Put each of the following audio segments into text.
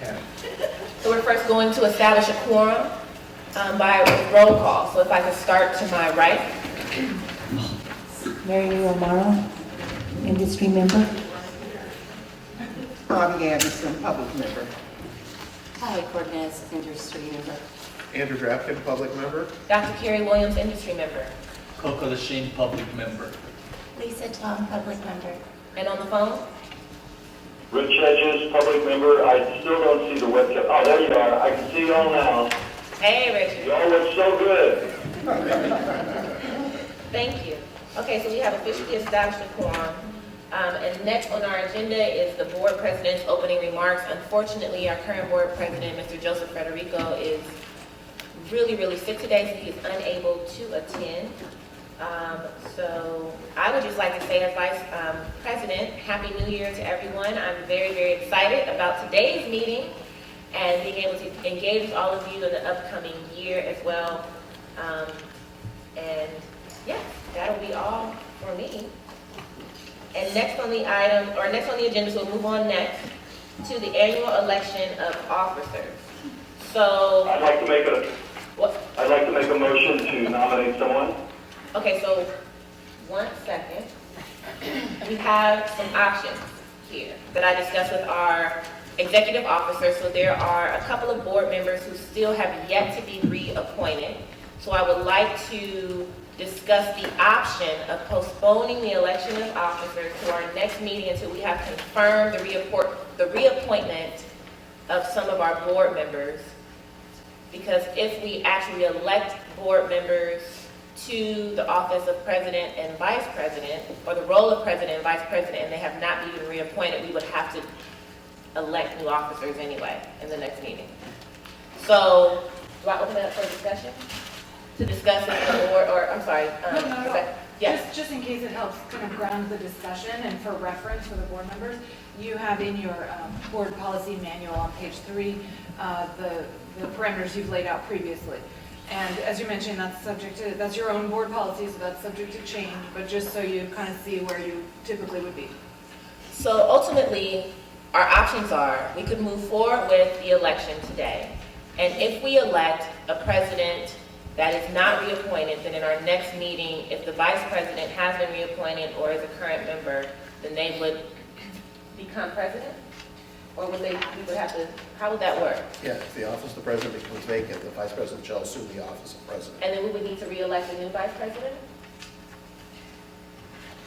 So we're first going to establish a quorum by roll call. So if I could start to my right. Mary Lou Romero, industry member. Bobby Anderson, public member. Hi, Cortez, industry member. Andrew Drapkin, public member. Dr. Carrie Williams, industry member. Coco Lachine, public member. Lisa Tom, public member. And on the phone? Rich Hedges, public member. I still don't see the webcam. Oh, there you are. I can see you all now. Hey, Richard. Y'all look so good. Thank you. Okay, so we have officially established a quorum. And next on our agenda is the board president's opening remarks. Unfortunately, our current board president, Mr. Joseph Federico, is really sick today, so he is unable to attend. So I would just like to say as Vice President, Happy New Year to everyone. I'm very excited about today's meeting and being able to engage with all of you in the upcoming year as well. And yeah, that'll be all for me. And next on the item, or next on the agenda, so we'll move on next to the annual election of officers. So I'd like to make what? I'd like to make a motion to nominate someone. Okay, so 1 second. We have some options here that I discussed with our executive officers. So there are a couple of board members who still have yet to be reappointed. So I would like to discuss the option of postponing the election of officers to our next meeting until we have confirmed the reappointment of some of our board members. Because if we actually elect board members to the office of president and vice president, or the role of president and vice president, and they have not been reappointed, we would have to elect new officers anyway in the next meeting. So, do I open it up for discussion? To discuss it in the board, or, I'm sorry. No, not at all. Yes. Just in case it helps kind of ground the discussion and for reference for the board members, you have in your board policy manual on page 3 the parameters you've laid out previously. And as you mentioned, that's your own board policy, so that's subject to change, but just so you kind of see where you typically would be. So ultimately, our options are, we could move forward with the election today. And if we elect a president that is not reappointed, then in our next meeting, if the vice president has been reappointed or is a current member, then they would become president? Or would we would have to, how would that work? Yeah, if the office of the president becomes vacant, the vice president shall assume the office of president. And then we would need to re-elect a new vice president?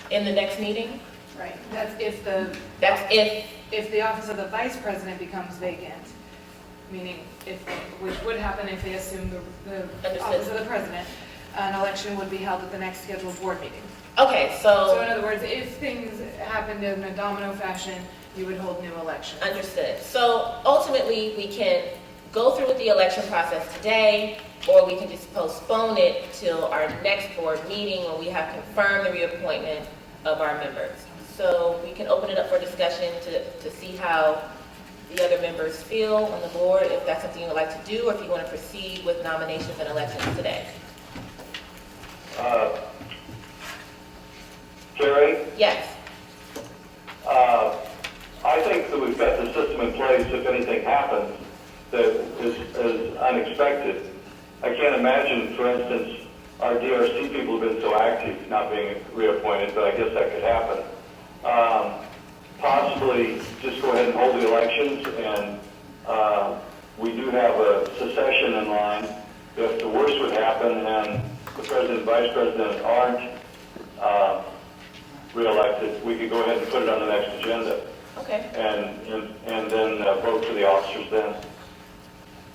In the next meeting? Right. That's if the office of the vice president becomes vacant, meaning which would happen if they assume the office of the president, an election would be held at the next scheduled board meeting. Okay, So in other words, if things happened in a domino fashion, you would hold new elections. understood. So ultimately, we can go through with the election process today, or we can just postpone it till our next board meeting when we have confirmed the reappointment of our members. So we can open it up for discussion to see how the other members feel on the board, if that's something you would like to do, or if you want to proceed with nominations and elections today. Carrie, Yes. I think that we've got the system in place if anything happens that is unexpected. I can't imagine, for instance, our DRC people have been so active not being reappointed, but I guess that could happen. Possibly just go ahead and hold the elections, and we do have a succession in line. If the worst would happen and the president and vice president aren't re-elected, we could go ahead and put it on the next agenda. Okay. And then vote for the officers then.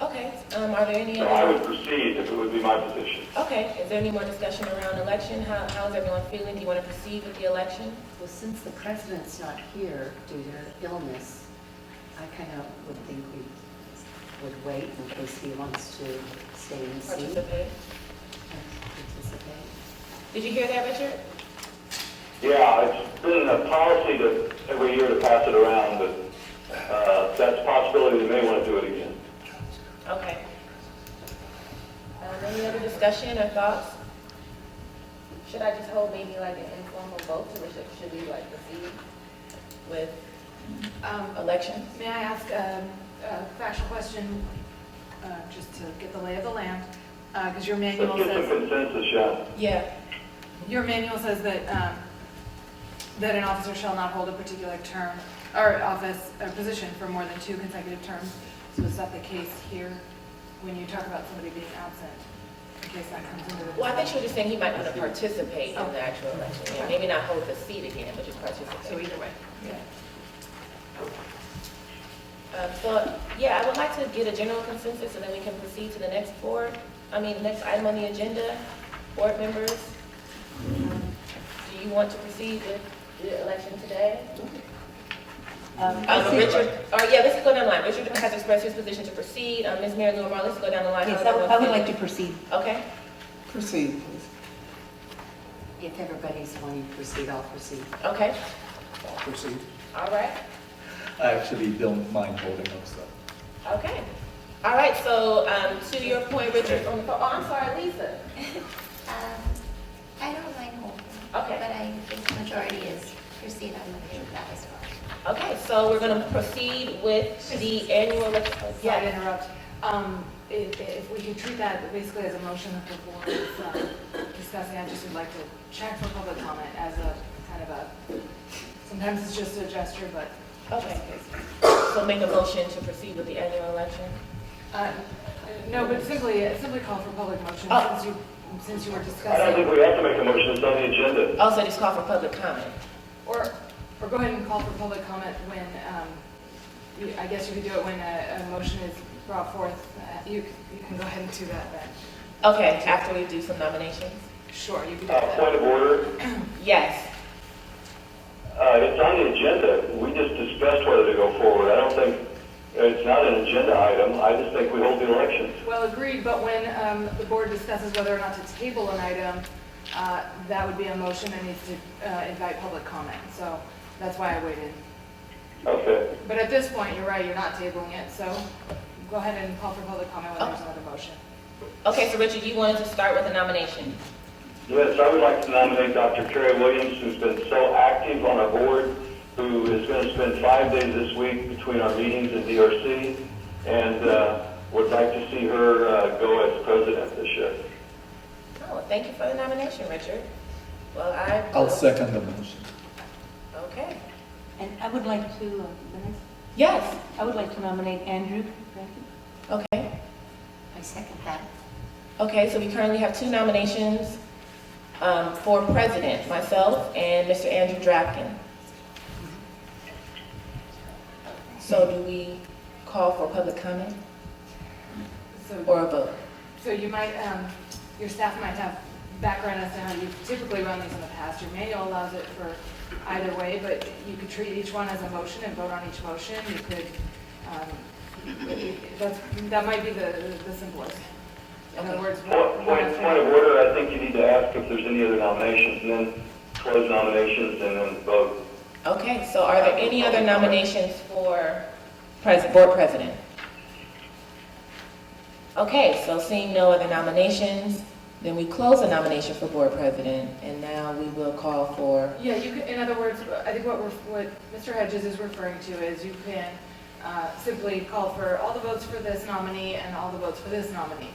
Okay. Are there any So I other? would proceed if it would be my position. Okay. Is there any more discussion around election? How is everyone feeling? Do you want to proceed with the election? Well, since the president's not here due to illness, I kind of would think we would wait in case he wants to stay in the seat. Participate. Participate. Did you hear that, Richard? Yeah, it's been a policy to every year to pass it around, but that's a possibility we may want to do it again. Okay. Any other discussion or thoughts? Should I just hold maybe like an informal vote, or should we like proceed with elections? May I ask, factual question, just to get the lay of the land, because your manual Let's get some says, consensus, yeah. Yeah, your manual says that, that an officer shall not hold a particular term, or office, or position for more than 2 consecutive terms. So is that the case here, when you talk about somebody being absent, in case that comes into the... well, I think she was just saying he might want to participate in the actual election, yeah, maybe not hold the seat again, but just participate. So either way. Yeah. So, yeah, I would like to get a general consensus and then we can proceed to the next next item on the agenda. Board members, do you want to proceed with the election today? Richard, let's go down the line. Richard has expressed his position to proceed. Ms. Mary Lou, let's go down the line. Yes, I would like to proceed. Okay, Proceed, please. If everybody's wanting to proceed, I'll proceed. okay, Proceed. all right, I actually don't mind holding up stuff. okay. All right, so, to your point, Richard, I'm sorry, Lisa. I don't mind holding, Okay. but I think the majority is proceed. I'm okay with that as well. Okay, so we're gonna proceed with the annual, Sorry to interrupt. If we could treat that basically as a motion that the board is discussing, I just would like to check for public comment as a kind of a, sometimes it's just a gesture, but just Okay. in case. So make a motion to proceed with the annual election? No, but simply call for public motion Oh. since you were I don't think discussing. we have to make a motion, it's on the agenda. Also, just call for public comment. Or go ahead and call for public comment when, I guess you could do it when a motion is brought forth. You can go ahead and do that then. Okay, after we do some nominations? Sure, you can do that. Point of order, Yes. it's on the agenda. We just discussed whether to go forward. I don't think, it's not an agenda item. I just think we hold the elections. Well, agreed, but when the board discusses whether or not to table an item, that would be a motion that needs to invite public comment. So that's why I waited. Okay. But at this point, you're right, you're not tabling it, so go ahead and call for public comment when there's another motion. Okay, so Richard, you wanted to start with a nomination? Yes, I would like to nominate Dr. Carrie Williams, who's been so active on our board, who is going to spend 5 days this week between our meetings at DRC, and would like to see her go as president this year. Oh, thank you for the nomination, Richard. Well, I'll second the motion. Okay. And I would like to, Yes, I would like to nominate Andrew. okay. I second that. Okay, so we currently have 2 nominations for president, myself and Mr. Andrew Drapkin. So do we call for public comment or a vote? So you might, your staff might have background as to how you've typically run these in the past. Your manual allows it for either way, but you could treat each one as a motion and vote on each motion. You could, that might be the simplest. In other words, Point of order, I think you need to ask if there's any other nominations, and then close nominations and then vote. Okay, so are there any other nominations for board president? Okay, so seeing no other nominations, then we close the nomination for board president, and now we will call for, Yeah, you could, in other words, I think what Mr. Hedges is referring to is you can simply call for all the votes for this nominee and all the votes for this nominee.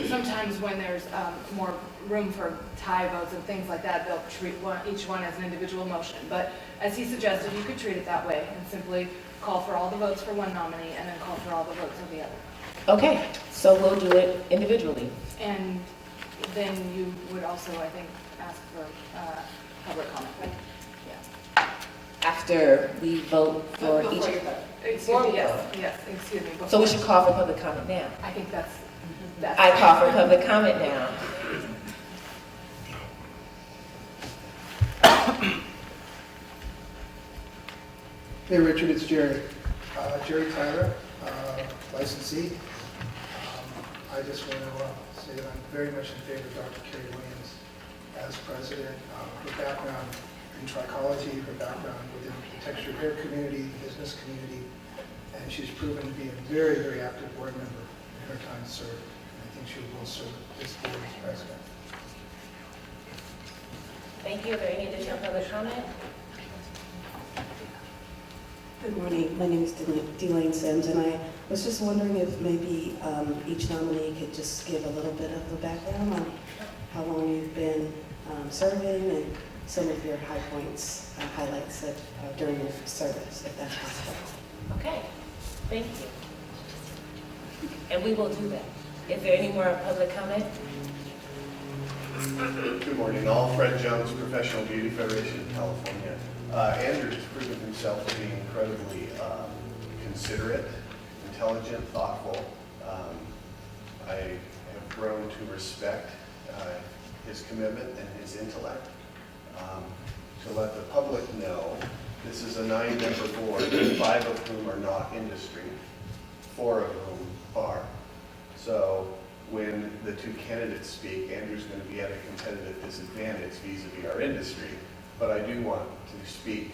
Sometimes when there's more room for tie votes and things like that, they'll treat each one as an individual motion. But as he suggested, you could treat it that way and simply call for all the votes for one nominee and then call for all the votes for the other. okay, so we'll do it individually. And then you would also, I think, ask for public comment, right? Yeah. After we vote for each. Before you vote. Excuse me, yes, excuse me. So we before- should call for public comment now. I think that's. I call for public comment now. Hey Richard, it's Jerry. Jerry Tyler, licensee. I just want to say that I'm very much in favor of Dr. Carrie Williams as president. Her background in trichology, her background within the textured hair community, business community, and she's proven to be a very, very active board member in her time served. And I think she will serve this board as president. Thank you. Are there any additional public comment? Good morning. My name is Delane Sims, and I was just wondering if maybe each nominee could just give a little bit of the background on how long you've been serving and some of your high points, highlights of, during your service, if that's possible. Okay, thank you. And we will do that. Is there any more public comment? Good morning, all. Fred Jones, Professional Beauty Federation of California. Andrew has proven himself to be incredibly considerate, intelligent, thoughtful. I have grown to respect his commitment and his intellect. To let the public know, this is a 9-member board, 5 of whom are not industry, 4 of whom are. So when the 2 candidates speak, Andrew's going to be at a competitive disadvantage vis-a-vis our industry. But I do want to speak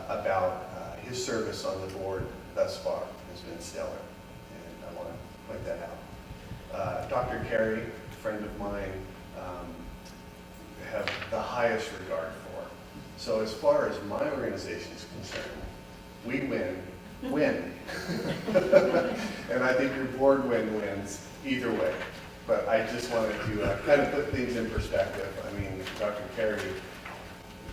about his service on the board thus far has been stellar, and I want to point that out. Dr. Carey, a friend of mine, have the highest regard for. So as far as my organization is concerned, we win. And I think your board wins either way. But I just wanted to kind of put things in perspective. I mean, Dr. Carey,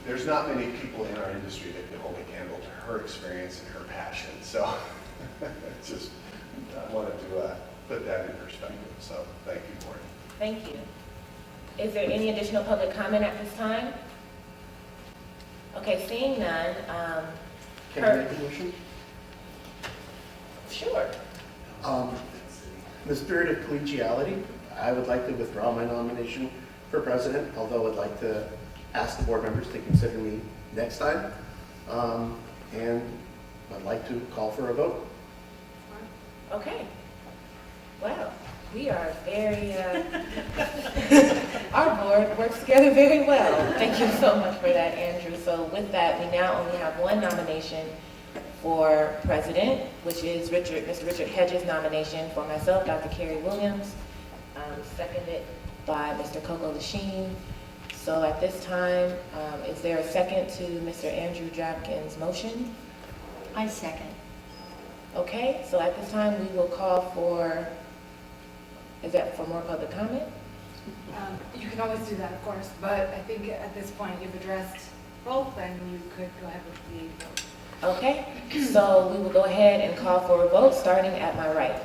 there's not many people in our industry that could hold a candle to her experience and her passion. So just, I wanted to put that in perspective. So thank you, board. Thank you. Is there any additional public comment at this time? Okay, seeing none. Can I make a motion? Sure. In the spirit of collegiality, I would like to withdraw my nomination for president, although I'd like to ask the board members to consider me next time. And I'd like to call for a vote. Okay. Wow, we are very, our board works together very well. Thank you so much for that, Andrew. So with that, we now only have 1 nomination for president, which is Mr. Richard Hedges' nomination for myself, Dr. Carey Williams, seconded by Mr. Coco Lachine. So at this time, is there a second to Mr. Andrew Drapkin's motion? I second. Okay, so at this time, we will call for, is that for more public comment? You can always do that, of course, but I think at this point you've addressed both, and you could go ahead with the vote. Okay, so we will go ahead and call for a vote, starting at my right.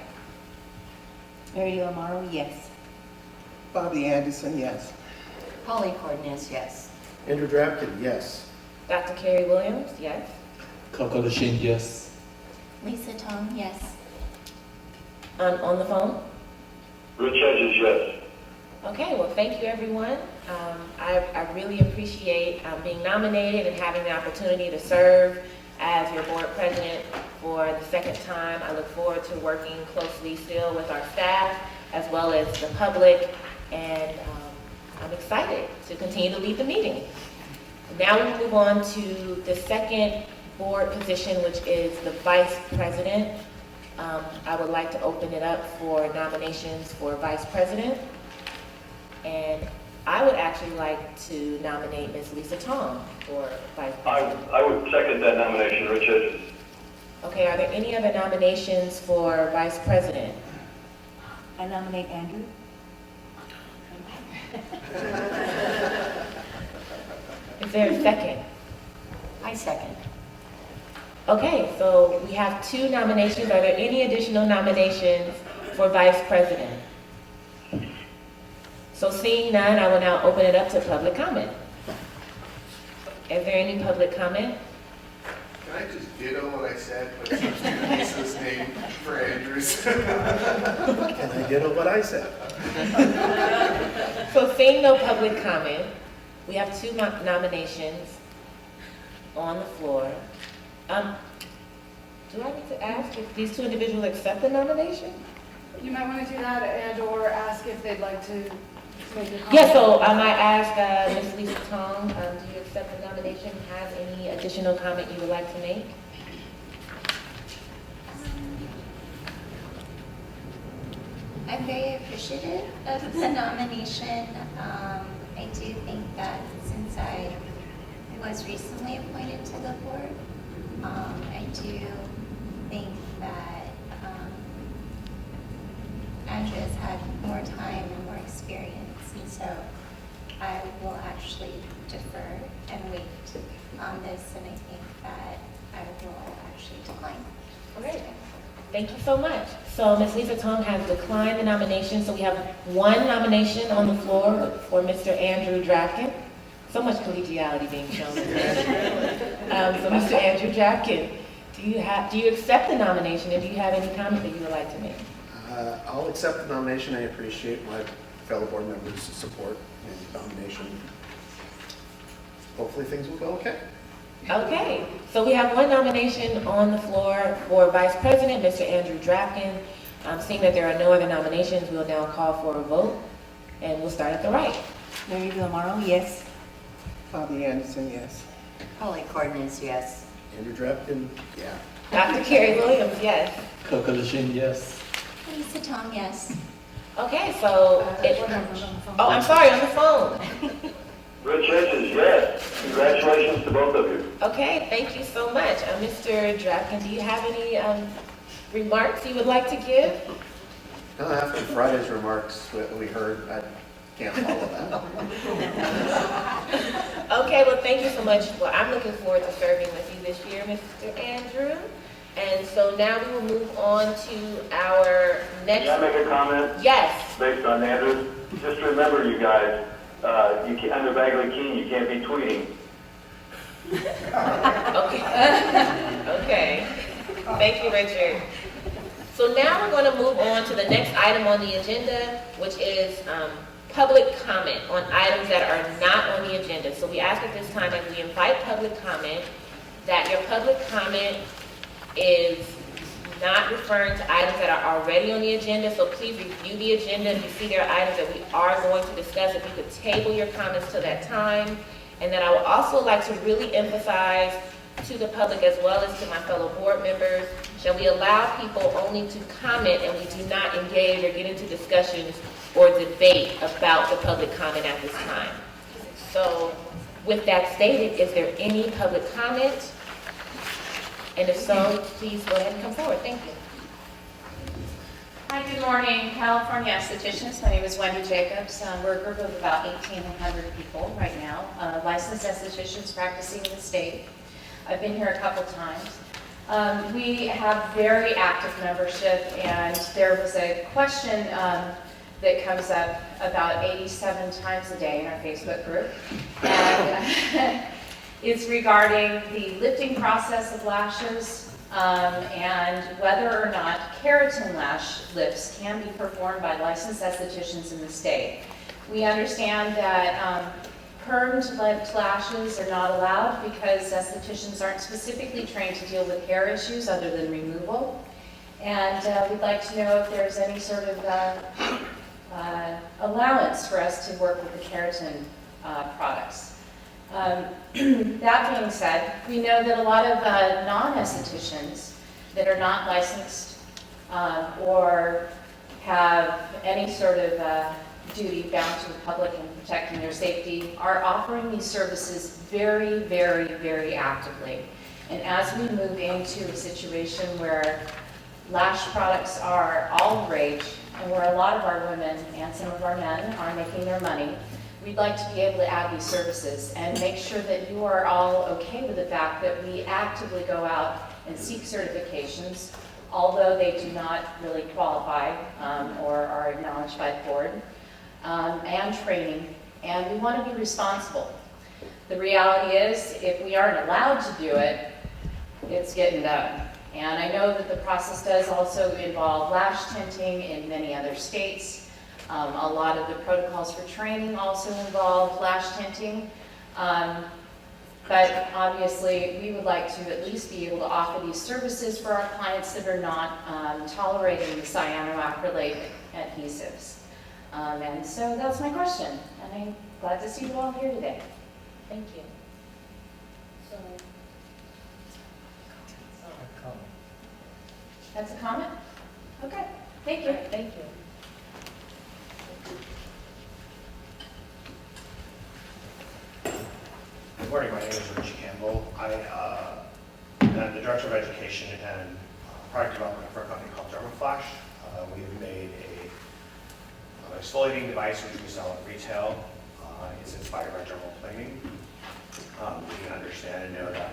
Mary Amaro, yes. Bobby Anderson, yes. Polly Cordes, yes. Andrew Drapkin, yes. Dr. Carey Williams, yes. Coco Lachine, yes. Lisa Tong, yes. On the phone? Rich Hedges, yes. Okay, well, thank you, everyone. I really appreciate being nominated and having the opportunity to serve as your board president for the 2nd time. I look forward to working closely still with our staff as well as the public, and I'm excited to continue to lead the meeting. Now we move on to the 2nd board position, which is the vice president. I would like to open it up for nominations for vice president. And I would actually like to nominate Ms. Lisa Tong for vice president. I would second that nomination, Rich Hedges. Okay, are there any other nominations for vice president? I nominate Andrew. Is there a second? I second. Okay, so we have 2 nominations. Are there any additional nominations for vice president? So seeing none, I will now open it up to public comment. Is there any public comment? Can I just ditto what I said, but substitute Lisa's name for Andrew's? Can I ditto what I said? So seeing no public comment, we have 2 nominations on the floor. Do I need to ask if these 2 individuals accept the nomination? You might want to do that and/or ask if they'd like to make a comment. Yeah, so I might ask Ms. Lisa Tong, do you accept the nomination? Have any additional comment you would like to make? I'm very appreciative of the nomination. I do think that since I was recently appointed to the board, I do think that I will actually defer and wait on this, and I think that I will actually decline. Okay. Thank you so much. So Ms. Lisa Tong has declined the nomination, so we have one nomination on the floor for Mr. Andrew Drafkin. So much collegiality being shown. So Mr. Andrew Drafkin, do you accept the nomination, and do you have any comment that you would like to make? I'll accept the nomination. I appreciate my fellow board members' support and nomination. Hopefully things will go okay. Okay, so we have one nomination on the floor for Vice President, Mr. Andrew Drafkin. Seeing that there are no other nominations, we'll now call for a vote, and we'll start at the right. Mary Lou Amaro, yes. Bobby Anderson, yes. Holly Cardenas, yes. Andrew Drafkin, yeah. Dr. Carrie Williams, yes. Coco Lashin, yes. Lisa Tong, yes. Okay, so, Board members on the phone. oh, I'm sorry, on the phone. Rich Hedges, yes. Congratulations to both of you. Okay, thank you so much. Mr. Drafkin, do you have any remarks you would like to give? After Friday's remarks that we heard, I can't follow that. Okay, well, thank you so much. Well, I'm looking forward to serving with you this year, Mr. Andrew. And so now we will move on to our next. Can I make a comment? Yes. Based on Andrews? Just remember, you guys, you can't, under Bagley Keene, you can't be tweeting. Okay. Okay. Thank you, Richard. So now we're going to move on to the next item on the agenda, which is public comment on items that are not on the agenda. So we ask at this time, as we invite public comment, that your public comment is not referring to items that are already on the agenda. So please review the agenda. If you see there are items that we are going to discuss, if you could table your comments till that time. And then I would also like to really emphasize to the public as well as to my fellow board members, that we allow people only to comment and we do not engage or get into discussions or debate about the public comment at this time. So with that stated, is there any public comment? And if so, please go ahead and come forward. Thank you. Hi, good morning, California estheticians. My name is Wendy Jacobs. We're a group of about 1,800 people right now, licensed estheticians practicing in the state. I've been here a couple times. We have very active membership, and there was a question that comes up about 87 times a day in our Facebook group. And it's regarding the lifting process of lashes and whether or not keratin lash lifts can be performed by licensed estheticians in the state. We understand that permed lift lashes are not allowed because estheticians aren't specifically trained to deal with hair issues other than removal. And we'd like to know if there's any sort of allowance for us to work with the keratin products. That being said, we know that a lot of non-estheticians that are not licensed or have any sort of duty bound to the public and protecting their safety are offering these services very, very, very actively. And as we move into a situation where lash products are all the rage and where a lot of our women and some of our men are making their money, we'd like to be able to add these services and make sure that you are all okay with the fact that we actively go out and seek certifications, although they do not really qualify or are acknowledged by the board, and training, and we want to be responsible. The reality is, if we aren't allowed to do it, it's getting done. And I know that the process does also involve lash tinting in many other states. A lot of the protocols for training also involve lash tinting. But obviously, we would like to at least be able to offer these services for our clients that are not tolerating the cyanoacrylate adhesives. And so that's my question, and I'm glad to see you all here today. Thank you. So, That's a comment? Okay, thank you. thank you. Good morning, my name is Rich Campbell. I am the Director of Education and Product Development for a company called Dermaflash. We have made a exfoliating device which we sell at retail. is inspired by dermal planing. We can understand and know that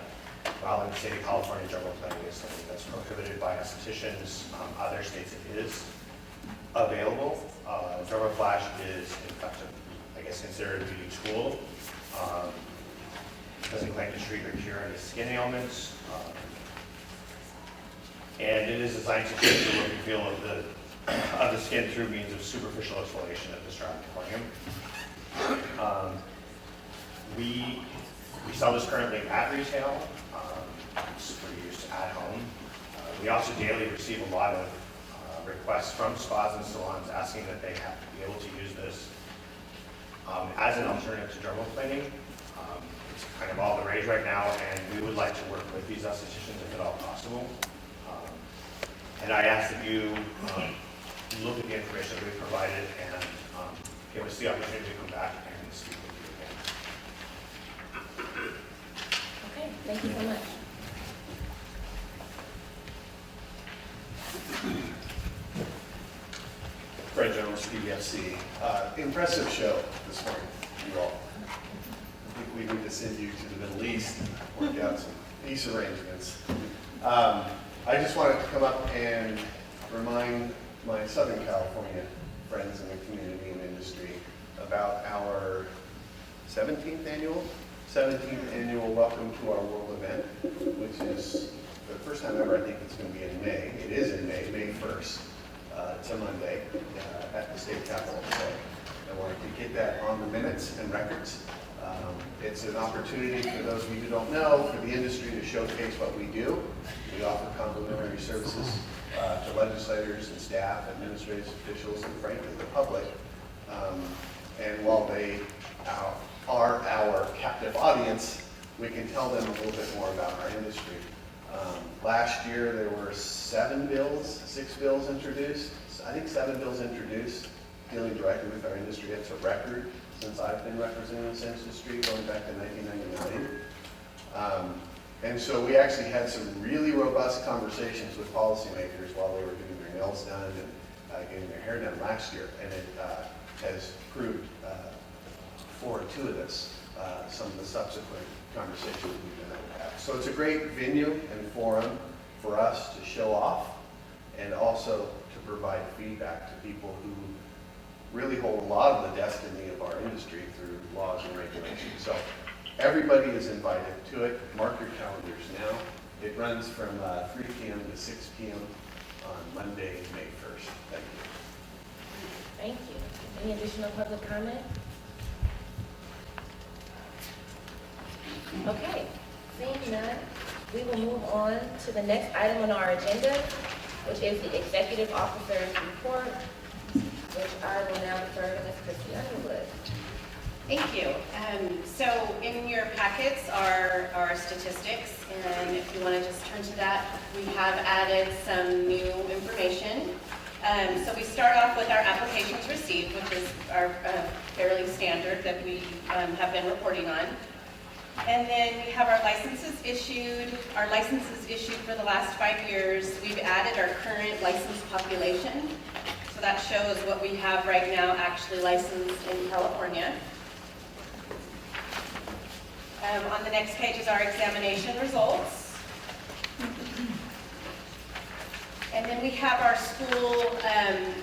while in the state of California, dermal planing is something that's prohibited by estheticians, other states it is available. Dermaflash is, in fact, I guess, considered a beauty tool. Doesn't claim to treat or cure any skin ailments. And it is designed to change the look and feel of the skin through means of superficial exfoliation of the stratum corneum. We sell this currently at retail. It's for use at home. We also daily receive a lot of requests from spas and salons asking that they have to be able to use this as an alternative to dermal planing. It's kind of all the rage right now, and we would like to work with these estheticians if at all possible. And I ask that you look at the information that we've provided and give us the opportunity to come back and speak with you again. Okay, thank you so much. Fred Jones, PBFC. Impressive show this morning, you all. I think we need to send you to the Middle East and work out some peace arrangements. I just wanted to come up and remind my Southern California friends in the community and industry about our 17th annual Welcome to Our World event, which is for the first time ever. I think it's going to be in May. It is in May 1st. It's a Monday at the state capitol. So I wanted to get that on the minutes and records. It's an opportunity for those of you who don't know, for the industry to showcase what we do. We offer complimentary services to legislators and staff, administrative officials, and frankly the public. And while they are our captive audience, we can tell them a little bit more about our industry. Last year there were 6 bills introduced. I think 7 bills introduced dealing directly with our industry. It's a record since I've been representing this industry going back to 1999. And so we actually had some really robust conversations with policymakers while they were getting their nails done and getting their hair done last year. And it has proved forward to this, some of the subsequent conversations we've been able to have. So it's a great venue and forum for us to show off and also to provide feedback to people who really hold a lot of the destiny of our industry through laws and regulations. So everybody is invited to it. Mark your calendars now. It runs from 3 p.m. to 6 p.m. on Monday, May 1st. Thank you. Thank you. Any additional public comment? Okay, seeing none, we will move on to the next item on our agenda, which is the Executive Officer's Report, which I will now defer to Ms. Christie Underwood. Thank you. So in your packets are our statistics, and if you want to just turn to that, we have added some new information. So we start off with our applications received, which is our fairly standard that we have been reporting on. And then we have our licenses issued. Our licenses issued for the last 5 years. We've added our current licensed population. So that shows what we have right now actually licensed in California. On the next page is our examination results. And then we have our school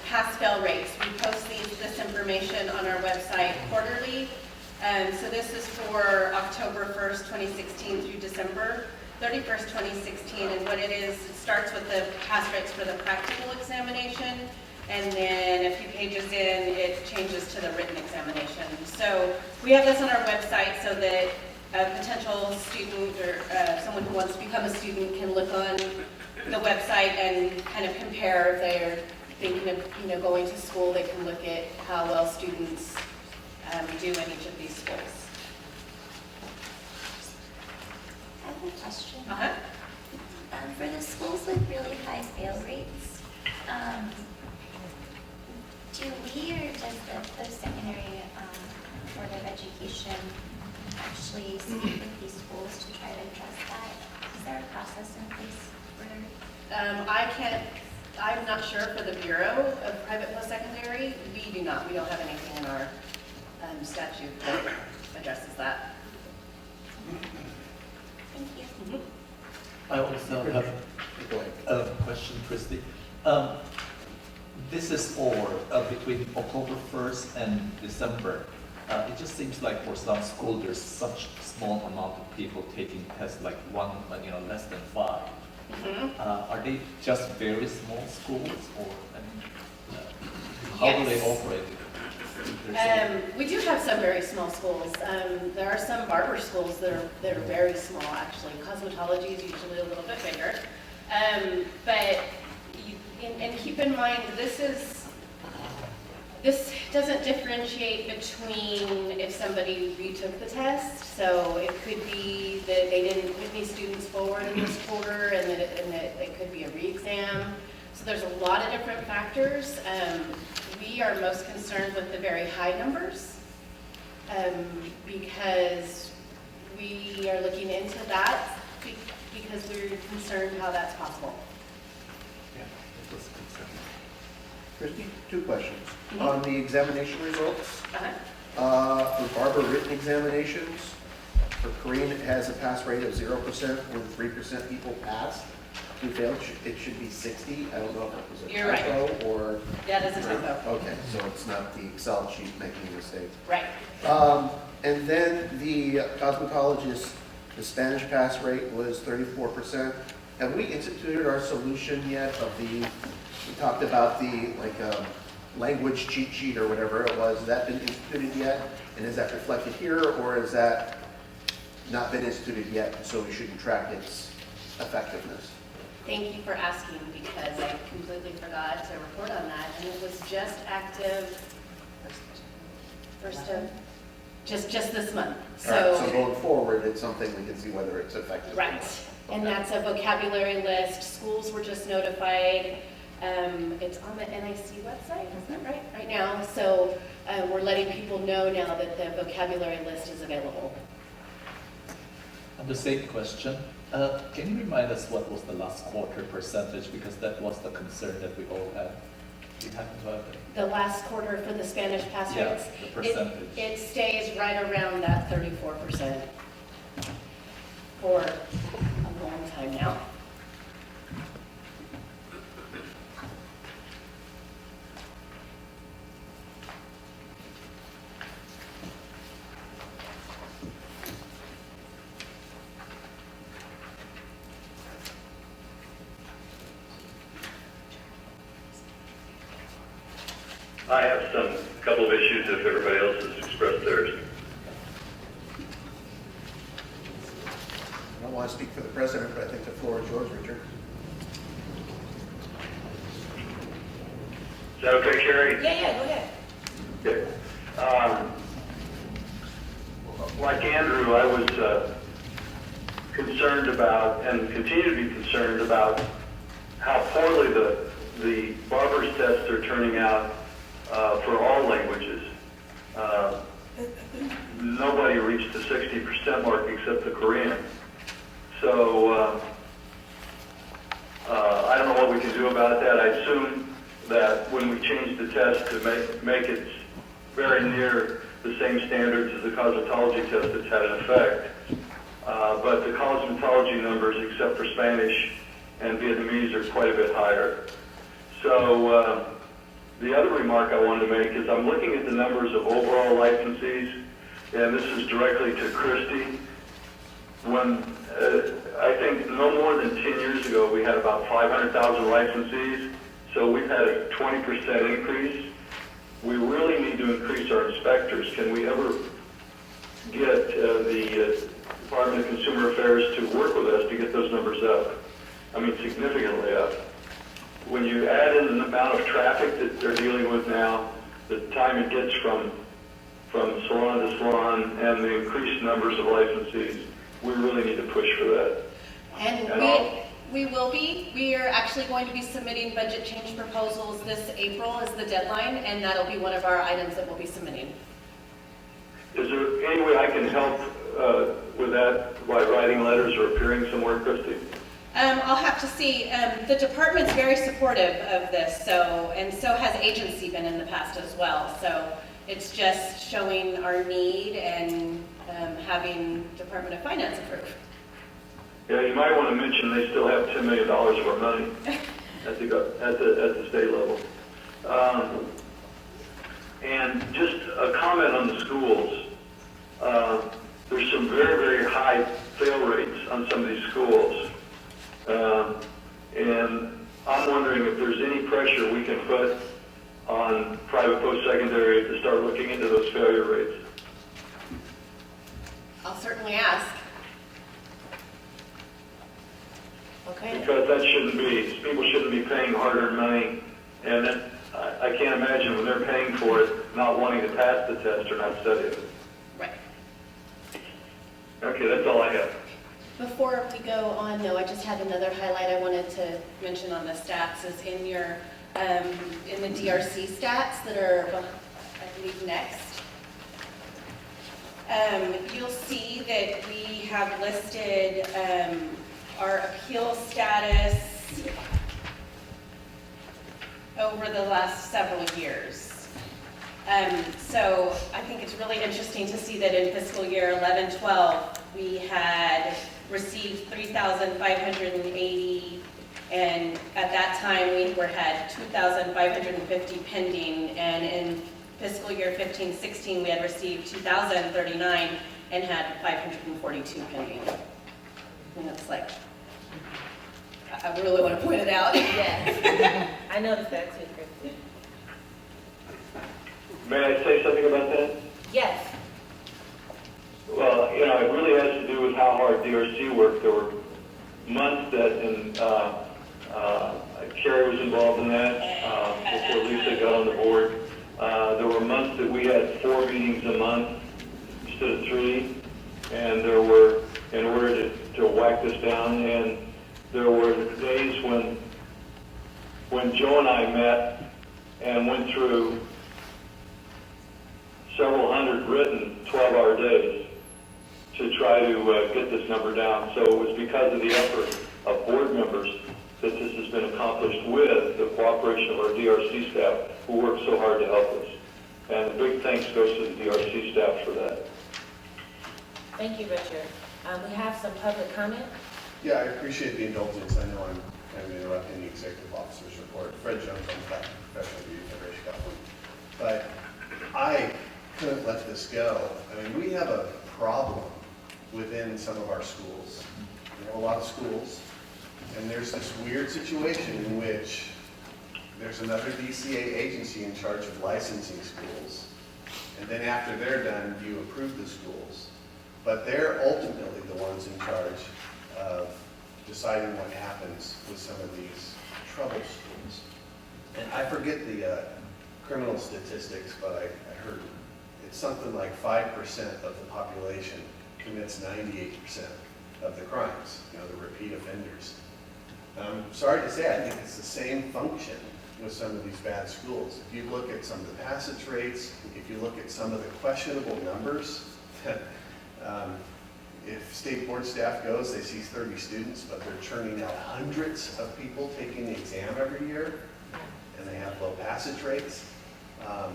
pass-fail rates. We post this information on our website quarterly. So this is for October 1st, 2016 through December 31st, 2016. And what it is, it starts with the pass rates for the practical examination. And then a few pages in, it changes to the written examination. So we have this on our website so that a potential student or someone who wants to become a student can look on the website and kind of compare if they're thinking of going to school. They can look at how well students do in each of these schools. I have a question. Uh-huh. For the schools with really high fail rates, do we or does the post-secondary Board of Education actually speak with these schools to try to address that? Is there a process in place for? I'm not sure for the Bureau of Private Post-Secondary. We do not. We don't have anything in our statute that addresses that. Thank you. I also have a question, Christy. This is for between October 1st and December. It just seems like for some school, there's such small amount of people taking tests, like one, less than 5. Are they just very small schools, or how do they operate? We do have some very small schools. There are some barber schools that are very small, actually. Cosmetology is usually a little bit bigger. And keep in mind, this doesn't differentiate between if somebody retook the test. So it could be that they didn't put any students forward in this quarter, and that it could be a re-exam. So there's a lot of different factors. We are most concerned with the very high numbers because we are looking into that because we're concerned how that's possible. Christy, 2 questions. On the examination results, Uh-huh. for Barber written examinations, for Korean, it has a pass rate of 0%, where 3% people passed. Who failed, it should be 60. I don't know if it was a You're right. typo or... Yeah, it is a typo. Okay, so it's not the Excel sheet making a mistake. Right. And then the cosmetologist, the Spanish pass rate was 34%. Have we instituted our solution yet of we talked about the language cheat sheet or whatever it was. Has that been instituted yet? And is that reflected here, or has that not been instituted yet, so we shouldn't track its effectiveness? Thank you for asking, because I completely forgot to report on that, and it was just active just this month. All right, so going forward, it's something we can see whether it's effective. Right, and that's a vocabulary list. Schools were just notified. It's on the NIC website, is that right? Right now, so we're letting people know now that the vocabulary list is available. On the same question, can you remind us what was the last quarter percentage? Because that was the concern that we all had. Do you happen to have it? The last quarter for the Spanish pass Yeah, rates? the percentage. It stays right around that 34% for a long time now. I have a couple of issues if everybody else has expressed theirs. I don't want to speak for the president, but I think the floor is yours, Richard. Is that okay, Carrie? Yeah, go ahead. Okay. Like Andrew, I was concerned about, and continue to be concerned about, how poorly the barber's tests are turning out for all languages. Nobody reached the 60% mark except the Korean. So I don't know what we can do about that. I assume that when we change the test to make it very near the same standards as the cosmetology test, it's had an effect. But the cosmetology numbers, except for Spanish and Vietnamese, are quite a bit higher. So the other remark I wanted to make is I'm looking at the numbers of overall licensees, and this is directly to Christy. When I think no more than 10 years ago, we had about 500,000 licensees, so we've had a 20% increase. We really need to increase our inspectors. Can we ever get the Department of Consumer Affairs to work with us to get those numbers up? I mean, significantly up. When you add in the amount of traffic that they're dealing with now, the time it gets from salon to salon, and the increased numbers of licensees, we really need to push for that. And we will be. We are actually going to be submitting budget change proposals this April as the deadline, and that'll be one of our items that we'll be submitting. Is there any way I can help with that by writing letters or appearing somewhere, Christy? I'll have to see. The department's very supportive of this, and so has agency been in the past as well. So It's just showing our need and having Department of Finance approve. Yeah, you might want to mention they still have $10 million of our money at the state level. And just a comment on the schools. There's some very, very high fail rates on some of these schools. And I'm wondering if there's any pressure we can put on private post-secondary to start looking into those failure rates. I'll certainly ask. Okay. Because that shouldn't be, people shouldn't be paying hard-earned money, and then I can't imagine when they're paying for it, not wanting to pass the test or not studying it. Right. Okay, that's all I have. Before we go on, though, I just had another highlight I wanted to mention on the stats is in your, in the DRC stats that are, I believe, next. You'll see that we have listed our appeal status over the last several years. So I think it's really interesting to see that in fiscal year 11-12, we had received 3,580, and at that time we had 2,550 pending, and in fiscal year 15-16 we had received 2,039 and had 542 pending. And it's like, I really want to point it out. Yes. I noticed that too, Kristen. May I say something about that? Yes. Well, you know, it really has to do with how hard DRC worked. There were months that, and Carrie was involved in that before Lisa got on the board. There were months that we had 4 meetings a month instead of 3, and there were, in order to whack this down, and there were days when Joe and I met and went through several hundred written 12-hour days to try to get this number down. So it was because of the effort of board members that this has been accomplished with the cooperation of our DRC staff who worked so hard to help us. And a big thanks goes to the DRC staff for that. Thank you, Richard. We have some public comment. Yeah, I appreciate the indulgence. I know I'm kind of interrupting the executive officer's report. Fred Jones from Professional Beauty Federation, California. But I couldn't let this go. I mean, we have a problem within some of our schools. We have a lot of schools, and there's this weird situation in which there's another DCA agency in charge of licensing schools, and then after they're done, you approve the schools. But they're ultimately the ones in charge of deciding what happens with some of these trouble schools. And I forget the criminal statistics, but I heard it's something like 5% of the population commits 98% of the crimes, you know, the repeat offenders. I'm sorry to say, I think it's the same function with some of these bad schools. If you look at some of the passage rates, if you look at some of the questionable numbers, if state board staff goes, they see 30 students, but they're churning out hundreds of people taking the exam every year, and they have low passage rates. I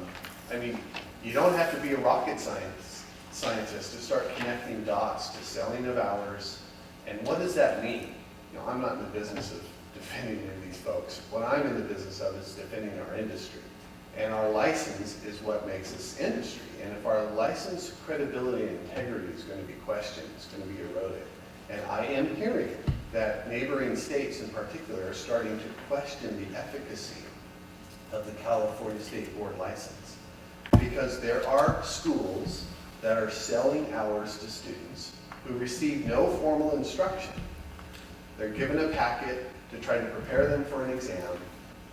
mean, you don't have to be a rocket scientist to start connecting dots to selling of hours. And what does that mean? You know, I'm not in the business of defending any of these folks. What I'm in the business of is defending our industry. And our license is what makes us industry. And if our license credibility and integrity is going to be questioned, it's going to be eroded. And I am hearing that neighboring states in particular are starting to question the efficacy of the California State Board license. Because there are schools that are selling hours to students who receive no formal instruction. They're given a packet to try to prepare them for an exam,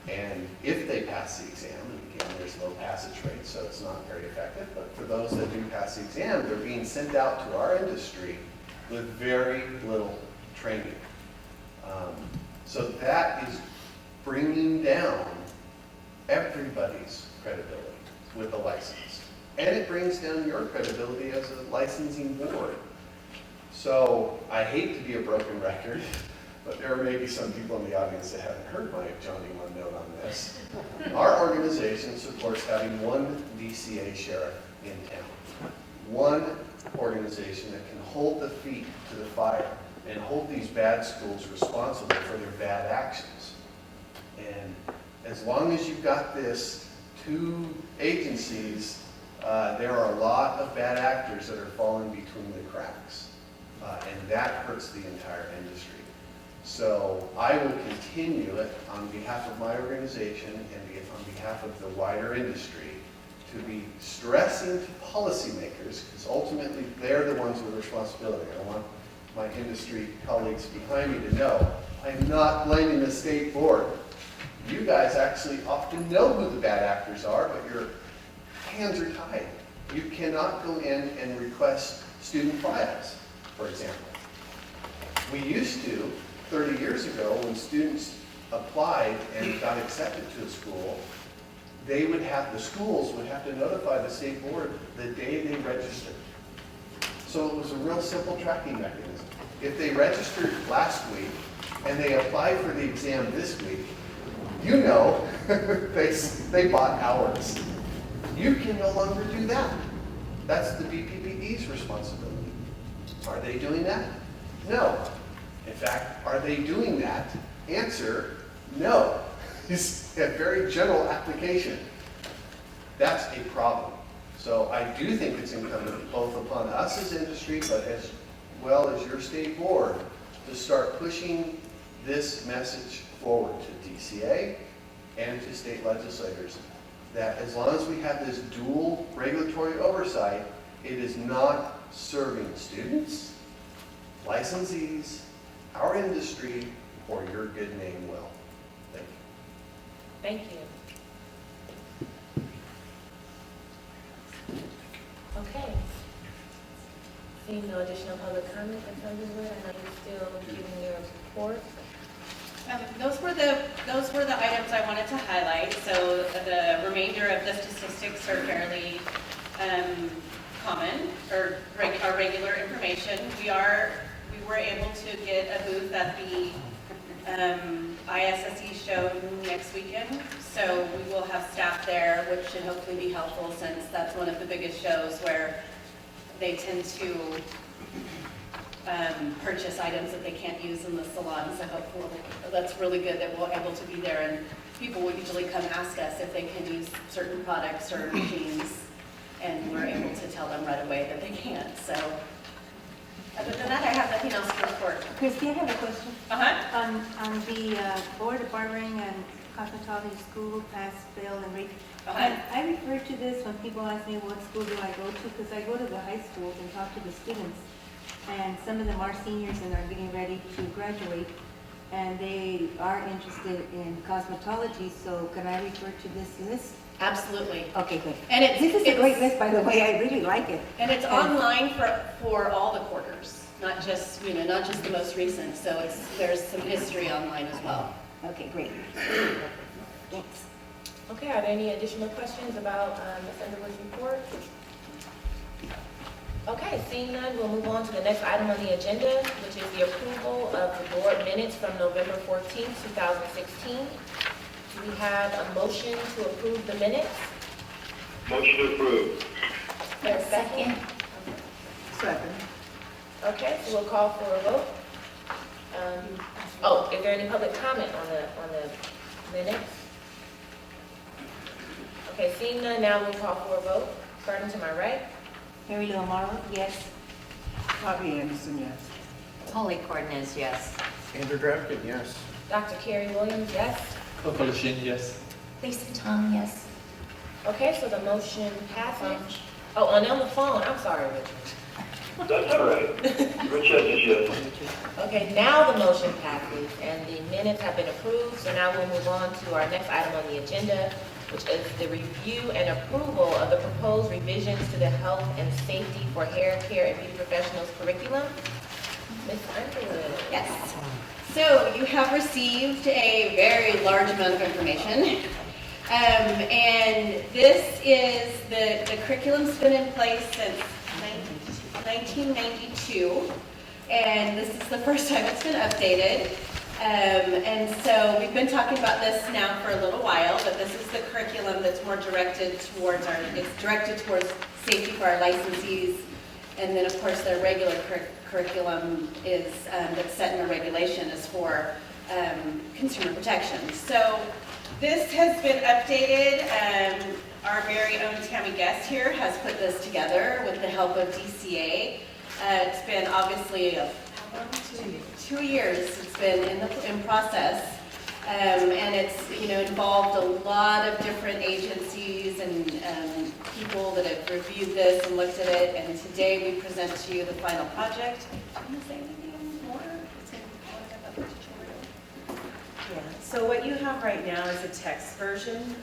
and if they pass the exam, and again, there's low passage rates, so it's not very effective, but for those that do pass the exam, they're being sent out to our industry with very little training. So that is bringing down everybody's credibility with a license. And it brings down your credibility as a licensing board. So I hate to be a broken record, but there may be some people in the audience that haven't heard my Johnny One note on this. Our organization supports having one DCA sheriff in town. One organization that can hold the feet to the fire and hold these bad schools responsible for their bad actions. And as long as you've got this two agencies, there are a lot of bad actors that are falling between the cracks. And that hurts the entire industry. So I will continue it on behalf of my organization and on behalf of the wider industry to be stressing to policymakers, because ultimately they're the ones with responsibility. I want my industry colleagues behind me to know I'm not blaming the state board. You guys actually often know who the bad actors are, but your hands are tied. You cannot go in and request student files, for example. We used to, 30 years ago, when students applied and got accepted to a school, the schools would have to notify the state board the day they registered. So it was a real simple tracking mechanism. If they registered last week and they applied for the exam this week, you know they bought hours. You can no longer do that. That's the BPPE's responsibility. Are they doing that? No. In fact, are they doing that? Answer, no. It's a very general application. That's a problem. So I do think it's incumbent both upon us as industry, but as well as your state board, to start pushing this message forward to DCA and to state legislators, that as long as we have this dual regulatory oversight, it is not serving students, licensees, our industry, or your good name well. Thank you. Thank you. Okay. Seeing no additional public comment, Ms. Underwood, I know you're still giving your report. Those were the items I wanted to highlight. So the remainder of the statistics are fairly common, or our regular information. We were able to get a booth at the ISSE show next weekend. So we will have staff there, which should hopefully be helpful, since that's one of the biggest shows where they tend to purchase items that they can't use in the salon. So hopefully that's really good that we're able to be there, and people will usually come ask us if they can use certain products or machines, and we're able to tell them right away that they can't. So other than that, I have nothing else to report. Christy, I have a question. Uh-huh. On the Board of Barbering and Cosmetology School, pass, fail, and rate. I refer to this when people ask me what school do I go to, because I go to the high schools and talk to the students, and some of them are seniors and are getting ready to graduate, and they are interested in cosmetology. So can I refer to this list? Absolutely. Okay, good. And This is a great list, by the way. I really like it. And it's online for all the quarters, not just the most recent. So there's some history online as well. Okay, great. Thanks. Okay, are there any additional questions about Ms. Underwood's report? Okay, seeing none, we'll move on to the next item on the agenda, which is the approval of the board minutes from November 14th, 2016. Do we have a motion to approve the minutes? Motion to approve. A second? Second. Okay, so we'll call for a vote. Is there any public comment on the minutes? Okay, seeing none, now we'll call for a vote. Starting to my right. Mary Lou Amaro, yes. Bobby Anderson, yes. Holly Cortez, yes. Andrew Drafkin, yes. Dr. Carrie Williams, yes. Coco Shin, yes. Lisa Tong, yes. Okay, so the motion passes. Oh, and on the phone, I'm sorry, Richard. That's all right. Rich says yes. Okay, now the motion passes and the minutes have been approved. So now we'll move on to our next item on the agenda, which is the review and approval of the proposed revisions to the health and safety for hair care and beauty professionals curriculum. Ms. Underwood. Yes. So you have received a very large amount of information. And this is the curriculum's been in place since 1992. And this is the first time it's been updated. And so we've been talking about this now for a little while, but this is the curriculum that's more directed towards safety for our licensees. And then, of course, their regular curriculum is, that's set in a regulation, is for consumer protection. So this has been updated. Our very own Tammy Guest here has put this together with the help of DCA. It's been obviously how long? 2 years. It's been in process. And it's, involved a lot of different agencies and people that have reviewed this and looked at it. And today we present to you the final project. Do you want to say anything more? Yeah, so what you have right now is a text version,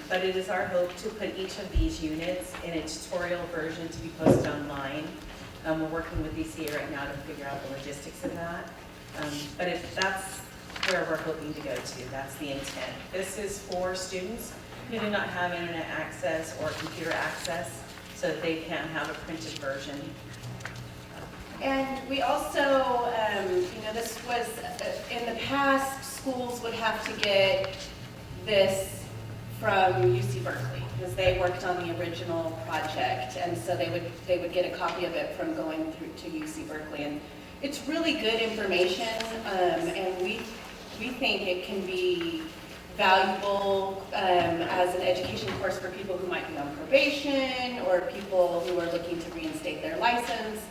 but it is our hope to put each of these units in a tutorial version to be posted online. We're working with DCA right now to figure out the logistics of that. But if that's where we're hoping to go to, that's the intent. This is for students who do not have internet access or computer access, so that they can have a printed version. And we also, this was, in the past, schools would have to get this from UC Berkeley, because they worked on the original project, and so they would get a copy of it from going through to UC Berkeley. And it's really good information, and we think it can be valuable as an education course for people who might be on probation or people who are looking to reinstate their license,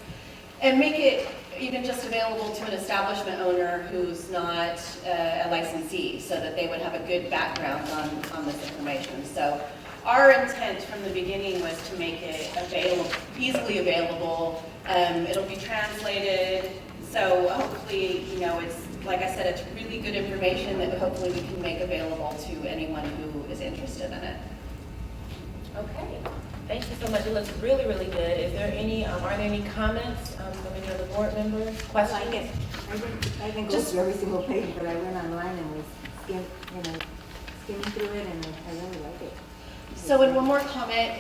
and make it even just available to an establishment owner who's not a licensee, so that they would have a good background on this information. So our intent from the beginning was to make it available, easily available. It'll be translated, so hopefully, it's, like I said, it's really good information that hopefully we can make available to anyone who is interested in it. Okay, thank you so much. It looks really, really good. Is there any, are there any comments from any of the board members, questions? I didn't go through every single page, but I went online and was skimming through it, and I really like it. So, and one more comment,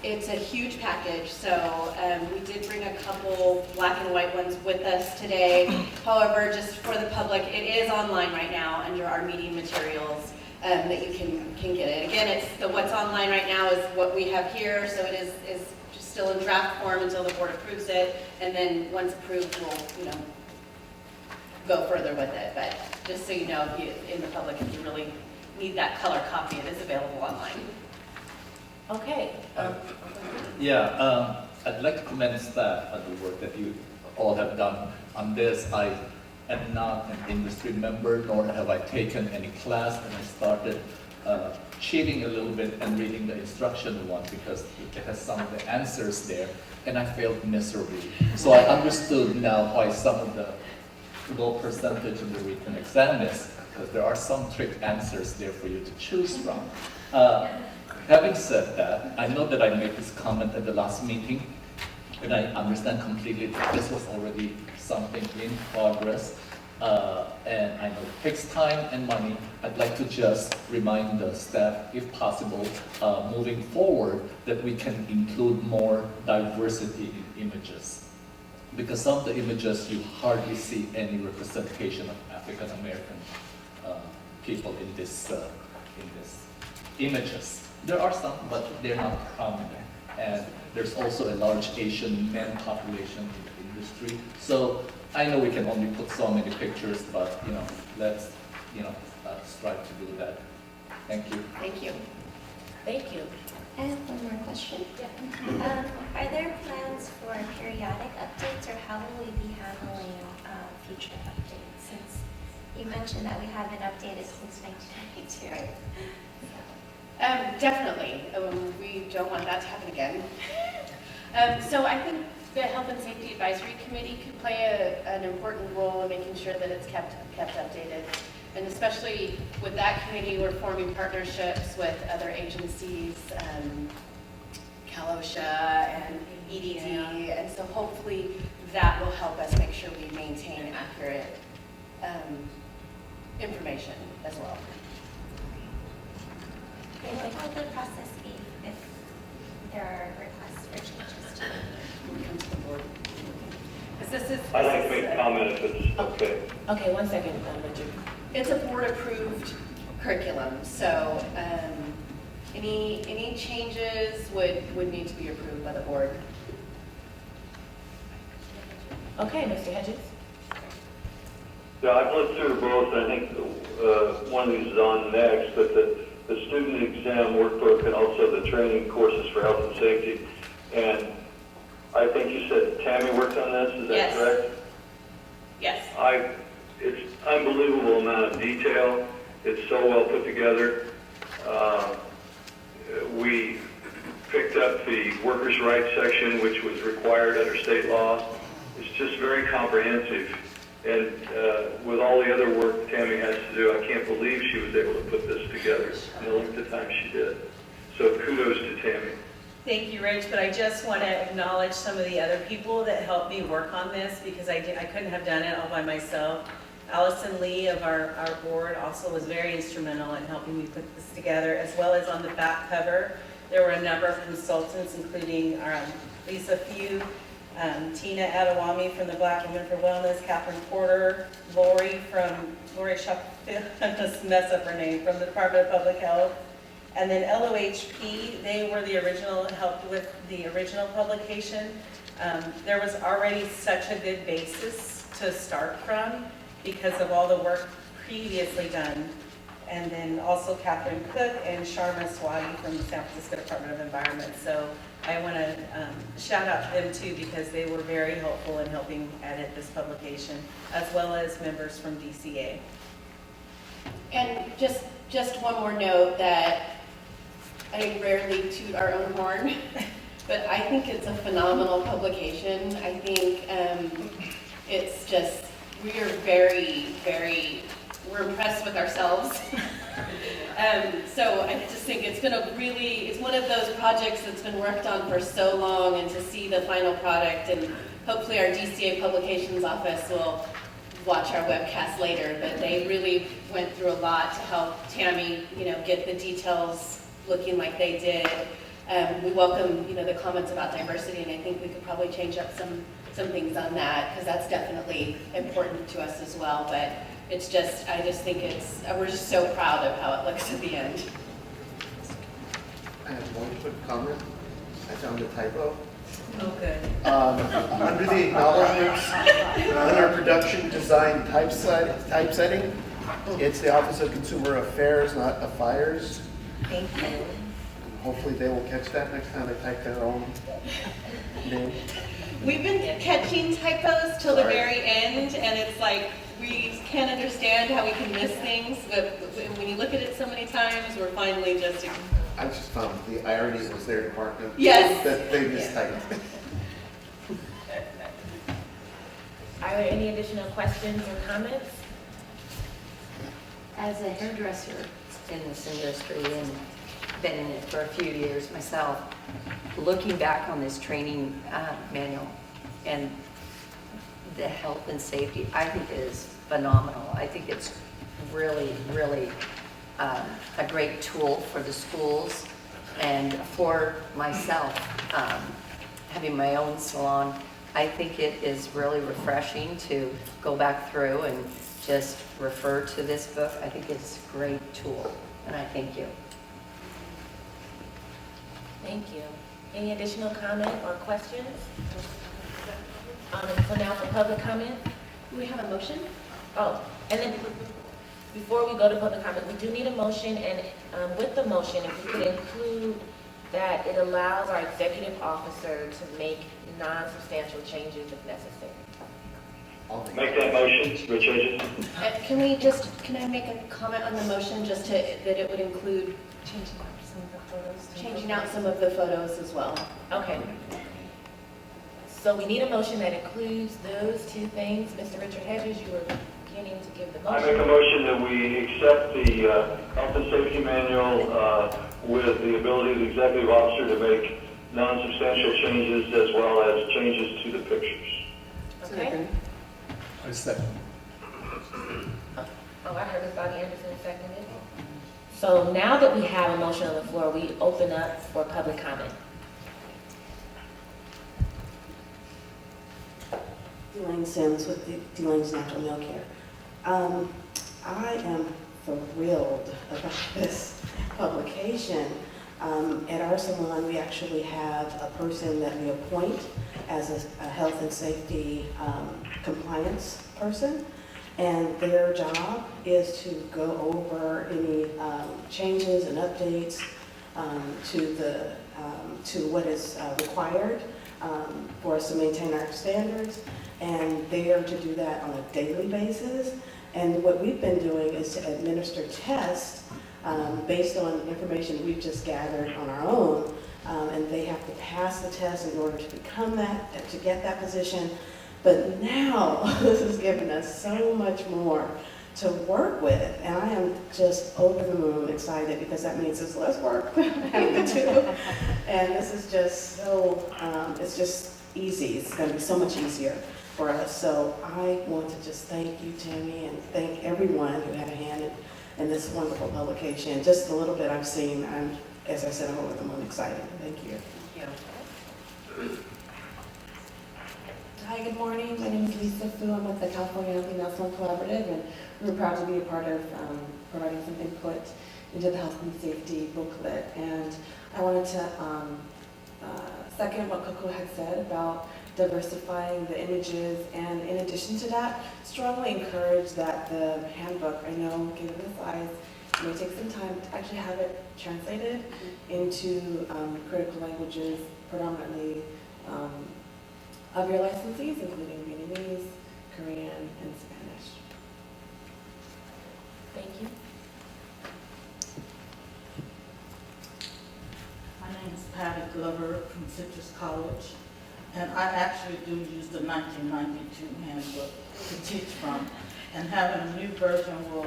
it's a huge package, so we did bring a couple black and white ones with us today. However, just for the public, it is online right now under our meeting materials that you can get it. Again, it's what's online right now is what we have here, so it is just still in draft form until the board approves it, and then once approved, we'll go further with it. But just so you know, in the public, if you really need that color copy, it is available online. Okay. I'd like to commend staff on the work that you all have done on this. I am not an industry member, nor have I taken any class, and I started cheating a little bit and reading the instruction one because it has some of the answers there, and I failed miserably. So I understood now why some of the low percentage of the written exam is, because there are some trick answers there for you to choose from. Having said that, I know that I made this comment at the last meeting, and I understand completely that this was already something in progress, and I know it takes time and money. I'd like to just remind the staff, if possible, moving forward, that we can include more diversity in images. Because some of the images, you hardly see any representation of African American people in this images. There are some, but they're not prominent. And there's also a large Asian men population in the industry. So I know we can only put so many pictures, but let's strive to do that. Thank you. Thank you. Thank you. I have one more question. Are there plans for periodic updates, or how will we be handling future updates? Since you mentioned that we haven't updated since 1992. Definitely. We don't want that to happen again. So I think the Health and Safety Advisory Committee could play an important role in making sure that it's kept updated. And especially with that committee, we're forming partnerships with other agencies, Cal OSHA and EDD, and so hopefully that will help us make sure we maintain accurate information as well. What will the process be if there are requests for changes to it? Come to the board. this is. I'd like to make a comment if it's okay. Okay, one second, Richard. It's a board-approved curriculum, so any changes would need to be approved by the board. Okay, Mr. Hedges? Yeah, I've looked through both. I think one of these is on next, but the student exam workbook and also the training courses for health and safety. And I think you said Tammy worked on this, is that Yes. correct? Yes. It's unbelievable amount of detail. It's so well put together. We picked up the workers' rights section, which was required under state law. It's just very comprehensive. And with all the other work Tammy has to do, I can't believe she was able to put this together in the length of time she did. So kudos to Tammy. Thank you, Rich, but I just want to acknowledge some of the other people that helped me work on this because I couldn't have done it all by myself. Allison Lee of our board also was very instrumental in helping me put this together, as well as on the back cover. There were a number of consultants, including Lisa Few, Tina Adewami from the Black Women for Wellness, Catherine Porter, Lori Shopfield, I just mess up her name, from the Department of Public Health. And then LOHP, they were the original, helped with the original publication. There was already such a good basis to start from because of all the work previously done. And then also Catherine Cook and Sharma Swati from the San Francisco Department of Environment. So I want to shout out to them too because they were very helpful in helping edit this publication, as well as members from DCA. And just one more note that I rarely toot our own horn, but I think it's a phenomenal publication. I think it's just, we are we're impressed with ourselves. So I just think it's one of those projects that's been worked on for so long, and to see the final product, and hopefully our DCA publications office will watch our webcast later, but they really went through a lot to help Tammy, get the details looking like they did. We welcome, the comments about diversity, and I think we could probably change up some things on that, because that's definitely important to us as well. But I just think we're just so proud of how it looks at the end. I have one quick comment. I found a typo. Oh, good. Under the acknowledgements, under production design typesetting, it's the Office of Consumer Affairs, not Affairs. Thank you. Hopefully they will catch that next time they type their own name. We've been catching typos till the Sorry. very end, and it's like, we can't understand how we can miss things, but when you look at it so many times, we're finally just... I just found the irony was their department. Yes. That they mistyped. Are there any additional questions or comments? As a hairdresser in this industry and been in it for a few years myself, looking back on this training manual and the health and safety, I think is phenomenal. I think it's really, really a great tool for the schools and for myself, having my own salon. I think it is really refreshing to go back through and just refer to this book. I think it's a great tool, and I thank you. Thank you. Any additional comment or questions? So now for public comment. Do we have a motion? Oh, and then before we go to public comment, we do need a motion, and with the motion, if we could include that it allows our executive officer to make non-substantial changes if necessary. Make that motion, Rich Hedges. Can I make a comment on the motion, just that it would include changing out some of the photos as well? Okay. So we need a motion that includes those two things. Mr. Richard Hedges, you were beginning to give the I motion. make a motion that we accept the health and safety manual with the ability of the executive officer to make non-substantial changes as well as changes to the pictures. Okay. I second. Oh, I heard Ms. Bonnie Anderson seconded. So now that we have a motion on the floor, we open up for public comment. Delane Sims with Delane's Natural Nail Care. I am thrilled about this publication. At our salon, we actually have a person that we appoint as a health and safety compliance person. And their job is to go over any changes and updates to what is required for us to maintain our standards. And they are to do that on a daily basis. And what we've been doing is to administer tests based on information we've just gathered on our own. And they have to pass the test in order to become that, to get that position. But now, this has given us so much more to work with, and I am just over the moon excited because that means there's less work having to do. And this is just so, it's just easy. It's going to be so much easier for us. So I want to just thank you, Tammy, and thank everyone who had a hand in this wonderful publication. Just a little bit I've seen, as I said, I'm over the moon excited. Thank you. Thank you. Hi, good morning. My name is Lisa Fu. I'm with the California Female Salon Collaborative, and we're proud to be a part of providing some input into the health and safety booklet. And I wanted to second what Coco had said about diversifying the images, and in addition to that, strongly encourage that the handbook, I know given the size, it may take some time to actually have it translated into critical languages, predominantly of your licensees, including Vietnamese, Korean, and Spanish. Thank you. My name is Patty Glover from Citrus College, and I actually do use the 1992 handbook to teach from, and having a new version will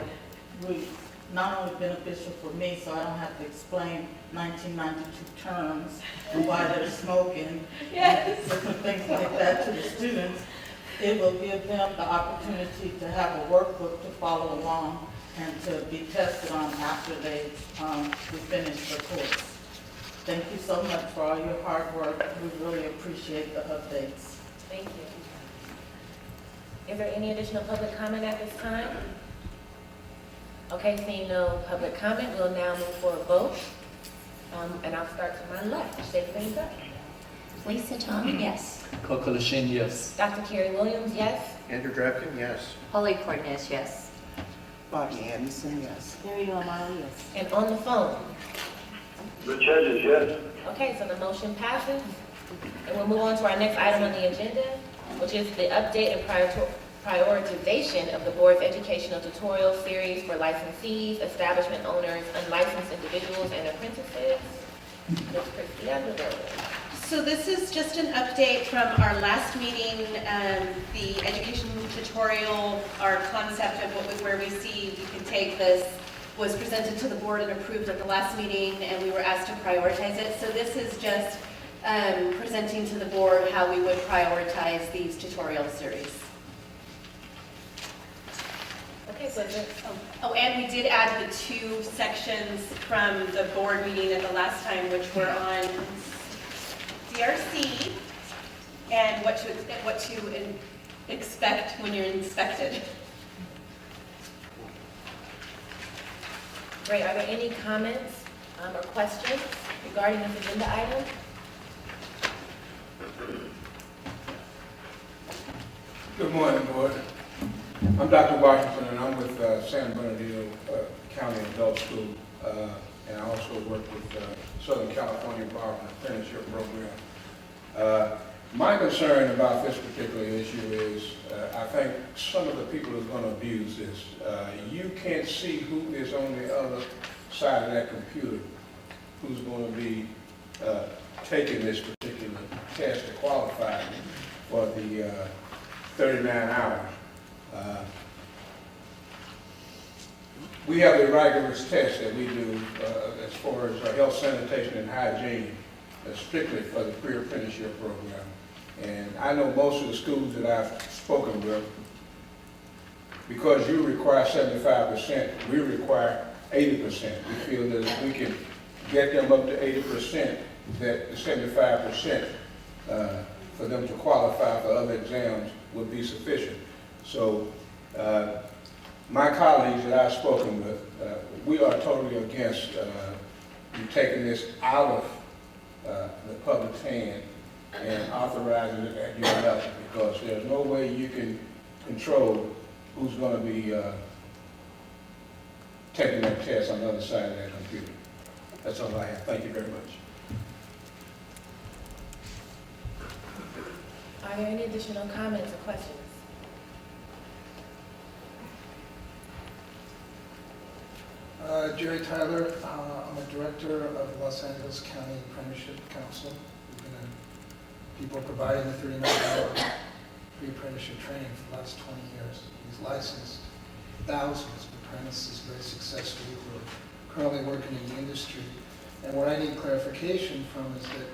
not only beneficial for me, so I don't have to explain 1992 terms and why they're smoking, and different things like that to the students. It will give them the opportunity to have a workbook to follow along and to be tested on after they finish the course. Thank you so much for all your hard work. We really appreciate the updates. Thank you. Is there any additional public comment at this time? Okay, seeing no public comment, we'll now move for a vote. And I'll start to my left. Shake things up. Lisa Tom, yes. Coco Lashin, yes. Dr. Carrie Williams, yes. Andrew Drapkin, yes. Holly Cornez, yes. Bobby Anderson, yes. Mary O'Malley, yes. And on the phone. Rich Hedges, yes. Okay, so the motion passes. And we'll move on to our next item on the agenda, which is the update and prioritization of the board's educational tutorial series for licensees, establishment owners, unlicensed individuals, and apprentices. Ms. Christie Underwood. So this is just an update from our last meeting, the education tutorial, our concept of where we see we can take this was presented to the board and approved at the last meeting, and we were asked to prioritize it. So this is just presenting to the board how we would prioritize these tutorial series. Okay, so Oh, and we did add the 2 sections from the board meeting at the last time, which were on DRC and what to expect when you're inspected. Great, are there any comments or questions regarding this agenda item? Good morning, board. I'm Dr. Washington, and I'm with San Bernardino County Adult School, and I also work with Southern California Barber and Apprenticeship Program. My concern about this particular issue is I think some of the people who are going to abuse this, you can't see who is on the other side of that computer who's going to be taking this particular test to qualify for the 39 hours. We have the rigorous tests that we do as far as health, sanitation, and hygiene, strictly for the pre-apprenticeship program. And I know most of the schools that I've spoken with, because you require 75%, we require 80%. We feel that if we can get them up to 80%, that the 75% for them to qualify for other exams would be sufficient. So my colleagues that I've spoken with, we are totally against you taking this out of the public's hand and authorizing it at your level, because there's no way you can control who's going to be taking that test on the other side of that computer. That's all I have. Thank you very much. Are there any additional comments or questions? Jerry Tyler, I'm a director of the Los Angeles County Apprenticeship Council. We've been people providing the 39-hour pre-apprenticeship training for the last 20 years. He's licensed thousands of apprentices very successfully who are currently working in the industry. And what I need clarification from is that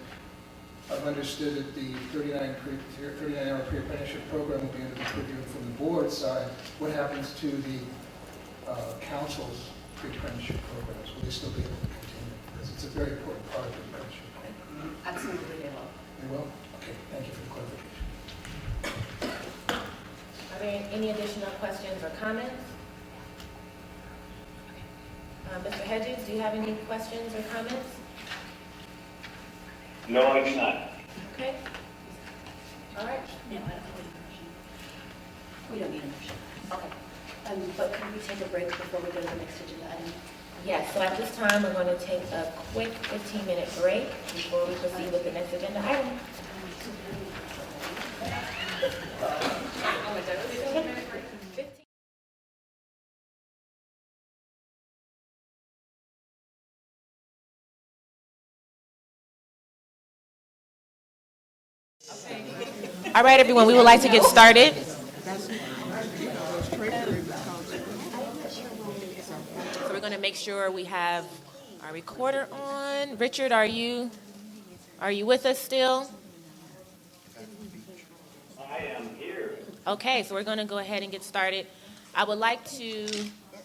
I've understood that the 39-hour pre-apprenticeship program will be under the purview from the board side. What happens to the council's pre-apprenticeship programs? Will they still be able to continue? Because it's a very important part of the apprenticeship program. Absolutely, they will. They will? Okay, thank you for the clarification. Are there any additional questions or comments? Mr. Hedges, do you have any questions or comments? No, I do not. Okay. All right. No, I don't need a motion. We don't need a motion. Okay. But can we take a break before we go to the next agenda item? Yes, so at this time, we're going to take a quick 15-minute break before we proceed with the next agenda item. All right, everyone, we would like to get started. So we're going to make sure we have our recorder on. Richard, are you with us still? I am here. Okay, so we're going to go ahead and get started. I would like to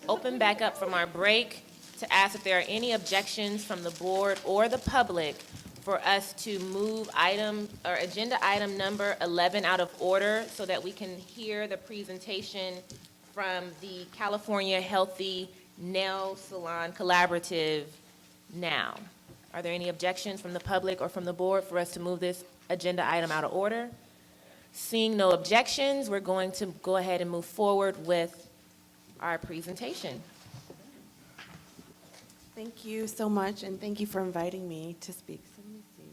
open back up from our break to ask if there are any objections from the board or the public for us to move agenda item number 11 out of order so that we can hear the presentation from the California Healthy Nail Salon Collaborative now. Are there any objections from the public or from the board for us to move this agenda item out of order? Seeing no objections, we're going to go ahead and move forward with our presentation. Thank you so much, and thank you for inviting me to speak. So let me see.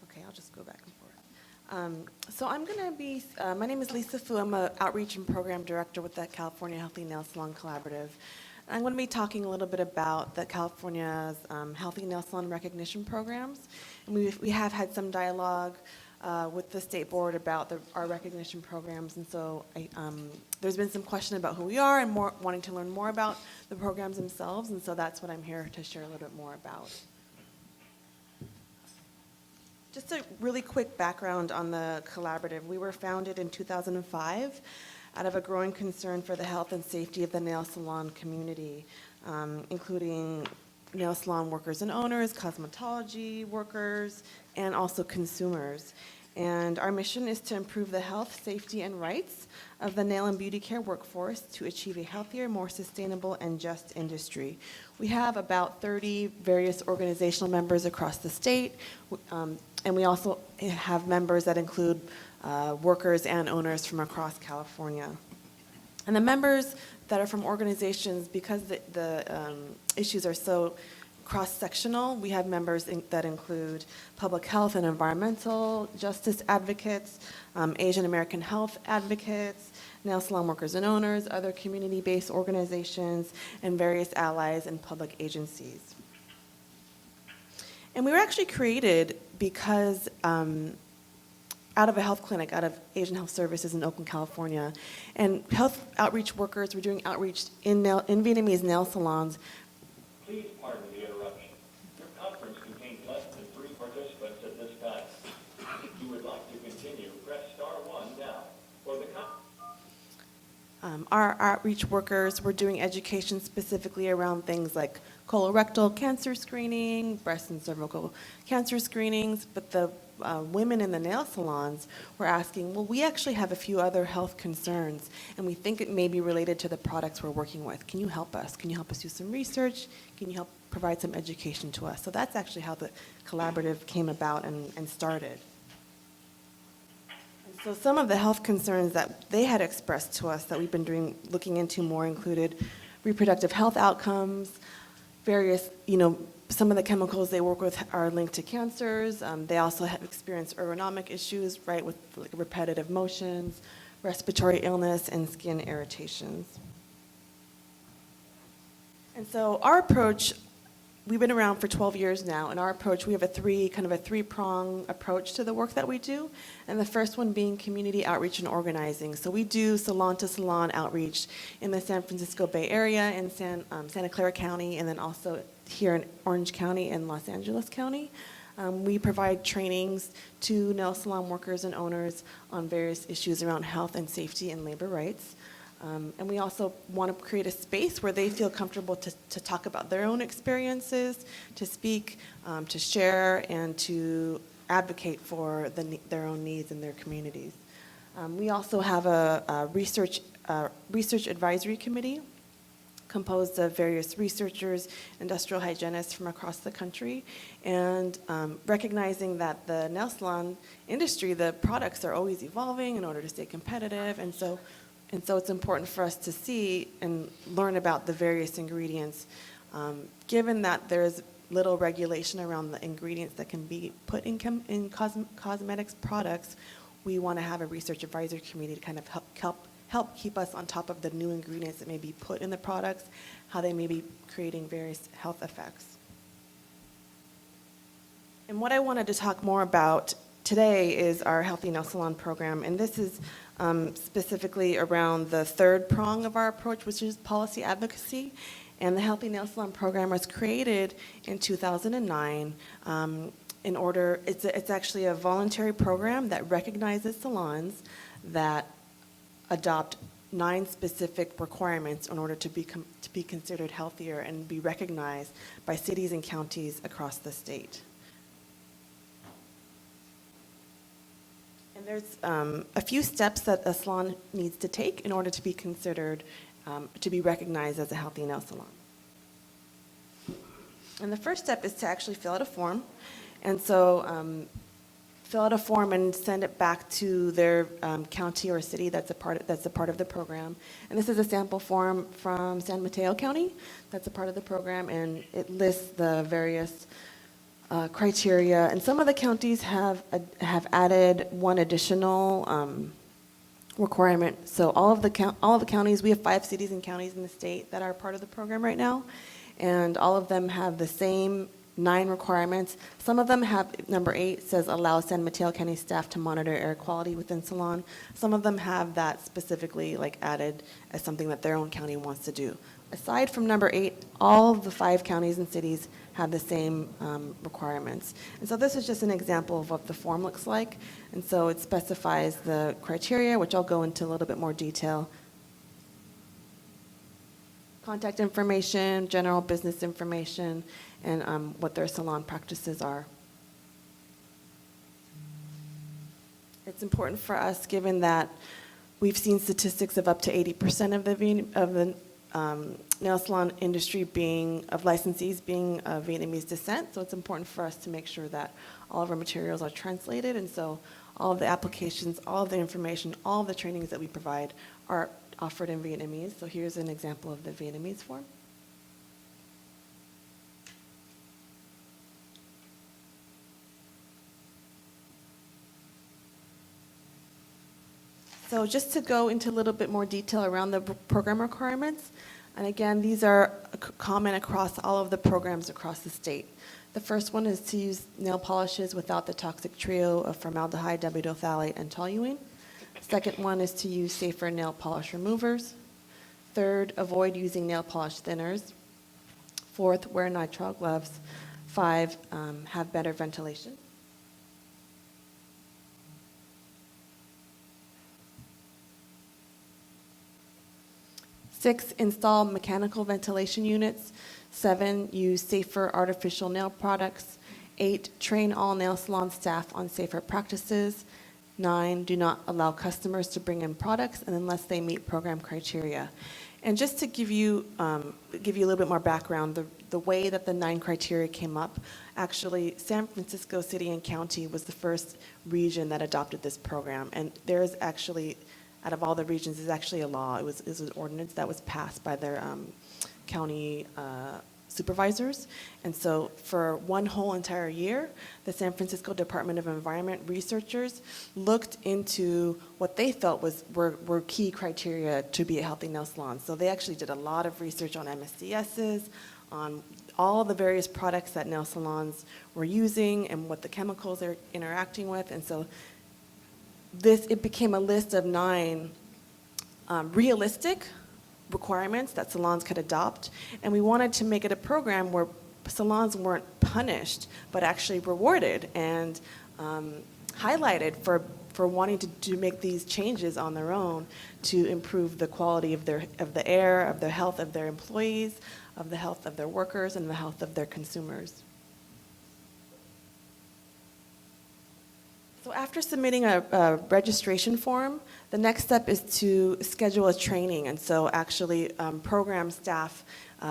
Okay, I'll just go back and forth. So I'm going to be, my name is Lisa Fu. I'm an Outreach and Program Director with the California Healthy Nail Salon Collaborative. I'm going to be talking a little bit about the California's Healthy Nail Salon Recognition Programs. And we have had some dialogue with the state board about our recognition programs, and so there's been some question about who we are and wanting to learn more about the programs themselves, and so that's what I'm here to share a little bit more about. Just a really quick background on the collaborative. We were founded in 2005 out of a growing concern for the health and safety of the nail salon community, including nail salon workers and owners, cosmetology workers, and also consumers. And our mission is to improve the health, safety, and rights of the nail and beauty care workforce to achieve a healthier, more sustainable, and just industry. We have about 30 various organizational members across the state, and we also have members that include workers and owners from across California. And the members that are from organizations, because the issues are so cross-sectional, we have members that include public health and environmental justice advocates, Asian American health advocates, nail salon workers and owners, other community-based organizations, and various allies and public agencies. And we were actually created because out of a health clinic, out of Asian Health Services in Oakland, California, and health outreach workers were doing outreach in Vietnamese nail salons. Please pardon the interruption. Your conference contains less than 3 participants at this time. If you would like to continue, press *1 now. For the Our outreach workers were doing education specifically around things like colorectal cancer screening, breast and cervical cancer screenings, but the women in the nail salons were asking, well, we actually have a few other health concerns, and we think it may be related to the products we're working with. Can you help us? Can you help us do some research? Can you help provide some education to us? So that's actually how the collaborative came about and started. And so some of the health concerns that they had expressed to us that we've been looking into more included reproductive health outcomes, various, some of the chemicals they work with are linked to cancers. They also have experienced ergonomic issues, right, with like repetitive motions, respiratory illness, and skin irritations. And so our approach, we've been around for 12 years now, and our approach, we have a three-prong approach to the work that we do. And the first one being community outreach and organizing. So we do salon-to-salon outreach in the San Francisco Bay Area, in Santa Clara County, and then also here in Orange County and Los Angeles County. We provide trainings to nail salon workers and owners on various issues around health and safety and labor rights. And we also want to create a space where they feel comfortable to talk about their own experiences, to speak, to share, and to advocate for their own needs in their communities. We also have a research advisory committee composed of various researchers, industrial hygienists from across the country, and recognizing that the nail salon industry, the products are always evolving in order to stay competitive, and so it's important for us to see and learn about the various ingredients. Given that there's little regulation around the ingredients that can be put in cosmetics products, we want to have a research advisory committee to kind of help keep us on top of the new ingredients that may be put in the products, how they may be creating various health effects. And what I wanted to talk more about today is our Healthy Nail Salon program, and this is specifically around the third prong of our approach, which is policy advocacy. And the Healthy Nail Salon program was created in 2009 it's actually a voluntary program that recognizes salons that adopt 9 specific requirements in order to be considered healthier and be recognized by cities and counties across the state. And there's a few steps that a salon needs to take in order to be considered, to be recognized as a healthy nail salon. And the first step is to actually fill out a form. And so fill out a form and send it back to their county or city that's a part of the program. And this is a sample form from San Mateo County that's a part of the program, and it lists the various criteria. And some of the counties have added one additional requirement. So all of the counties, we have 5 cities and counties in the state that are part of the program right now, and all of them have the same 9 requirements. Some of them have, number 8 says allow San Mateo County staff to monitor air quality within salon. Some of them have that specifically added as something that their own county wants to do. Aside from number 8, all of the 5 counties and cities have the same requirements. And so this is just an example of what the form looks like. And so it specifies the criteria, which I'll go into a little bit more detail. Contact information, general business information, and what their salon practices are. It's important for us, given that we've seen statistics of up to 80% of the nail salon industry of licensees being of Vietnamese descent. So it's important for us to make sure that all of our materials are translated, and so all of the applications, all of the information, all of the trainings that we provide are offered in Vietnamese. So here's an example of the Vietnamese form. So just to go into a little bit more detail around the program requirements, and again, these are common across all of the programs across the state. The first one is to use nail polishes without the toxic trio of formaldehyde, dibutyl phthalate, and toluene. Second one is to use safer nail polish removers. Third, avoid using nail polish thinners. Fourth, wear nitrile gloves. 5, have better ventilation. Six, install mechanical ventilation units. 7, use safer artificial nail products. 8, train all nail salon staff on safer practices. 9, do not allow customers to bring in products unless they meet program criteria. And just to give you a little bit more background, the way that the 9 criteria came up, actually San Francisco City and County was the first region that adopted this program. And there is actually, out of all the regions, is actually a law. It was an ordinance that was passed by their county supervisors. And so for one whole entire year, the San Francisco Department of Environment researchers looked into what they felt were key criteria to be a healthy nail salon. So they actually did a lot of research on MSCSs, on all the various products that nail salons were using and what the chemicals they're interacting with. And so it became a list of 9 realistic requirements that salons could adopt, and we wanted to make it a program where salons weren't punished, but actually rewarded and highlighted for wanting to make these changes on their own to improve the quality of the air, of the health of their employees, of the health of their workers, and the health of their consumers. So after submitting a registration form, the next step is to schedule a training. And so actually program staff,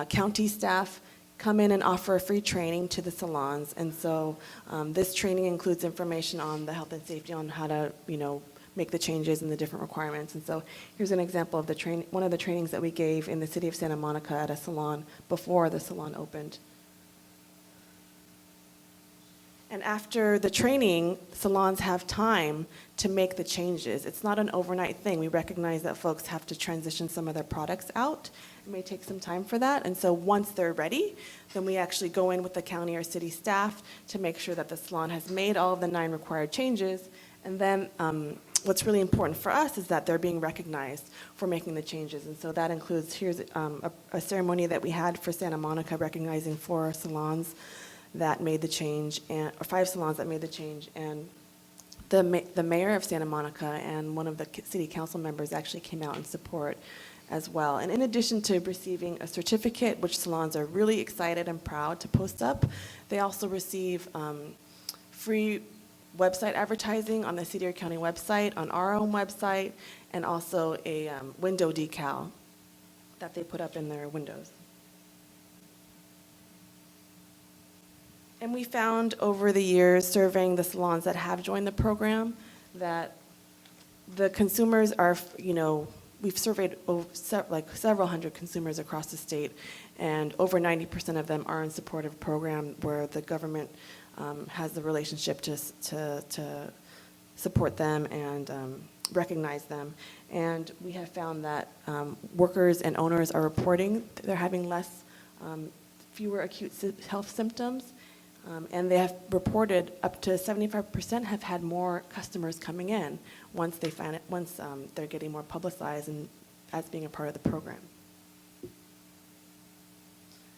county staff, come in and offer a free training to the salons. And so this training includes information on the health and safety, on how to, make the changes and the different requirements. And so here's an example of one of the trainings that we gave in the city of Santa Monica at a salon before the salon opened. And after the training, salons have time to make the changes. It's not an overnight thing. We recognize that folks have to transition some of their products out. It may take some time for that. And so once they're ready, then we actually go in with the county or city staff to make sure that the salon has made all of the 9 required changes. And then what's really important for us is that they're being recognized for making the changes. And so that includes, here's a ceremony that we had for Santa Monica recognizing 4 salons that made the change, or 5 salons that made the change, and the mayor of Santa Monica and one of the city council members actually came out in support as well. And in addition to receiving a certificate, which salons are really excited and proud to post up, they also receive free website advertising on the city or county website, on our own website, and also a window decal that they put up in their windows. And we found over the years, surveying the salons that have joined the program, that the consumers are, we've surveyed several hundred consumers across the state, and over 90% of them are in support of a program where the government has the relationship to support them and recognize them. And we have found that workers and owners are reporting they're having fewer acute health symptoms. And they have reported up to 75% have had more customers coming in once they're getting more publicized and as being a part of the program.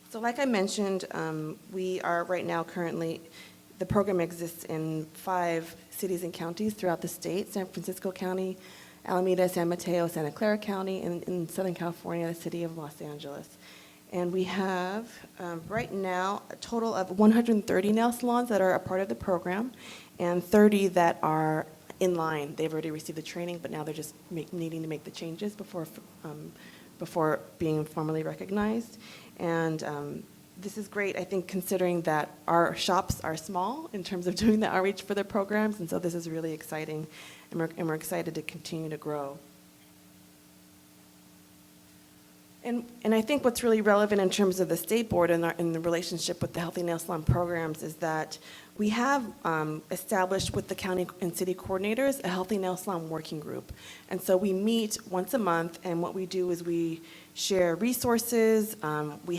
So like I mentioned, we are right now the program exists in 5 cities and counties throughout the state: San Francisco County, Alameda, San Mateo, Santa Clara County, and in Southern California, the city of Los Angeles. And we have, right now, a total of 130 nail salons that are a part of the program, and 30 that are in line. They've already received the training, but now they're just needing to make the changes before being formally recognized. And this is great, I think, considering that our shops are small in terms of doing the outreach for their programs, and so this is really exciting, and we're excited to continue to grow. And I think what's really relevant in terms of the state board and the relationship with the Healthy Nail Salon programs is that we have established with the county and city coordinators a Healthy Nail Salon working group. And so we meet once a month, and what we do is we share resources. We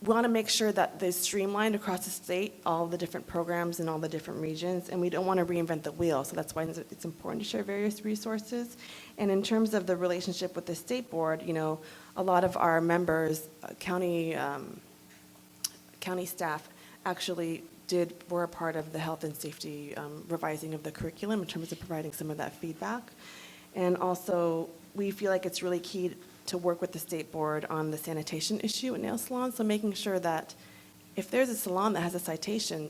want to make sure that they're streamlined across the state, all the different programs in all the different regions, and we don't want to reinvent the wheel, so that's why it's important to share various resources. And in terms of the relationship with the state board, a lot of our members, county staff, actually were a part of the health and safety revising of the curriculum in terms of providing some of that feedback. And also, we feel like it's really key to work with the state board on the sanitation issue in nail salons. So making sure that if there's a salon that has a citation,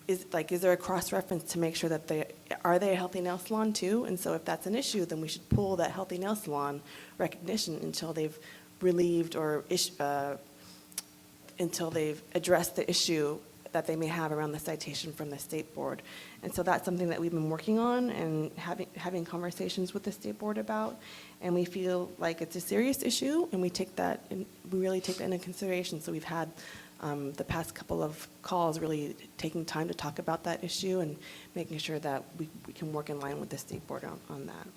is there a cross-reference to make sure that are they a healthy nail salon too? And so if that's an issue, then we should pull that healthy nail salon recognition until they've relieved or until they've addressed the issue that they may have around the citation from the state board. And so that's something that we've been working on and having conversations with the state board about. And we feel like it's a serious issue, and we really take that into consideration. So we've had the past couple of calls really taking time to talk about that issue and making sure that we can work in line with the state board on that.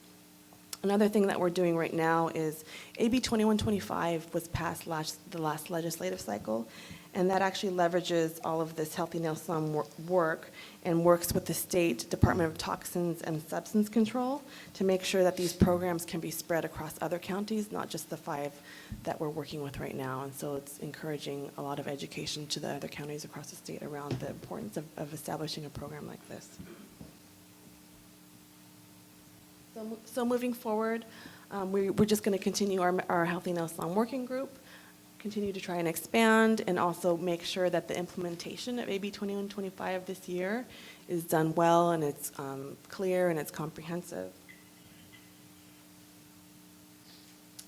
Another thing that we're doing right now is AB 2125 was passed the last legislative cycle, and that actually leverages all of this healthy nail salon work and works with the state Department of Toxins and Substance Control to make sure that these programs can be spread across other counties, not just the 5 that we're working with right now. And so it's encouraging a lot of education to the other counties across the state around the importance of establishing a program like this. So moving forward, we're just going to continue our Healthy Nail Salon Working Group, continue to try and expand, and also make sure that the implementation of AB 2125 this year is done well, and it's clear and it's comprehensive.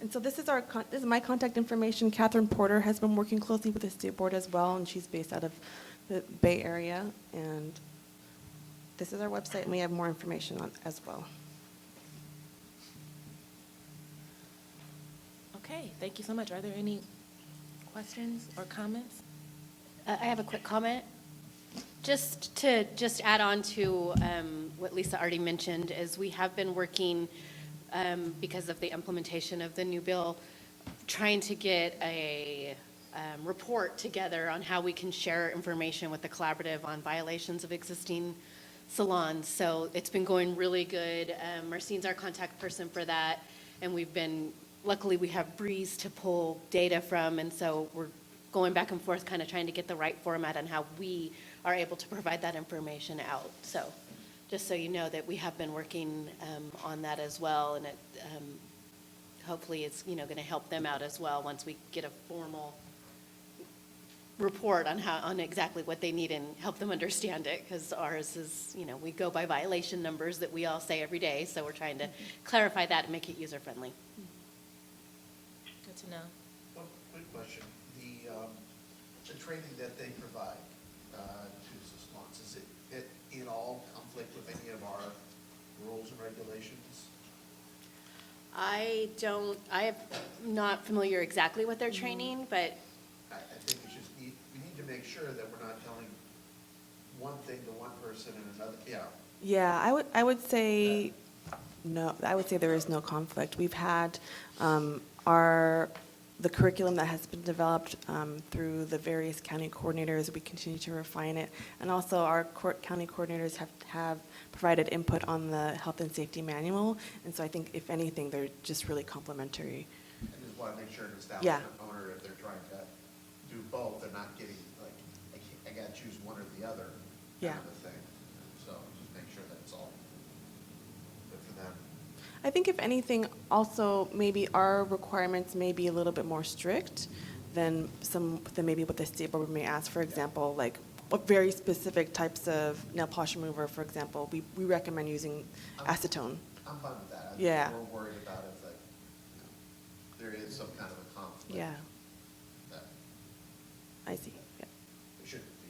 And so this is my contact information. Catherine Porter has been working closely with the state board as well, and she's based out of the Bay Area. And this is our website, and we have more information on as well. Okay, thank you so much. Are there any questions or comments? I have a quick comment. Just to add on to what Lisa already mentioned, is we have been working because of the implementation of the new bill, trying to get a report together on how we can share information with the collaborative on violations of existing salons. So it's been going really good. Marcine's our contact person for that, and luckily we have Breeze to pull data from, and so we're going back and forth kind of trying to get the right format on how we are able to provide that information out. So just so you know that we have been working on that as well, and it hopefully it's going to help them out as well once we get a formal report on exactly what they need and help them understand it, because ours is, we go by violation numbers that we all say every day, so we're trying to clarify that and make it user friendly. Good to know. One quick question. The training that they provide to the salons, is it in all conflict with any of our rules and regulations? I am not familiar exactly with their training, but I think we need to make sure that we're not telling one thing to one person and another, Yeah, I would say no. I would say there is no conflict. We've had the curriculum that has been developed through the various county coordinators. We continue to refine it, and also our county coordinators have provided input on the health and safety manual. And so I think, if anything, they're just really complementary. I just want to make sure an establishment owner, if they're trying to do both, they're not getting like, I got to choose one or the other kind of a thing. So just make sure that it's all good for them. I think, if anything, also maybe our requirements may be a little bit more strict than maybe what the state board may ask. For example, like what very specific types of nail polish remover, for example, we recommend using acetone. I'm fine with that. Yeah. We're worried about if there is some kind of a conflict. Yeah. That I see. Yeah. it shouldn't be.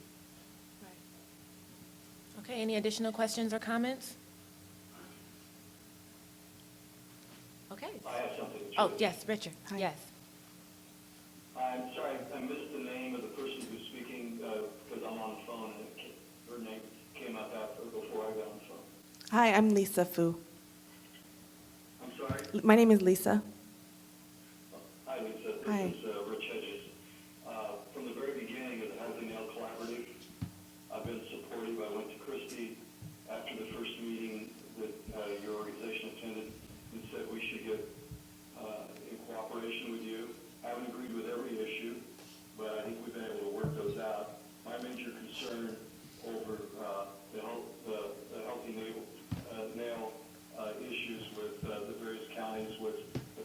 Okay, any additional questions or comments? Okay. I have something. Oh, yes, Richard. Hi. Yes. I'm sorry, I missed the name of the person who's speaking because I'm on the phone and her name came up before I got on the phone. Hi, I'm Lisa Fu. I'm sorry? My name is Lisa. Hi, Lisa. Hi. This is Rich Hedges. From the very beginning of the Healthy Nail Collaborative, I've been supportive. I went to Christie after the first meeting that your organization attended and said we should get in cooperation with you. I haven't agreed with every issue, but I think we've been able to work those out. My major concern over the healthy nail issues with the various counties was the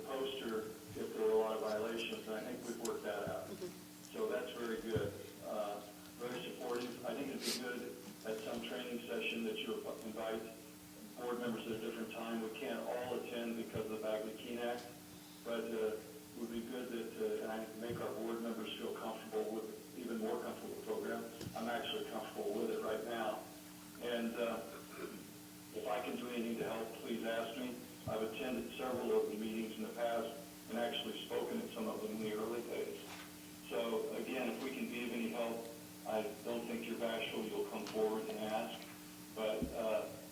suggestion that you invite board members at a different time. We can't all attend because of the Bagley-Keene Act, but it would be good that, and I make our board members feel comfortable with, even more comfortable with the program. I'm actually comfortable with it right now. And if I can do anything to help, please ask me. I've attended several of the meetings in the past and actually spoken at some of them in the early days. So again, if we can be of any help, I don't think you're bashful. You'll come forward and ask. But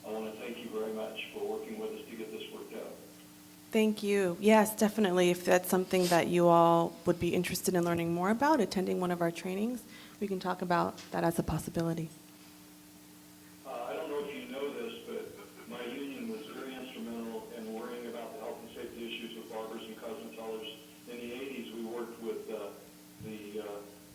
I want to thank you very much for working with us to get this worked out. Thank you. Yes, definitely. If that's something that you all would be interested in learning more about, attending one of our trainings, we can talk about that as a possibility. I don't know if you know this, but my union was very instrumental in worrying about the health and safety issues with barbers and cosmetologists. In the 80s, we worked with the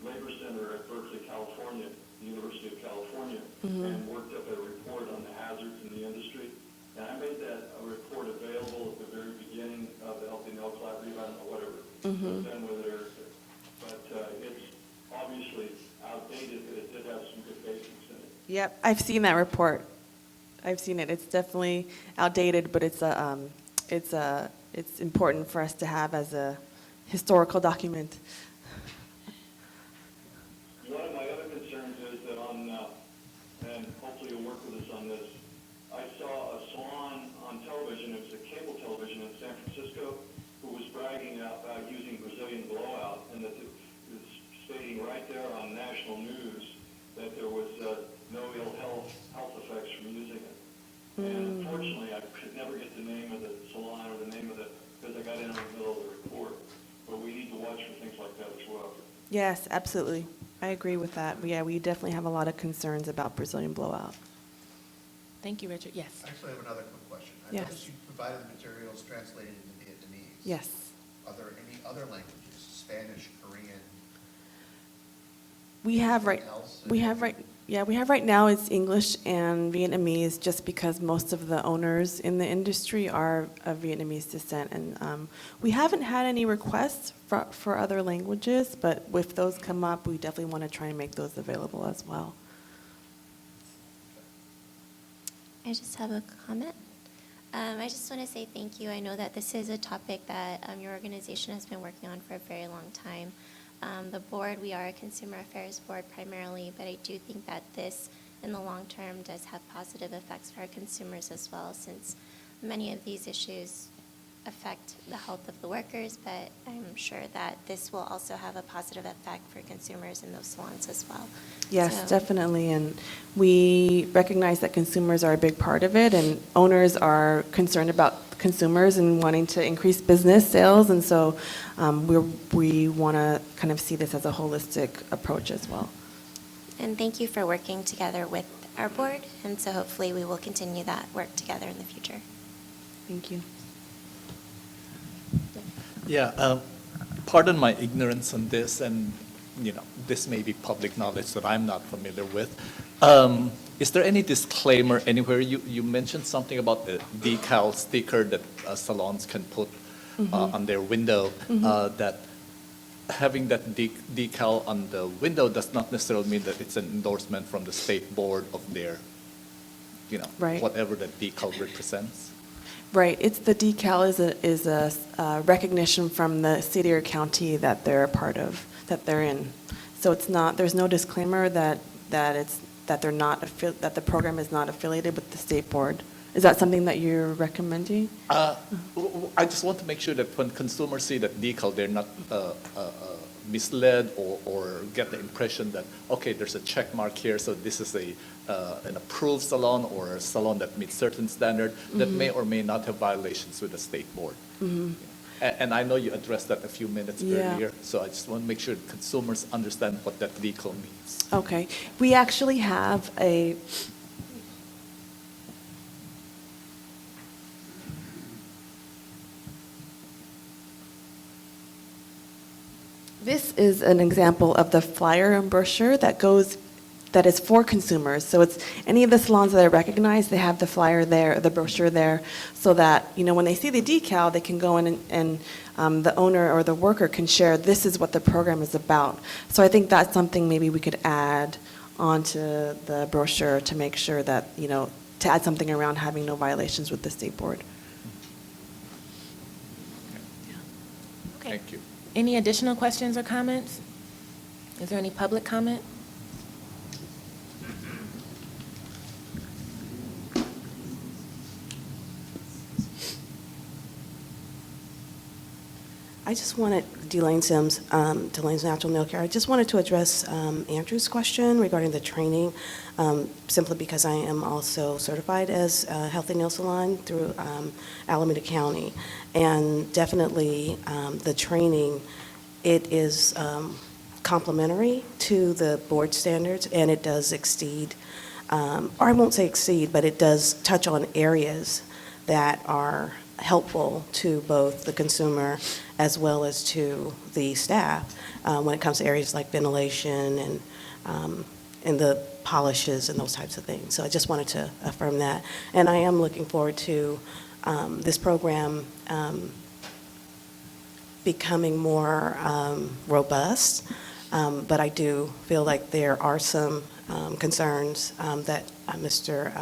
Labor Center at Berkeley, California, the University of California, and worked up a report on the hazards in the industry. And I made that a report available at the very beginning of the Healthy Nail Collaborative. I don't know whatever was done with it, but it's obviously outdated, but it did have some good basics in it. Yep, I've seen that report. I've seen it. It's definitely outdated, but it's important for us to have as a historical document. One of my other concerns is that and hopefully you'll work with us on this, I saw a salon on television, it was a cable television in San Francisco, who was bragging about using Brazilian blowout, and that it was stating right there on national news that there was no ill health effects from using it. And unfortunately, I could never get the name of the salon or the name of because I got in the middle of the report. But we need to watch for things like that as well. Yes, absolutely. I agree with that. Yeah, we definitely have a lot of concerns about Brazilian blowout. Thank you, Richard. Yes. I actually have another quick question. I Yes. noticed you provided the materials translated into Vietnamese. Yes. Are there any other languages, Spanish, Korean? We have right now it's English and Vietnamese, just because most of the owners in the industry are of Vietnamese descent, and we haven't had any requests for other languages, but if those come up, we definitely want to try and make those available as well. I just have a comment. I just want to say thank you. I know that this is a topic that your organization has been working on for a very long time. The board, we are a consumer affairs board primarily, but I do think that this, in the long term, does have positive effects for our consumers as well, since many of these issues affect the health of the workers, but I'm sure that this will also have a positive effect for consumers in those salons as well. Yes, So- definitely, and we recognize that consumers are a big part of it, and owners are concerned about consumers and wanting to increase business sales, and so we want to kind of see this as a holistic approach as well. And thank you for working together with our board, and so hopefully we will continue that work together in the future. Thank you. Yeah, pardon my ignorance on this, and this may be public knowledge that I'm not familiar with. Is there any disclaimer anywhere? You mentioned something about the decal sticker that salons can put on their window, that having that decal on the window does not necessarily mean that it's an endorsement from the state board of their, Right. whatever that decal represents. Right, it's the decal is a recognition from the city or county that they're a part of, that they're in. So it's not, there's no disclaimer that they're not that the program is not affiliated with the state board. Is that something that you're recommending? I just want to make sure that when consumers see that decal, they're not misled or get the impression that, okay, there's a check mark here, so this is an approved salon or a salon that meets certain standard that may or may not have violations with the state board. And I know you addressed that a few minutes earlier, so I just want to make sure that consumers understand what that decal means. Okay, we actually have a This is an example of the flyer and brochure that is for consumers. So it's any of the salons that are recognized, they have the flyer there, the brochure there, so that, when they see the decal, they can go in and the owner or the worker can share, this is what the program is about. So I think that's something maybe we could add onto the brochure to make sure that, to add something around having no violations with the state board. Okay. Thank you. Any additional questions or comments? Is there any public comment? I just wanted, Delane Sims, Delane's Natural Nail Care. I just wanted to address Andrew's question regarding the training, simply because I am also certified as a healthy nail salon through Alameda County. And definitely the training, it is complementary to the board standards, and it does exceed, or I won't say exceed, but it does touch on areas that are helpful to both the consumer as well as to the staff when it comes to areas like ventilation and the polishes and those types of things. So I just wanted to affirm that. And I am looking forward to this program becoming more robust, but I do feel like there are some concerns that Mr.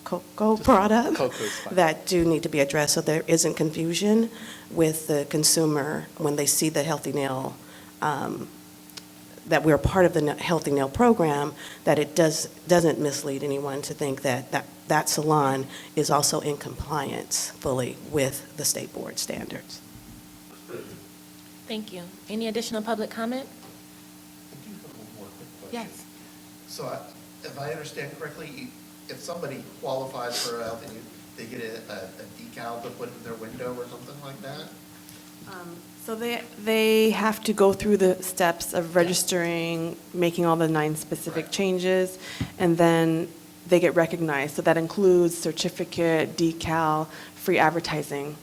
Coco brought up that do need to be addressed, so there isn't confusion with the consumer when they see the Healthy Nail, that we're part of the Healthy Nail program, that it doesn't mislead anyone to think that salon is also in compliance fully with the state board standards. Thank you. Any additional public comment? I do have one more quick question. Yes. So if I understand correctly, if somebody qualifies for a healthy, they get a decal to put in their window or something like that? So they have to go through the steps of registering, making all the 9 specific changes, and then they get recognized. So that includes certificate, decal, free advertising.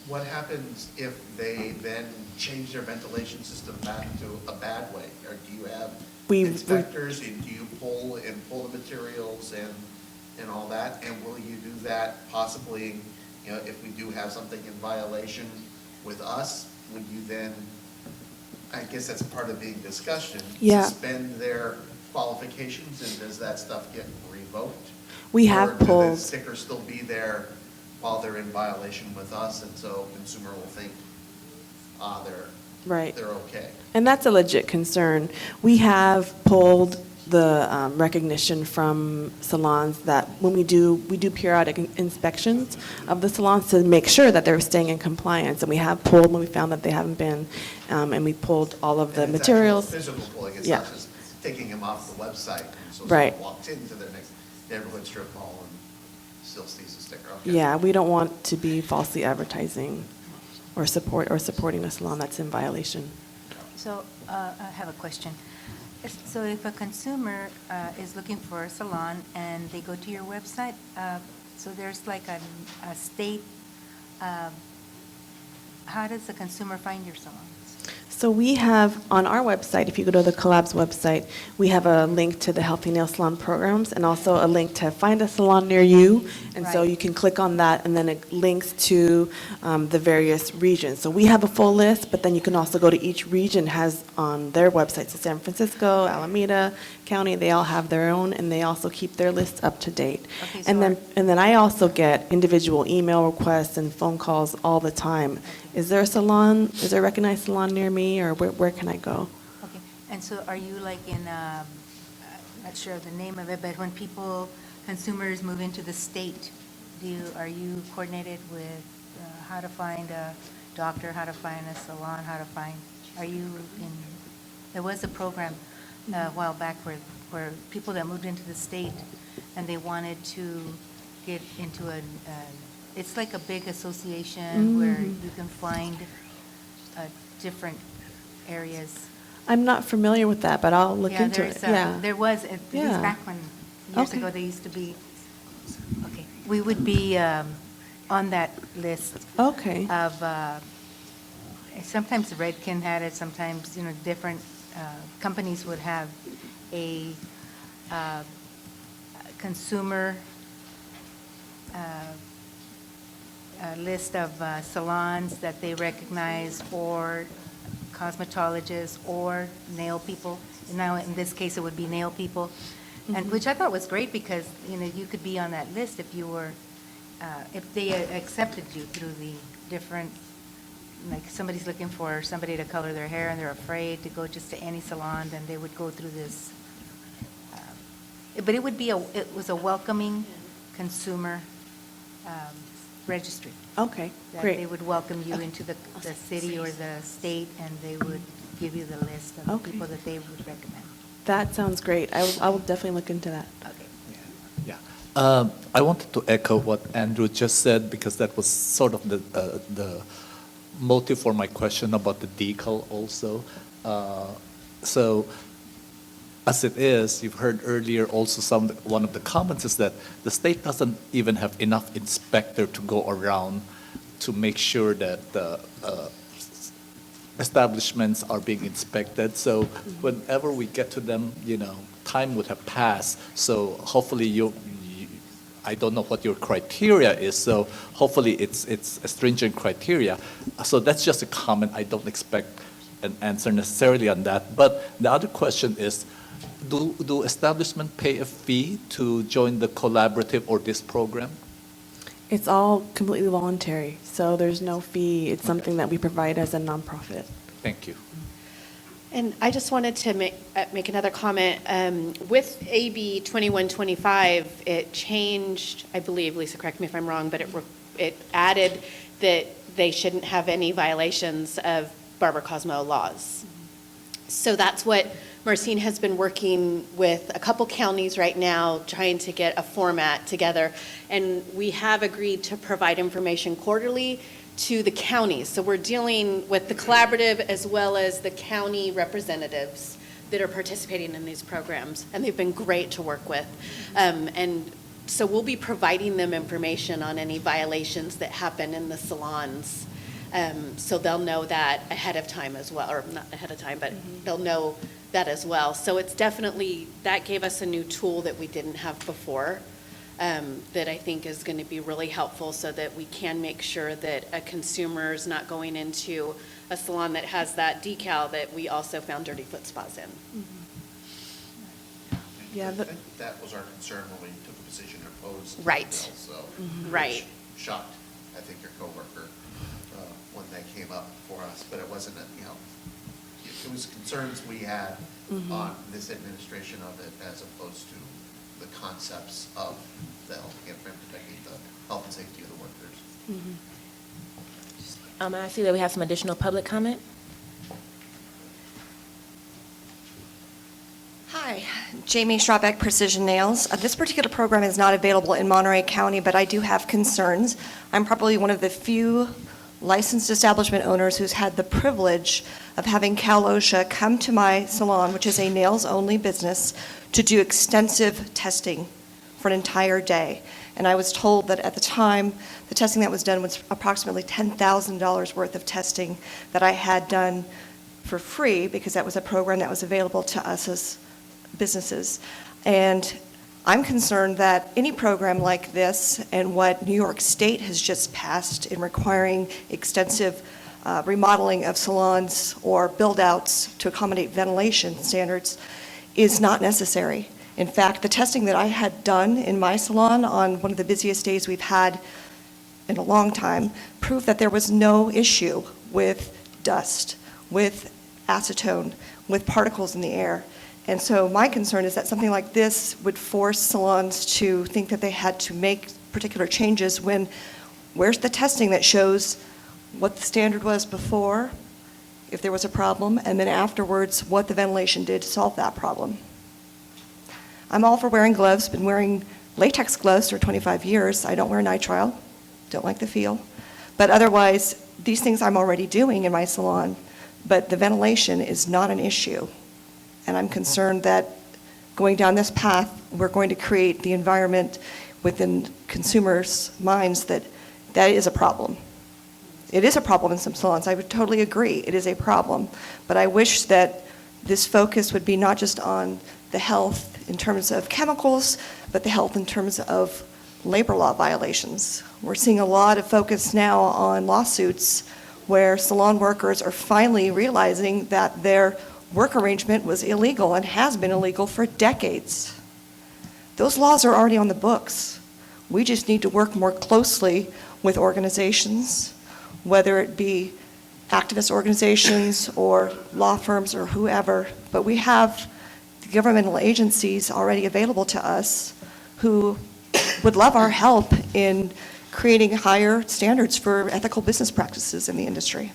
What happens if they then change their ventilation system back to a bad way? Or do you have inspectors, and do you pull the materials and all that? And will you do that possibly, if we do have something in violation with us, would you then, I guess that's part of being discussion, suspend their qualifications, and does that stuff get revoked? We have pulled. Or do the pulled. stickers still be there while they're in violation with us, and so consumer will think, they're okay? And that's a legit concern. We have pulled the recognition from salons that when we do periodic inspections of the salons to make sure that they're staying in compliance. And we have pulled when we found that they haven't been, and we pulled all of the materials. Physical pulling, it's not just taking them off the website. And so Right. someone walks into their next neighborhood strip mall and still sees the sticker. Okay. Yeah, we don't want to be falsely advertising or supporting a salon that's in violation. So I have a question. So if a consumer is looking for a salon and they go to your website, so there's like a state, how does the consumer find your salon? So we have on our website, if you go to the Collabs website, we have a link to the Healthy Nail Salon programs and also a link to find a salon near you. And so you can click on that and then it links to the various regions. So we have a full list, but then you can also go to each region has on their website. So San Francisco, Alameda County, they all have their own and they also keep their lists up to date. Okay, so and then I also get individual email requests and phone calls all the time. Is there a salon, is there a recognized salon near me, or where can I go? Okay, and so are you like in, not sure of the name of it, but when consumers move into the state, are you coordinated with how to find a doctor, how to find a salon, there was a program a while back where people that moved into the state and they wanted to get into it's like a big association where you can find different areas. I'm not familiar with that, but I'll look into it. There was, at least back when, years ago, they used to be, we would be on that list. Of, sometimes Redken had it, sometimes, different companies would have a consumer list of salons that they recognize, or cosmetologists, or nail people, And now in this case, it would be nail people, and which I thought was great because, you know, you could be on that list if you were, if they accepted you through the different, like somebody's looking for somebody to color their hair and they're afraid to go just to any salon, then they would go through this. But it would be it was a welcoming consumer registry. Okay, That great. they would welcome you into the city or the state, and they would give you the list of the Okay. people that they would recommend. That sounds great. I will definitely look into that. Yeah. I wanted to echo what Andrew just said because that was sort of the motive for my question about the decal also. So as it is, you've heard earlier also one of the comments is that the state doesn't even have enough inspector to go around to make sure that the establishments are being inspected. So whenever we get to them, you know, time would have passed. So hopefully I don't know what your criteria is, so hopefully it's a stringent criteria. So that's just a comment. I don't expect an answer necessarily on that. But the other question is, do establishments pay a fee to join the collaborative or this program? It's all completely voluntary, so there's no fee. It's something that we provide as a nonprofit. Thank you. And I just wanted to make another comment. With AB 2125, it changed, I believe, Lisa, correct me if I'm wrong, but it added that they shouldn't have any violations of Barber Cosmo laws. So that's what Marcine has been working with a couple counties right now, trying to get a format together. And we have agreed to provide information quarterly to the counties. So we're dealing with the collaborative as well as the county representatives that are participating in these programs. And they've been great to work with. And so we'll be providing them information on any violations that happen in the salons. So they'll know that ahead of time as well, or not ahead of time, but they'll know that as well. So it's definitely, that gave us a new tool that we didn't have before, that I think is going to be really helpful so that we can make sure that a consumer is not going into a salon that has that decal that we also found dirty foot spas in. Yeah, that was our concern when we took a position opposed to the Right. bill, so. Right. Which shocked, I think, your coworker when that came up for us, but it wasn't, it was concerns we had on this administration of it as opposed to the concepts of the health and protecting the health and safety of the workers. I see that we have some additional public comment. Hi, Jamie Schrabeck, Precision Nails. This particular program is not available in Monterey County, but I do have concerns. I'm probably one of the few licensed establishment owners who's had the privilege of having Cal OSHA come to my salon, which is a nails-only business, to do extensive testing for an entire day. And I was told that at the time, the testing that was done was approximately $10,000 worth of testing that I had done for free because that was a program that was available to us as businesses. And I'm concerned that any program like this and what New York State has just passed in requiring extensive remodeling of salons or build-outs to accommodate ventilation standards is not necessary. In fact, the testing that I had done in my salon on one of the busiest days we've had in a long time proved that there was no issue with dust, with acetone, with particles in the air. And so my concern is that something like this would force salons to think that they had to make particular changes when where's the testing that shows what the standard was before, if there was a problem, and then afterwards what the ventilation did to solve that problem. I'm all for wearing gloves, been wearing latex gloves for 25 years. I don't wear nitrile, don't like the feel. But otherwise, these things I'm already doing in my salon, but the ventilation is not an issue. And I'm concerned that going down this path, we're going to create the environment within consumers' minds that that is a problem. It is a problem in some salons. I would totally agree. It is a problem. But I wish that this focus would be not just on the health in terms of chemicals, but the health in terms of labor law violations. We're seeing a lot of focus now on lawsuits where salon workers are finally realizing that their work arrangement was illegal and has been illegal for decades. Those laws are already on the books. We just need to work more closely with organizations, whether it be activist organizations or law firms or whoever, but we have the governmental agencies already available to us who would love our help in creating higher standards for ethical business practices in the industry.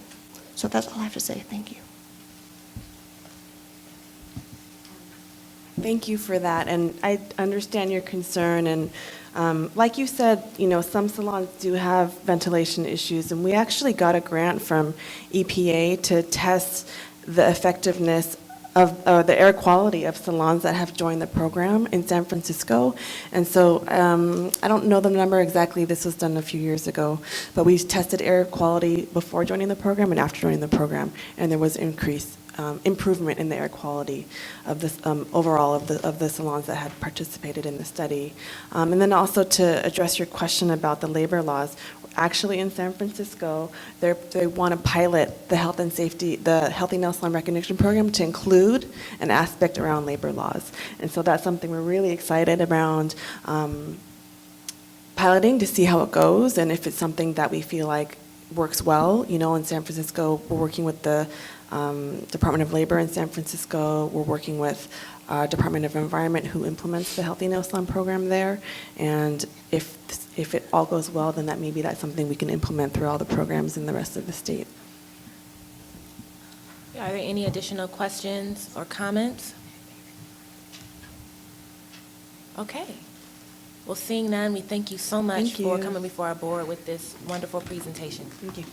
So that's all I have to say. Thank you. Thank you for that, and I understand your concern, and like you said, some salons do have ventilation issues, and we actually got a grant from EPA to test the effectiveness of the air quality of salons that have joined the program in San Francisco. And so I don't know the number exactly, this was done a few years ago, but we tested air quality before joining the program and after joining the program, and there was improvement in the air quality of this overall of the salons that had participated in the study. And then also to address your question about the labor laws, actually in San Francisco, they want to pilot the health and safety, the Healthy Nail Salon Recognition Program to include an aspect around labor laws. And so that's something we're really excited around piloting to see how it goes, and if it's something that we feel like works well. In San Francisco, we're working with the Department of Labor in San Francisco. We're working with Department of Environment, who implements the Healthy Nail Salon program there. And if it all goes well, then that's something we can implement through all the programs in the rest of the state. Are there any additional questions or comments? Okay. Well, seeing none, we thank you so much for coming before our board with this wonderful presentation. Thank you.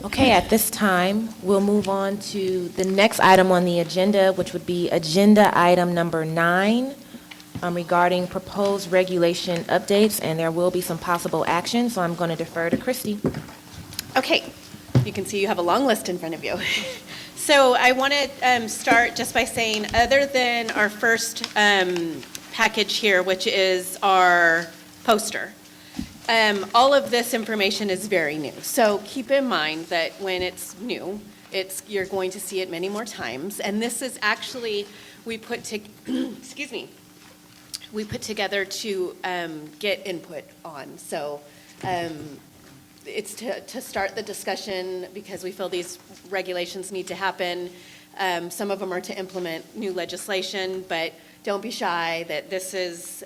Okay, at this time, we'll move on to the next item on the agenda, which would be agenda item number 9, regarding proposed regulation updates, and there will be some possible action, so I'm going to defer to Christy. Okay, you can see you have a long list in front of you. So I want to start just by saying, other than our first package here, which is our poster, all of this information is very new. So keep in mind that when it's new, you're going to see it many more times. And this is actually, we put together to get input on. So it's to start the discussion, because we feel these regulations need to happen. Some of them are to implement new legislation, but don't be shy that this is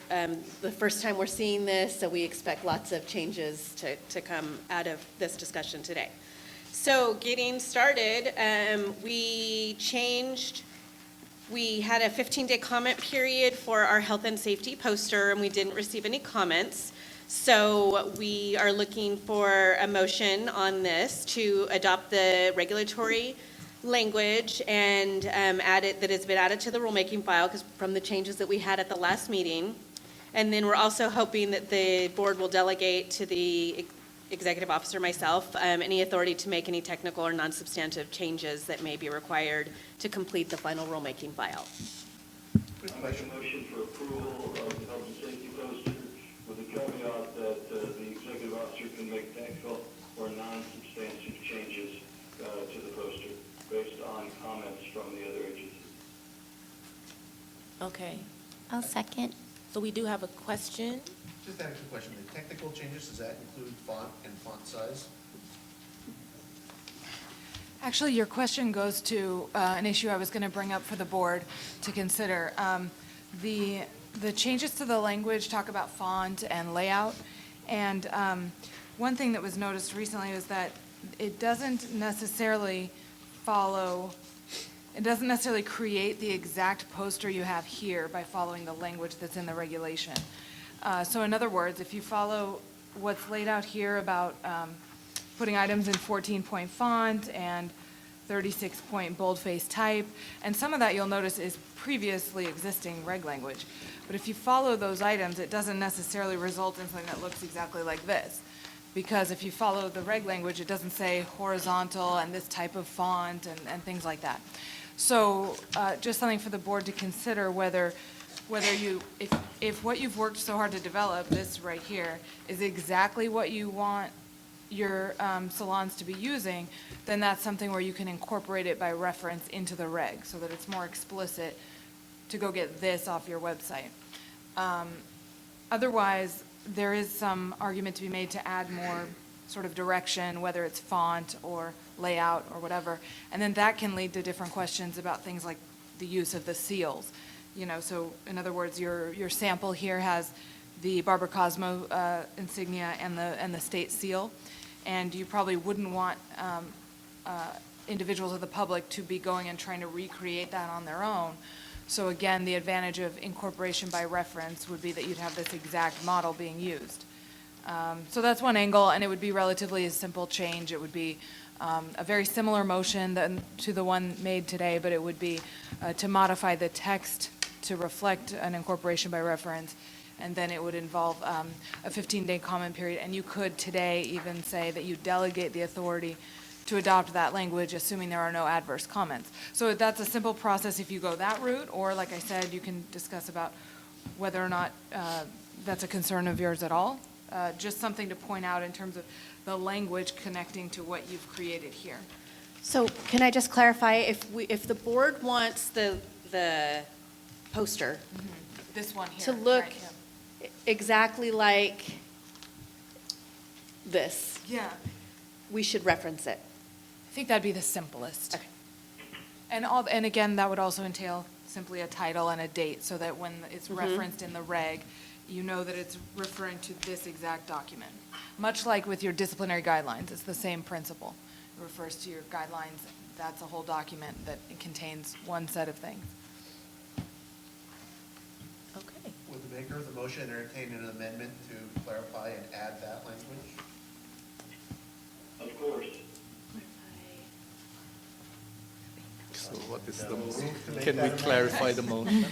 the first time we're seeing this, so we expect lots of changes to come out of this discussion today. So getting started, we had a 15-day comment period for our health and safety poster, and we didn't receive any comments. So we are looking for a motion on this to adopt the regulatory language and that has been added to the rulemaking file from the changes that we had at the last meeting. And then we're also hoping that the board will delegate to the executive officer, myself, any authority to make any technical or non-substantive changes that may be required to complete the final rulemaking file. I make a motion for approval of the health and safety poster with the caveat that the executive officer can make technical or non-substantive changes to the poster based on comments from the other agencies. Okay. I'll second. So we do have a question. Just ask a question. The technical changes, does that include font and font size? Actually, your question goes to an issue I was going to bring up for the board to consider. The changes to the language talk about font and layout, and one thing that was noticed recently was that it doesn't necessarily create the exact poster you have here by following the language that's in the regulation. So in other words, if you follow what's laid out here about putting items in 14-point font and 36-point boldface type, and some of that you'll notice is previously existing reg language. But if you follow those items, it doesn't necessarily result in something that looks exactly like this. Because if you follow the reg language, it doesn't say horizontal and this type of font and things like that. So just something for the board to consider whether if what you've worked so hard to develop, this right here, is exactly what you want your salons to be using, then that's something where you can incorporate it by reference into the reg, so that it's more explicit to go get this off your website. Otherwise, there is some argument to be made to add more sort of direction, whether it's font or layout or whatever, and then that can lead to different questions about things like the use of the seals. You know, so in other words, your sample here has the Barber Cosmo insignia and the state seal, and you probably wouldn't want individuals of the public to be going and trying to recreate that on their own. So again, the advantage of incorporation by reference would be that you'd have this exact model being used. So that's one angle, and it would be relatively a simple change. It would be a very similar motion to the one made today, but it would be to modify the text to reflect an incorporation by reference, and then it would involve a 15-day comment period. And you could today even say that you delegate the authority to adopt that language, assuming there are no adverse comments. So that's a simple process if you go that route, or like I said, you can discuss about whether or not that's a concern of yours at all. Just something to point out in terms of the language connecting to what you've created here. So can I just clarify, if the board wants the poster This one here. to look right, yeah. exactly like this, Yeah. we should reference it. I think that'd be the simplest. Okay. And again, that would also entail simply a title and a date, so that when it's referenced in the reg, you know that it's referring to this exact document. Much like with your disciplinary guidelines, it's the same principle. It refers to your guidelines. That's a whole document that contains one set of things. Okay. Would the maker of the motion entertain an amendment to clarify and add that language? Of course. So what is the motion? Can we clarify the motion?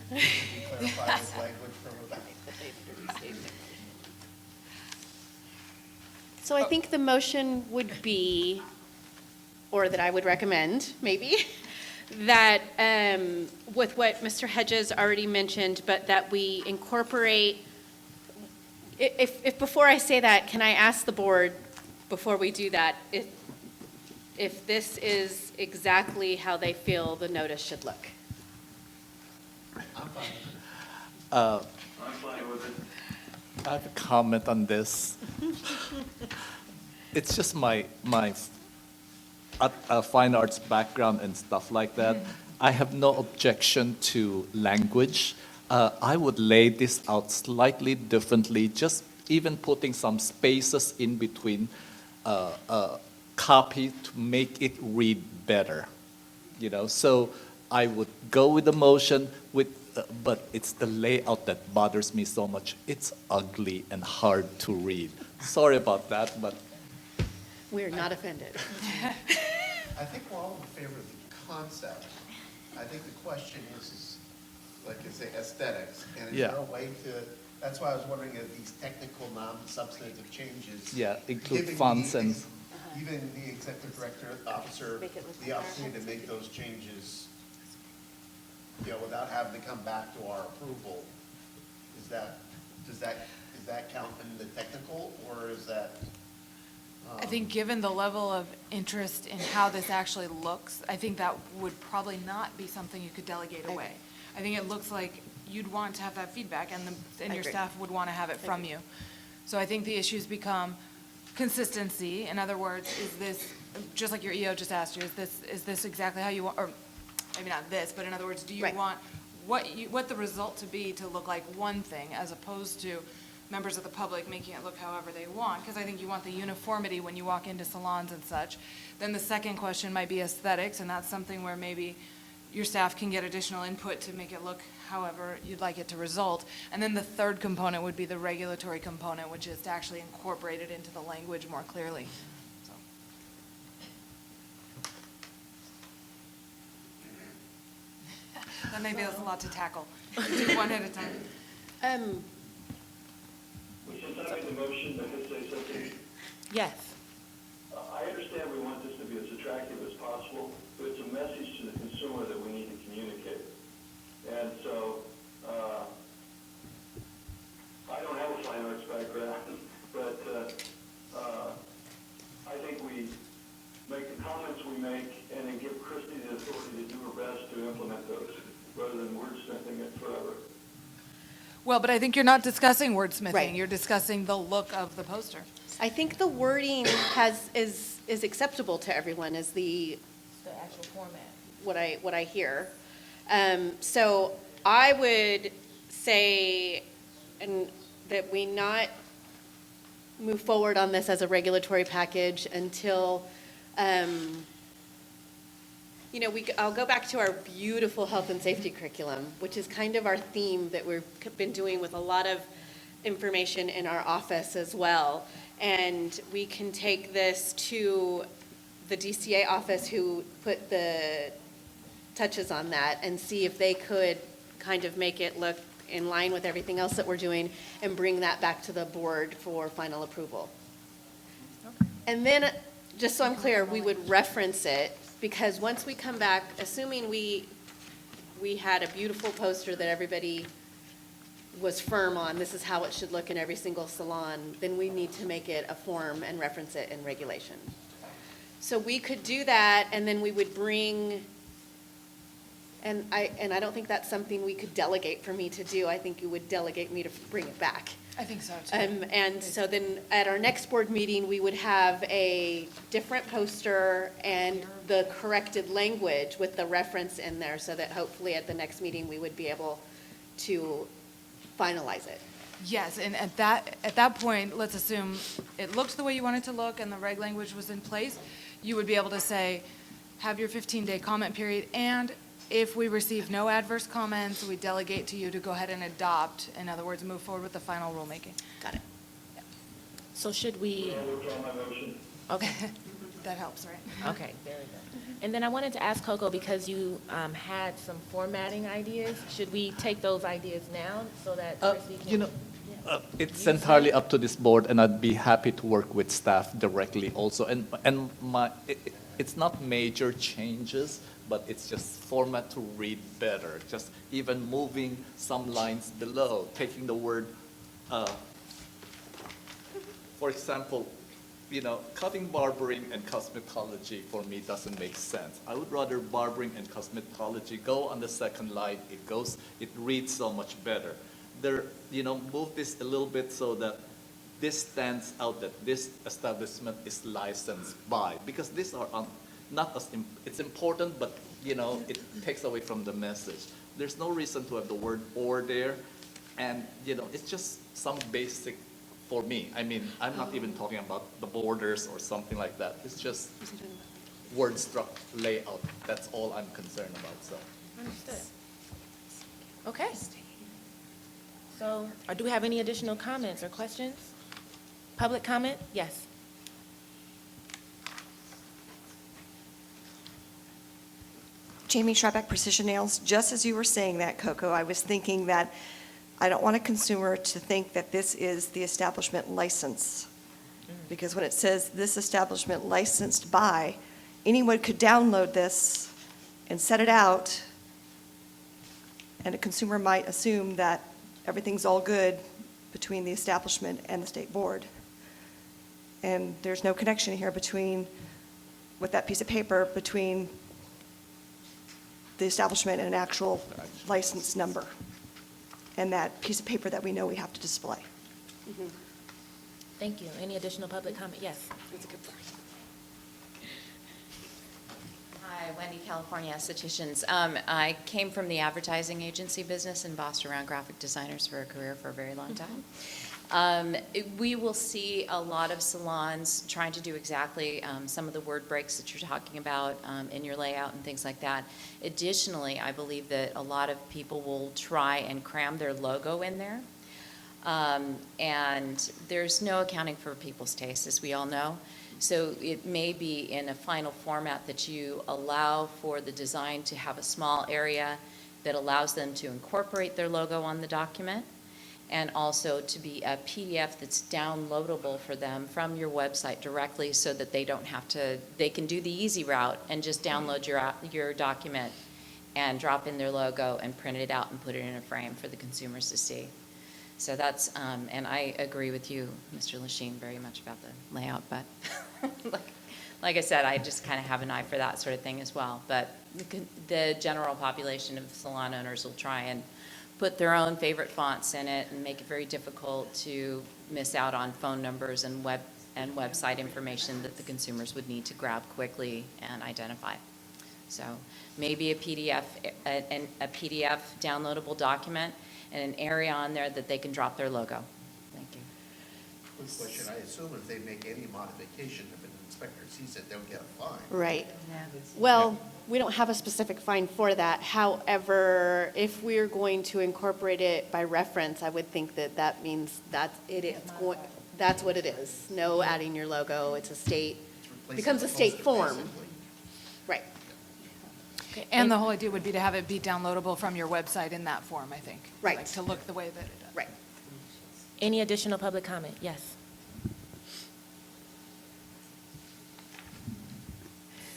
Clarify this language from Rebecca. So I think the motion would be, or that I would recommend, maybe, that with what Mr. Hedges already mentioned, but that we incorporate, if before I say that, can I ask the board, before we do that, if this is exactly how they feel the notice should look? I'm fine. I'm fine with it. I have a comment on this. It's just my fine arts background and stuff like that. I have no objection to language. I would lay this out slightly differently, just even putting some spaces in between copy to make it read better. You know, so I would go with the motion with. But it's the layout that bothers me so much. It's ugly and hard to read. Sorry about that, but. We're not offended. I think we're all in favor of the concept. I think the question is like I say, aesthetics. And is there a way to, that's why I was wondering if these technical, non-substantive changes. Yeah, include giving fonts the- and. Even the executive director, officer, the opportunity to make those changes, you know, without having to come back to our approval. Does that count in the technical, or is that? I think given the level of interest in how this actually looks, I think that would probably not be something you could delegate away. I think it looks like you'd want to have that feedback, and your agree. staff would want to have it from you. So I think the issues become consistency. In other words, is this, just like your EO just asked you, is this exactly how you want, or maybe not this, but in other words, do you want what the result to be to look like one thing, as opposed to members of the public making it look however they want? Because I think you want the uniformity when you walk into salons and such. Then the second question might be aesthetics, and that's something where maybe your staff can get additional input to make it look however you'd like it to result. And then the third component would be the regulatory component, which is to actually incorporate it into the language more clearly. So. Then maybe that's a lot to tackle. Do one at a time. Since I made the motion, I could say something. Yes. I understand we want this to be as attractive as possible, but it's a message to the consumer that we need to communicate. And so, I don't have a fine arts background, but those rather than wordsmithing it forever. Well, but I think you're not discussing wordsmithing. Right. You're discussing the look of the poster. I think the wording is acceptable to everyone as the actual format. what I hear. So I would say that we not move forward on this as a regulatory package until, I'll go back to our beautiful health and safety curriculum, which is kind of our theme that we've been doing with a lot of information in our office as well. And we can take this to the DCA office who put the touches on that and see if they could kind of make it look in line with everything else that we're doing and bring that back to the board for final approval. And then, just so I'm clear, we would reference it, because once we come back, assuming we had a beautiful poster that everybody was firm on, this is how it should look in every single salon, then we need to make it a form and reference it in regulation. So we could do that, and then we would bring, and I don't think that's something we could delegate for me to do. I think you would delegate me to bring it back. I think so too. And so then at our next board meeting, we would have a different poster and the corrected language with the reference in there, so that hopefully at the next meeting, we would be able to finalize it. Yes, and at that point, let's assume it looked the way you wanted it to look and the reg language was in place, you would be able to say, have your 15-day comment period, and if we receive no adverse comments, we delegate to you to go ahead and adopt, in other words, move forward with the final rulemaking. Got it. So should we? I'll withdraw my motion. Okay. That helps, right? Okay, very good. And then I wanted to ask Coco, because you had some formatting ideas, should we take those ideas now so that Chrissy can? It's entirely up to this board, and I'd be happy to work with staff directly also. And it's not major changes, but it's just format to read better. Just even moving some lines below, taking the word, for example, cutting, barbering, and cosmetology for me doesn't make sense. I would rather barbering and cosmetology go on the second line. It reads so much better. Move this a little bit so that this stands out, that this establishment is licensed by, because these are not as, it's important, but it takes away from the message. There's no reason to have the word "or" there, and it's just some basic. For me, I mean, I'm not even talking about the borders or something like that. It's just word structure, layout. That's all I'm concerned about, so. Understood. Okay. So, do we have any additional comments or questions? Public comment? Yes. Jamie Schrebeck, Precision Nails. Just as you were saying that, Coco, I was thinking that I don't want a consumer to think that this is the establishment license. Because when it says this establishment licensed by, anyone could download this and set it out, and a consumer might assume that everything's all good between the establishment and the state board. And there's no connection here with that piece of paper, between the establishment and an actual license number, and that piece of paper that we know we have to display. Mm-hmm. Thank you. Any additional public comment? Yes. That's a good point. Hi, Wendy, California Estheticians. I came from the advertising agency business and bossed around graphic designers for a career for a very long time. We will see a lot of salons trying to do exactly some of the word breaks that you're talking about in your layout and things like that. Additionally, I believe that a lot of people will try and cram their logo in there. And there's no accounting for people's tastes, as we all know. So it may be in a final format that you allow for the design to have a small area that allows them to incorporate their logo on the document, and also to be a PDF that's downloadable for them from your website directly, so that they don't have to, they can do the easy route and just download your document and drop in their logo and print it out and put it in a frame for the consumers to see. So that's, and I agree with you, Mr. Lachine, very much about the layout, but like I said, I just kind of have an eye for that sort of thing as well. But the general population of salon owners will try and put their own favorite fonts in it and make it very difficult to miss out on phone numbers and website information that the consumers would need to grab quickly and identify. So maybe a PDF downloadable document and an area on there that they can drop their logo. Thank you. Quick question, I assume if they make any modification, if an inspector sees it, they'll get a fine. Right. Well, we don't have a specific fine for that. However, if we're going to incorporate it by reference, I would think that that means that that's what it is. No adding your logo. It's a state, becomes a state form. Right. Okay, and the whole idea would be to have it be downloadable from your website in that form, I think. Right. Like to look the way that it does. Right. Any additional public comment? Yes.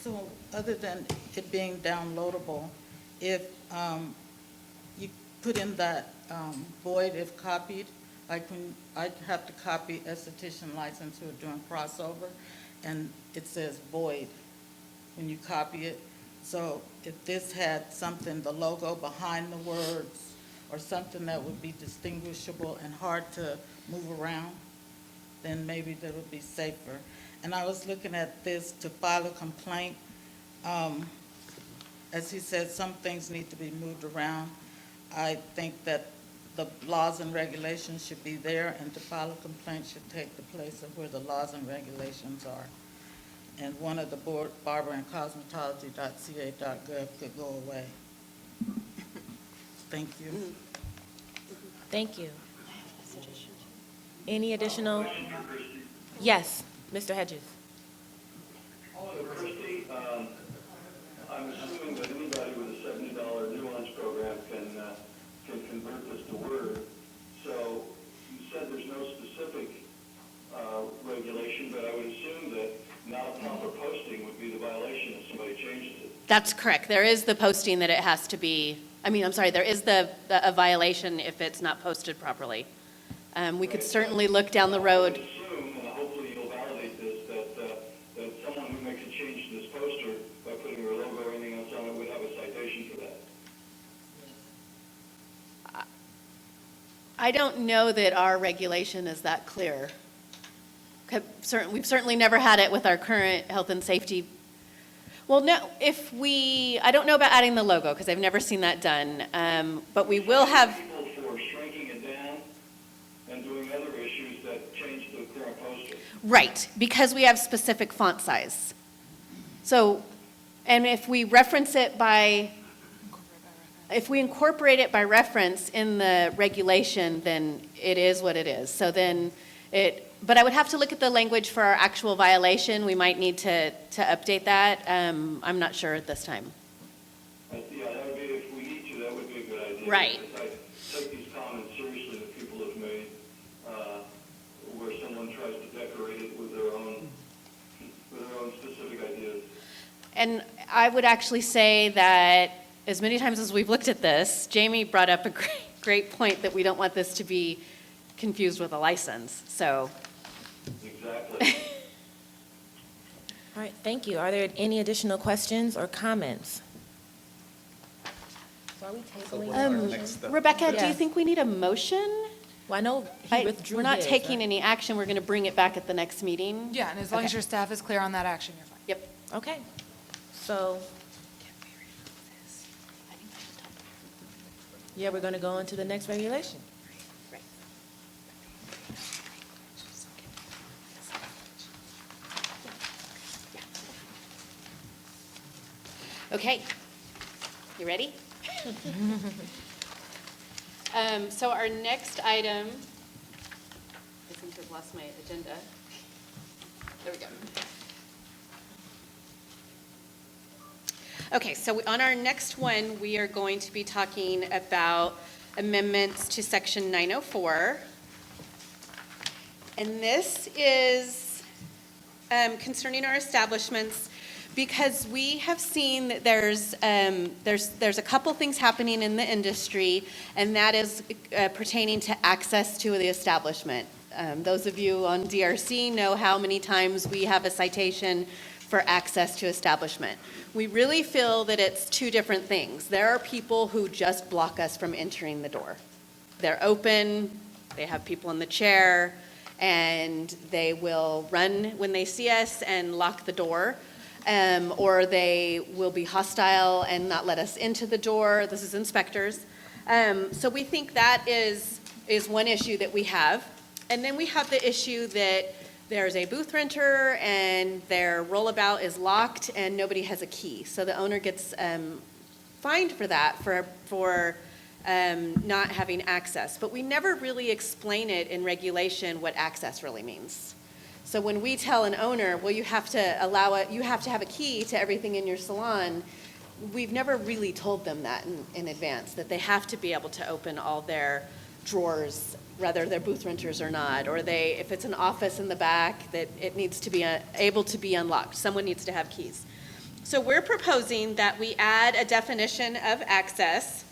So other than it being downloadable, if you put in that void if copied, like when I have to copy esthetician license who are doing crossover, and it says void when you copy it. So if this had something, the logo behind the words, or something that would be distinguishable and hard to move around, then maybe that would be safer. And I was looking at this to file a complaint. As he said, some things need to be moved around. I think that the laws and regulations should be there, and to file a complaint should take the place of where the laws and regulations are. And one of the Barber and Cosmetology.ca.gov could go away. Thank you. Thank you. Any additional? Yes, Mr. Hedges. Christie, I'm assuming that anybody with a $70 nuance program can convert this to Word. So you said there's no specific regulation, but I would assume that not a proper posting would be the violation if somebody changes it. That's correct. There is the posting that it has to be, there is a violation if it's not posted properly. We could certainly look down the road. I would assume, hopefully you'll validate this, that someone who makes a change to this poster by putting their logo or anything else on it would have a citation for that. I don't know that our regulation is that clear. We've certainly never had it with our current health and safety. Well, no, I don't know about adding the logo because I've never seen that done, but we will have. People for shrinking it down and doing other issues that change the current poster. Right, because we have specific font size. So, and if we reference it if we incorporate it by reference in the regulation, then it is what it is. So then but I would have to look at the language for our actual violation. We might need to update that. I'm not sure at this time. Yeah, that would be, if we need to, that would be a good idea. Right. Because I take these comments seriously that people have made, where someone tries to decorate it with their own specific ideas. And I would actually say that as many times as we've looked at this, Jamie brought up a great point that we don't want this to be confused with a license, so. Exactly. All right, thank you. Are there any additional questions or comments? So are we tabling? Rebecca, do you think we need a motion? Well, I know he withdrew We're not his, taking right? any action. We're going to bring it back at the next meeting. Yeah, and as long as your staff is clear on that action, you're fine. Yep. Okay, so. Yeah, we're going to go into the next regulation. Okay, you ready? So our next item, I seem to have lost my agenda. There we go. Okay, so on our next one, we are going to be talking about amendments to section 904. And this is concerning our establishments, because we have seen that there's a couple things happening in the industry, and that is pertaining to access to the establishment. Those of you on DRC know how many times we have a citation for access to establishment. We really feel that it's two different things. There are people who just block us from entering the door. They're open, they have people in the chair, and they will run when they see us and lock the door. Or they will be hostile and not let us into the door. This is inspectors. So we think that is one issue that we have. And then we have the issue that there's a booth renter and their rollabout is locked and nobody has a key. So the owner gets fined for that, for not having access. But we never really explain it in regulation what access really means. So when we tell an owner, well, you have to you have to have a key to everything in your salon, we've never really told them that in advance, that they have to be able to open all their drawers, whether they're booth renters or not, or if it's an office in the back, that it needs to be able to be unlocked. Someone needs to have keys. So we're proposing that we add a definition of access,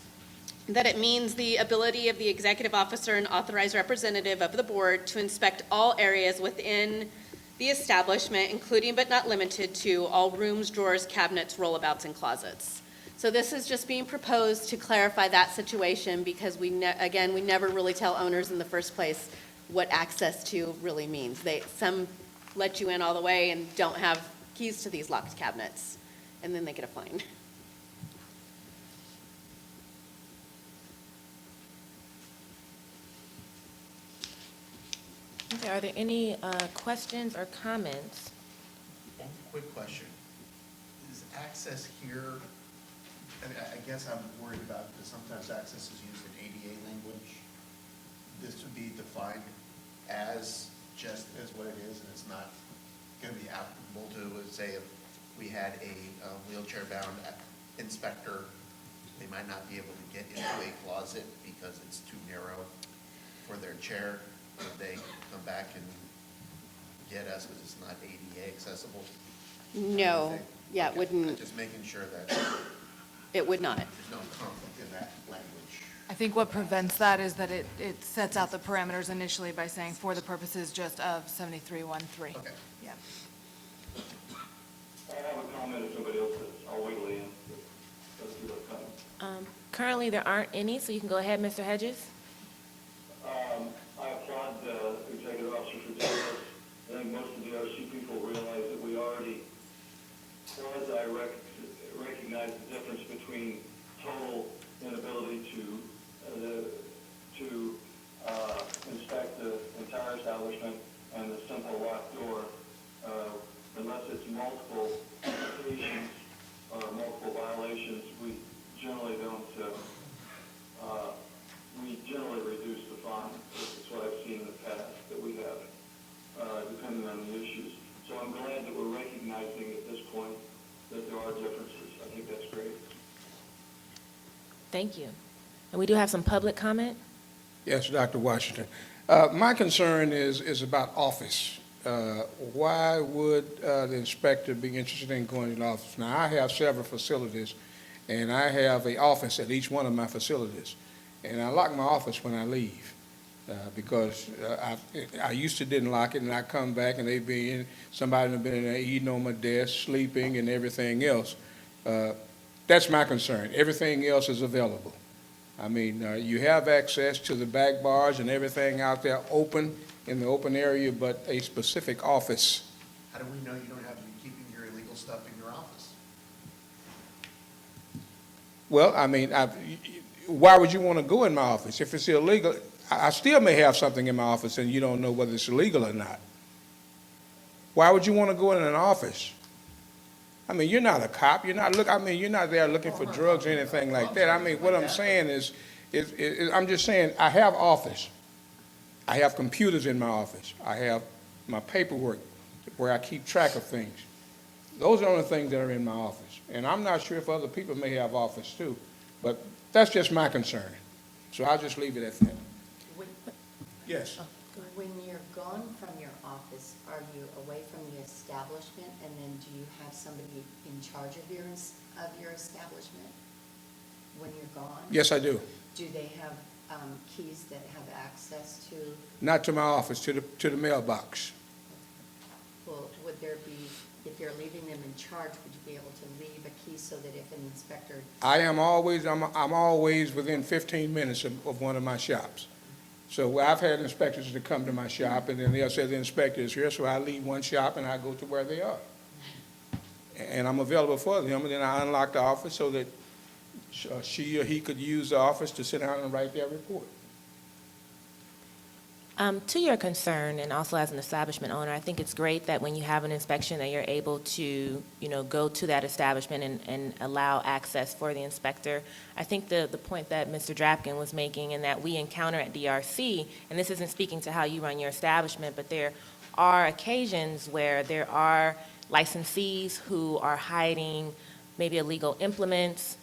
that it means the ability of the executive officer and authorized representative of the board to inspect all areas within the establishment, including but not limited to all rooms, drawers, cabinets, rollabouts, and closets. So this is just being proposed to clarify that situation, because we never really tell owners in the first place what access to really means. Some let you in all the way and don't have keys to these locked cabinets, and then they get a fine. Okay, are there any questions or comments? Quick question. Is access here, I guess I'm worried about, because sometimes access is used in ADA language. This would be defined as just as what it is, and it's not going to be applicable to, say, if we had a wheelchair-bound inspector, they might not be able to get into a closet because it's too narrow for their chair. Would they come back and get us because it's not ADA accessible? No, yeah, it wouldn't. Just making sure that It would not. there's no conflict in that language. I think what prevents that is that it sets out the parameters initially by saying for the purposes just of 7313. Okay. Yeah. I have a comment if somebody else is. I'll wiggle in. Let's do that comment. Currently, there aren't any, so you can go ahead, Mr. Hedges. I applaud the executive officer for doing this. I think most of the RC people realize that we already recognize the difference between total inability to inspect the entire establishment and the simple locked door, unless it's multiple occasions or multiple violations. We generally don't. We generally reduce the fine. That's what I've seen in the past that we have, depending on the issues. So I'm glad that we're recognizing at this point that there are differences. I think that's great. Thank you. And we do have some public comment. Yes, Dr. Washington. My concern is about office. Why would the inspector be interested in going to the office? Now, I have several facilities, and I have an office at each one of my facilities. And I lock my office when I leave because I used to didn't lock it, and I come back and somebody have been in there eating on my desk, sleeping, and everything else. That's my concern. Everything else is available. I mean, you have access to the back bars and everything out there open in the open area, but a specific office. How do we know you don't have to be keeping your illegal stuff in your office? Well, I mean, why would you want to go in my office? If it's illegal, I still may have something in my office and you don't know whether it's illegal or not. Why would you want to go in an office? I mean, you're not a cop. You're not there looking for drugs or anything like that. I mean, what I'm saying is I'm just saying I have office. I have computers in my office. I have my paperwork where I keep track of things. Those are the only things that are in my office. And I'm not sure if other people may have office too, but that's just my concern. So I'll just leave it at that. Yes. When you're gone from your office, are you away from the establishment, and then do you have somebody in charge of your establishment when you're gone? Yes, I do. Do they have keys that have access to? Not to my office, to the mailbox. Well, would there be if you're leaving them in charge, would you be able to leave a key so that if an inspector? I'm always within 15 minutes of one of my shops. So I've had inspectors that come to my shop, and then they'll say the inspector is here, so I leave one shop and I go to where they are. And I'm available for them, and then I unlock the office so that she or he could use the office to sit down and write their report. To your concern, and also as an establishment owner, I think it's great that when you have an inspection that you're able to, go to that establishment and allow access for the inspector. I think the point that Mr. Drapkin was making and that we encounter at DRC, and this isn't speaking to how you run your establishment, but there are occasions where there are licensees who are hiding maybe illegal implements,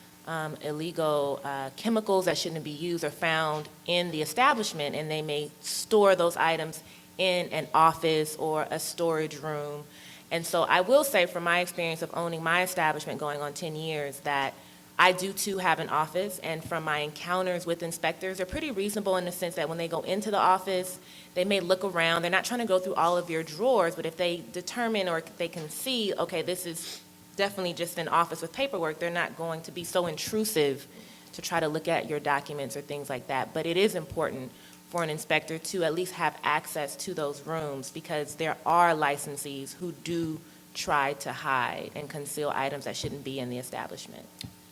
illegal chemicals that shouldn't be used or found in the establishment, and they may store those items in an office or a storage room. And so I will say from my experience of owning my establishment going on 10 years that I do too have an office, and from my encounters with inspectors, they're pretty reasonable in the sense that when they go into the office, they may look around. They're not trying to go through all of your drawers, but if they determine or they can see, okay, this is definitely just an office with paperwork, they're not going to be so intrusive to try to look at your documents or things like that. But it is important for an inspector to at least have access to those rooms, because there are licensees who do try to hide and conceal items that shouldn't be in the establishment.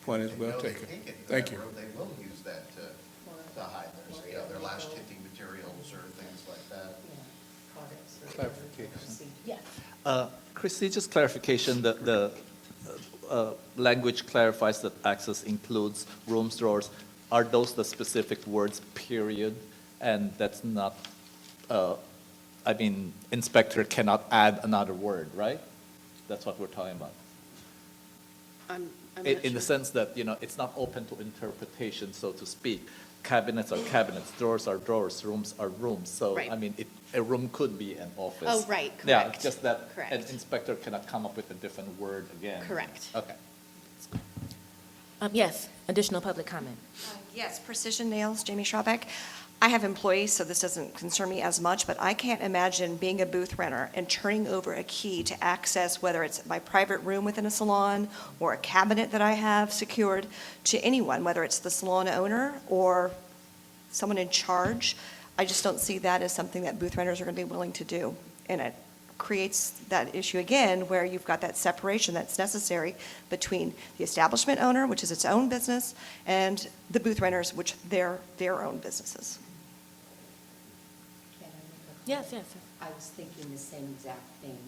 Point is well taken. Thank you. They will use that to hide their lash tinting materials or things like that. Clarification. Yes. Christy, just clarification, the language clarifies that access includes rooms, drawers. Are those the specific words, period? And that's not, inspector cannot add another word, right? That's what we're talking about. I'm not In the sure. sense that, it's not open to interpretation, so to speak. Cabinets are cabinets, drawers are drawers, rooms are rooms. So, Right. a room could be an office. Oh, right, Yeah, correct. just that Correct. an inspector cannot come up with a different word again. Correct. Okay. Yes, additional public comment. Yes, Precision Nails, Jamie Schrabeck. I have employees, so this doesn't concern me as much, but I can't imagine being a booth renter and turning over a key to access, whether it's my private room within a salon or a cabinet that I have secured, to anyone, whether it's the salon owner or someone in charge. I just don't see that as something that booth renters are going to be willing to do. And it creates that issue again where you've got that separation that's necessary between the establishment owner, which is its own business, and the booth renters, which they're their own businesses. Can I make a comment? Yes, yes. I was thinking the same exact thing.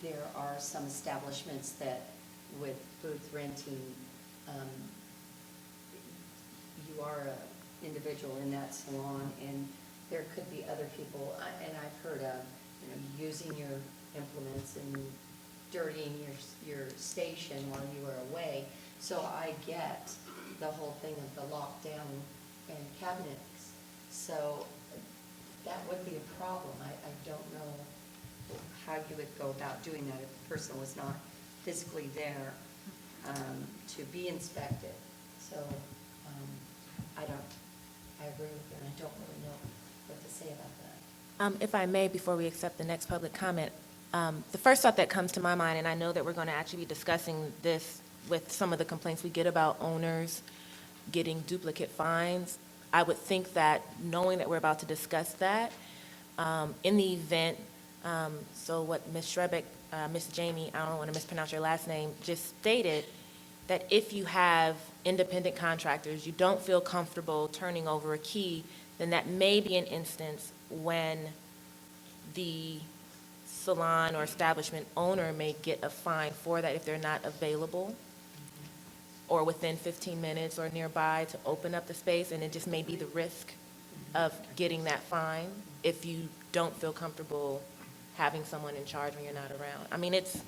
There are some establishments that with booth renting, you are an individual in that salon, and there could be other people, and I've heard of, using your implements and dirtying your station while you are away. So I get the whole thing of the lockdown and cabinets. So that would be a problem. I don't know how you would go about doing that if the person was not physically there to be inspected. So I agree with you, and I don't really know what to say about that. If I may, before we accept the next public comment, the first thought that comes to my mind, and I know that we're going to actually be discussing this with some of the complaints we get about owners getting duplicate fines, I would think that knowing that we're about to discuss that, in the event, so what Ms. Schrebeck, Ms. Jamie, I don't want to mispronounce your last name, just stated, that if you have independent contractors, you don't feel comfortable turning over a key, then that may be an instance when the salon or establishment owner may get a fine for that if they're not available or within 15 minutes or nearby to open up the space, and it just may be the risk of getting that fine if you don't feel comfortable having someone in charge when you're not around. I mean, it's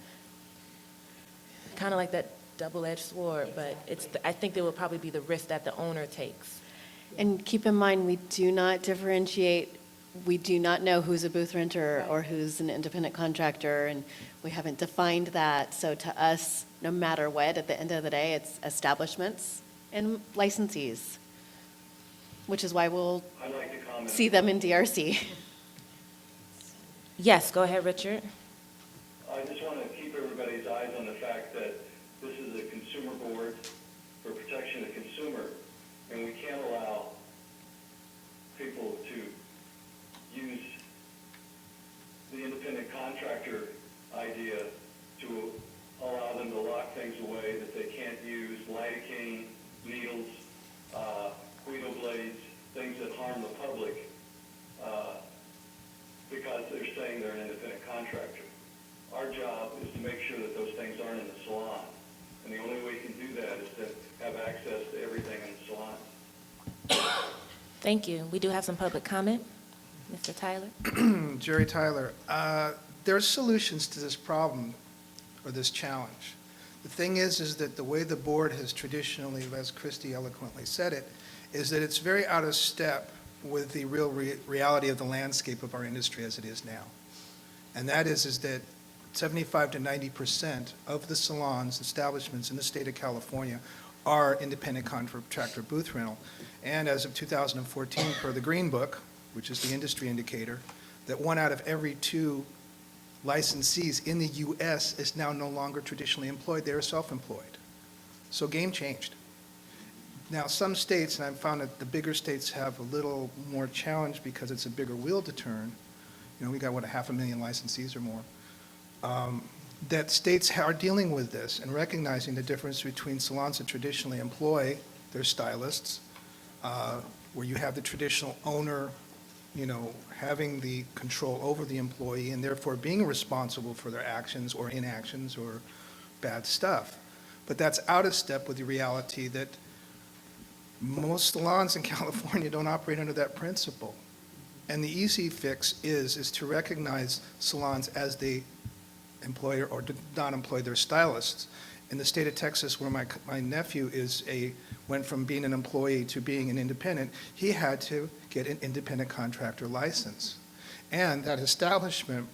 kind of like that double-edged sword, but I think there will probably be the risk that the owner takes. And keep in mind, we do not differentiate, we do not know who's a booth renter or who's an independent contractor, and we haven't defined that. So to us, no matter what, at the end of the day, it's establishments and licensees, which is why we'll I'd like to comment. see them in DRC. Yes, go ahead, Richard. I just want to keep everybody's eyes on the fact that this is a consumer board for protection of the consumer, and we can't allow people to use the independent contractor idea to allow them to lock things away that they can't use, lidocaine, needles, guido blades, things that harm the public, because they're saying they're an independent contractor. Our job is to make sure that those things aren't in the salon. And the only way we can do that is to have access to everything in the salon. Thank you. We do have some public comment. Mr. Tyler? Jerry Tyler. There are solutions to this problem or this challenge. The thing is that the way the board has traditionally, as Christy eloquently said it, is that it's very out of step with the real reality of the landscape of our industry as it is now. And that is that 75 to 90% of the salons, establishments in the state of California are independent contractor booth rental. And as of 2014, per the Green Book, which is the industry indicator, that 1 out of every 2 licensees in the U.S. is now no longer traditionally employed. They are self-employed. So game changed. Now, some states, and I've found that the bigger states have a little more challenge because it's a bigger wheel to turn. You know, we got, what, 500,000 licensees or more. That states are dealing with this and recognizing the difference between salons that traditionally employ their stylists, where you have the traditional owner, you know, having the control over the employee and therefore being responsible for their actions or inactions or bad stuff. But that's out of step with the reality that most salons in California don't operate under that principle. And the easy fix is to recognize salons as they employ or do not employ their stylists. In the state of Texas, where my nephew went from being an employee to being an independent, he had to get an independent contractor license. And that establishment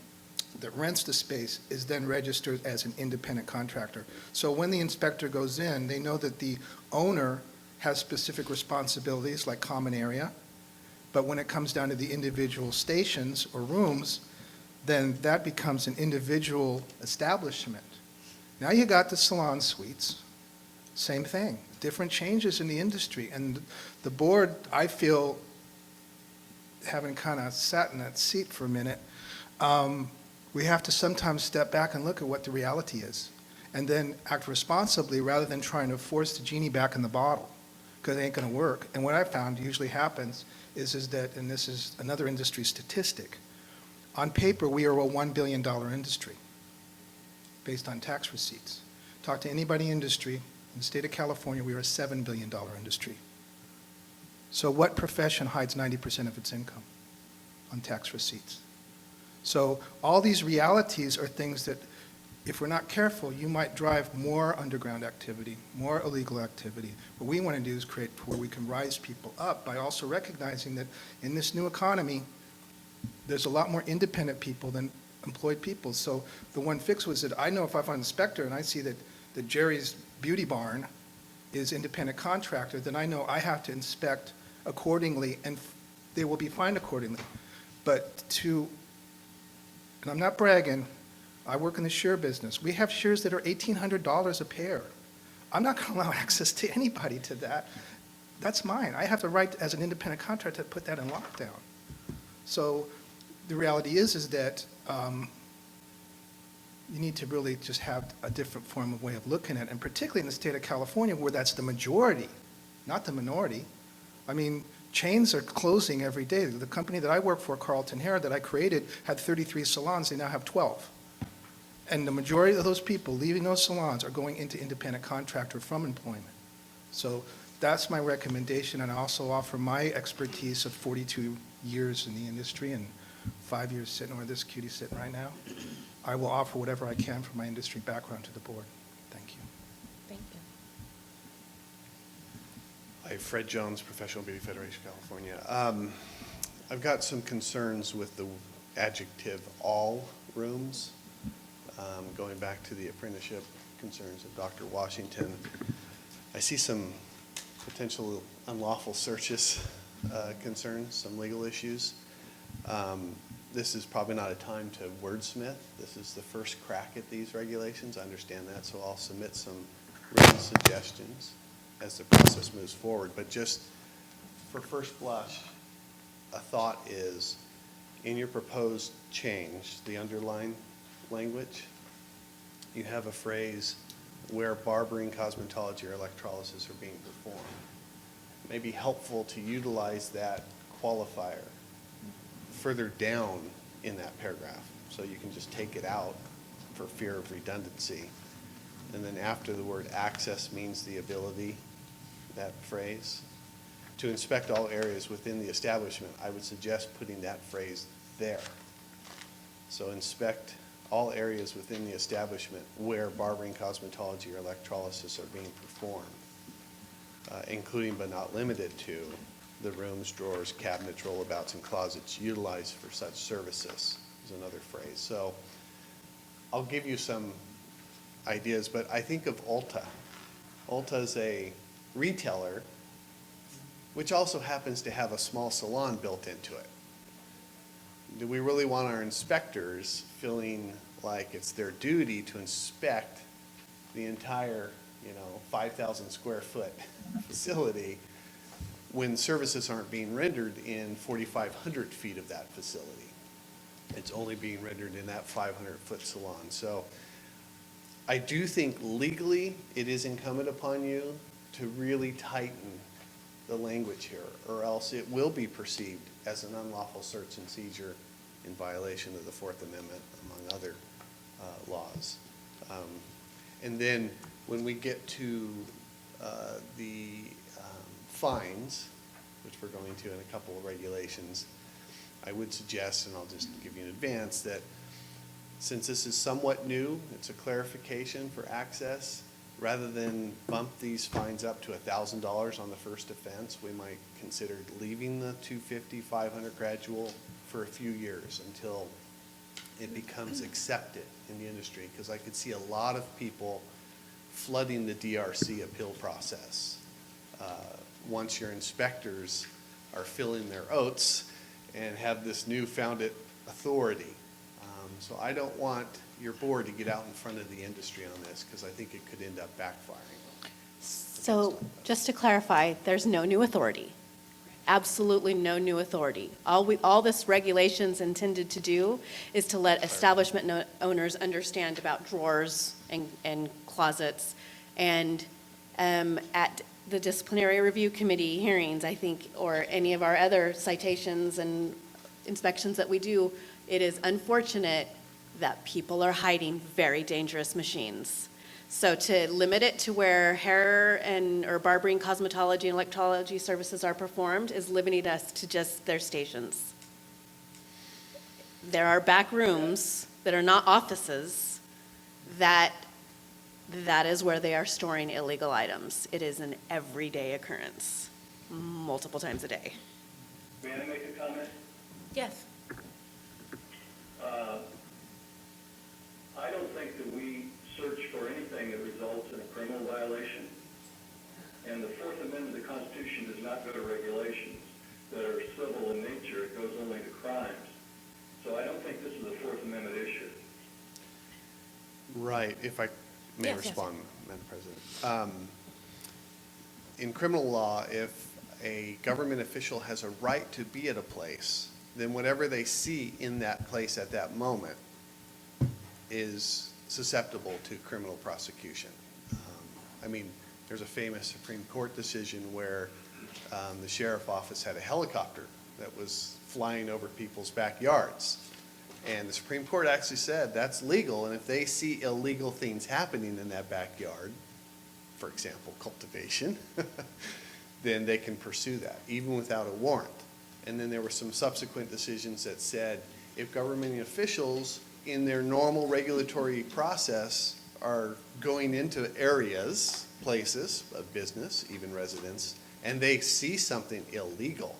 that rents the space is then registered as an independent contractor. So when the inspector goes in, they know that the owner has specific responsibilities like common area, but when it comes down to the individual stations or rooms, then that becomes an individual establishment. Now you got the salon suites, same thing, different changes in the industry. And the board, I feel, having kind of sat in that seat for a minute, we have to sometimes step back and look at what the reality is and then act responsibly rather than trying to force the genie back in the bottle, because it ain't going to work. And what I found usually happens is that, and this is another industry statistic, on paper we are a $1 billion industry based on tax receipts. Talk to anybody in industry, in the state of California we are a $7 billion industry. So what profession hides 90% of its income on tax receipts? So all these realities are things that, if we're not careful, you might drive more underground activity, more illegal activity. What we want to do is create where we can rise people up by also recognizing that in this new economy, there's a lot more independent people than employed people. So the one fix was that I know if I'm an inspector and I see that Jerry's Beauty Barn is independent contractor, then I know I have to inspect accordingly and they will be fined accordingly. But and I'm not bragging, I work in the shear business. We have shears that are $1,800 a pair. I'm not going to allow access to anybody to that. That's mine. I have the right as an independent contractor to put that in lockdown. So the reality is that you need to really just have a different form of way of looking at it, and particularly in the state of California where that's the majority, not the minority. I mean, chains are closing every day. The company that I work for, Carlton Hair, that I created, had 33 salons. They now have 12. And the majority of those people leaving those salons are going into independent contractor from employment. So that's my recommendation, and I also offer my expertise of 42 years in the industry and 5 years sitting where this cutie's sitting right now. I will offer whatever I can from my industry background to the board. Thank you. Thank you. Hi, Fred Jones, Professional Beauty Federation, California. I've got some concerns with the adjective all rooms. Going back to the apprenticeship concerns of Dr. Washington, I see some potential unlawful searches concerns, some legal issues. This is probably not a time to wordsmith. This is the first crack at these regulations. I understand that, so I'll submit some written suggestions as the process moves forward. But just for first blush, a thought is, in your proposed change, the underline language, you have a phrase where barbering, cosmetology, or electrolysis are being performed. It may be helpful to utilize that qualifier further down in that paragraph, so you can just take it out for fear of redundancy. And then after the word access means the ability, that phrase, to inspect all areas within the establishment, I would suggest putting that phrase there. So inspect all areas within the establishment where barbering, cosmetology, or electrolysis are being performed, including but not limited to the rooms, drawers, cabinets, rollouts, and closets utilized for such services, is another phrase. So I'll give you some ideas, but I think of Ulta. Ulta is a retailer which also happens to have a small salon built into it. Do we really want our inspectors feeling like it's their duty to inspect the entire, 5,000 square foot facility when services aren't being rendered in 4,500 feet of that facility? It's only being rendered in that 500-foot salon. So I do think legally it is incumbent upon you to really tighten the language here, or else it will be perceived as an unlawful search and seizure in violation of the Fourth Amendment, among other laws. And then when we get to the fines, which we're going to in a couple of regulations, I would suggest, and I'll just give you in advance, that since this is somewhat new, it's a clarification for access, rather than bump these fines up to $1,000 on the first offense, we might consider leaving the $250, $500 gradual for a few years until it becomes accepted in the industry, because I could see a lot of people flooding the DRC appeal process once your inspectors are filling their oats and have this newfound authority. So I don't want your board to get out in front of the industry on this, because I think it could end up backfiring. So just to clarify, there's no new authority. Absolutely no new authority. All this regulation's intended to do is to let establishment owners understand about drawers and closets. And at the disciplinary review committee hearings, I think, or any of our other citations and inspections that we do, it is unfortunate that people are hiding very dangerous machines. So to limit it to where hair or barbering, cosmetology, and electrology services are performed is limiting us to just their stations. There are back rooms that are not offices that is where they are storing illegal items. It is an everyday occurrence, multiple times a day. May I make a comment? Yes. I don't think that we search for anything that results in a criminal violation. And the Fourth Amendment of the Constitution does not go to regulations that are civil in nature. It goes only to crimes. So I don't think this is a Fourth Amendment issue. Right, if I may respond, Madam President. In criminal law, if a government official has a right to be at a place, then whatever they see in that place at that moment is susceptible to criminal prosecution. There's a famous Supreme Court decision where the sheriff office had a helicopter that was flying over people's backyards. And the Supreme Court actually said that's legal, and if they see illegal things happening in that backyard, for example, cultivation, then they can pursue that, even without a warrant. And then there were some subsequent decisions that said if government officials in their normal regulatory process are going into areas, places of business, even residence, and they see something illegal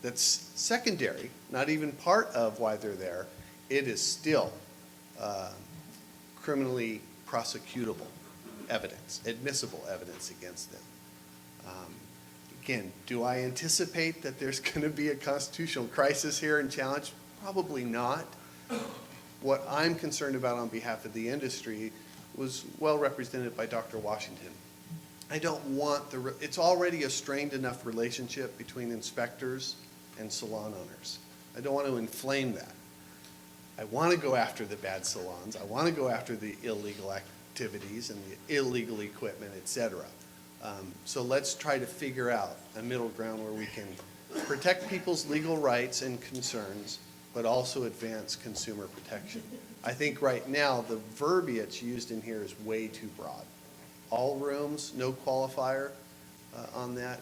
that's secondary, not even part of why they're there, it is still criminally prosecutable evidence, admissible evidence against them. Again, do I anticipate that there's going to be a constitutional crisis here and challenge? Probably not. What I'm concerned about on behalf of the industry was well represented by Dr. Washington. I don't want it's already a strained enough relationship between inspectors and salon owners. I don't want to inflame that. I want to go after the bad salons. I want to go after the illegal activities and the illegal equipment, et cetera. So let's try to figure out a middle ground where we can protect people's legal rights and concerns, but also advance consumer protection. I think right now the verbiage used in here is way too broad. All rooms, no qualifier on that,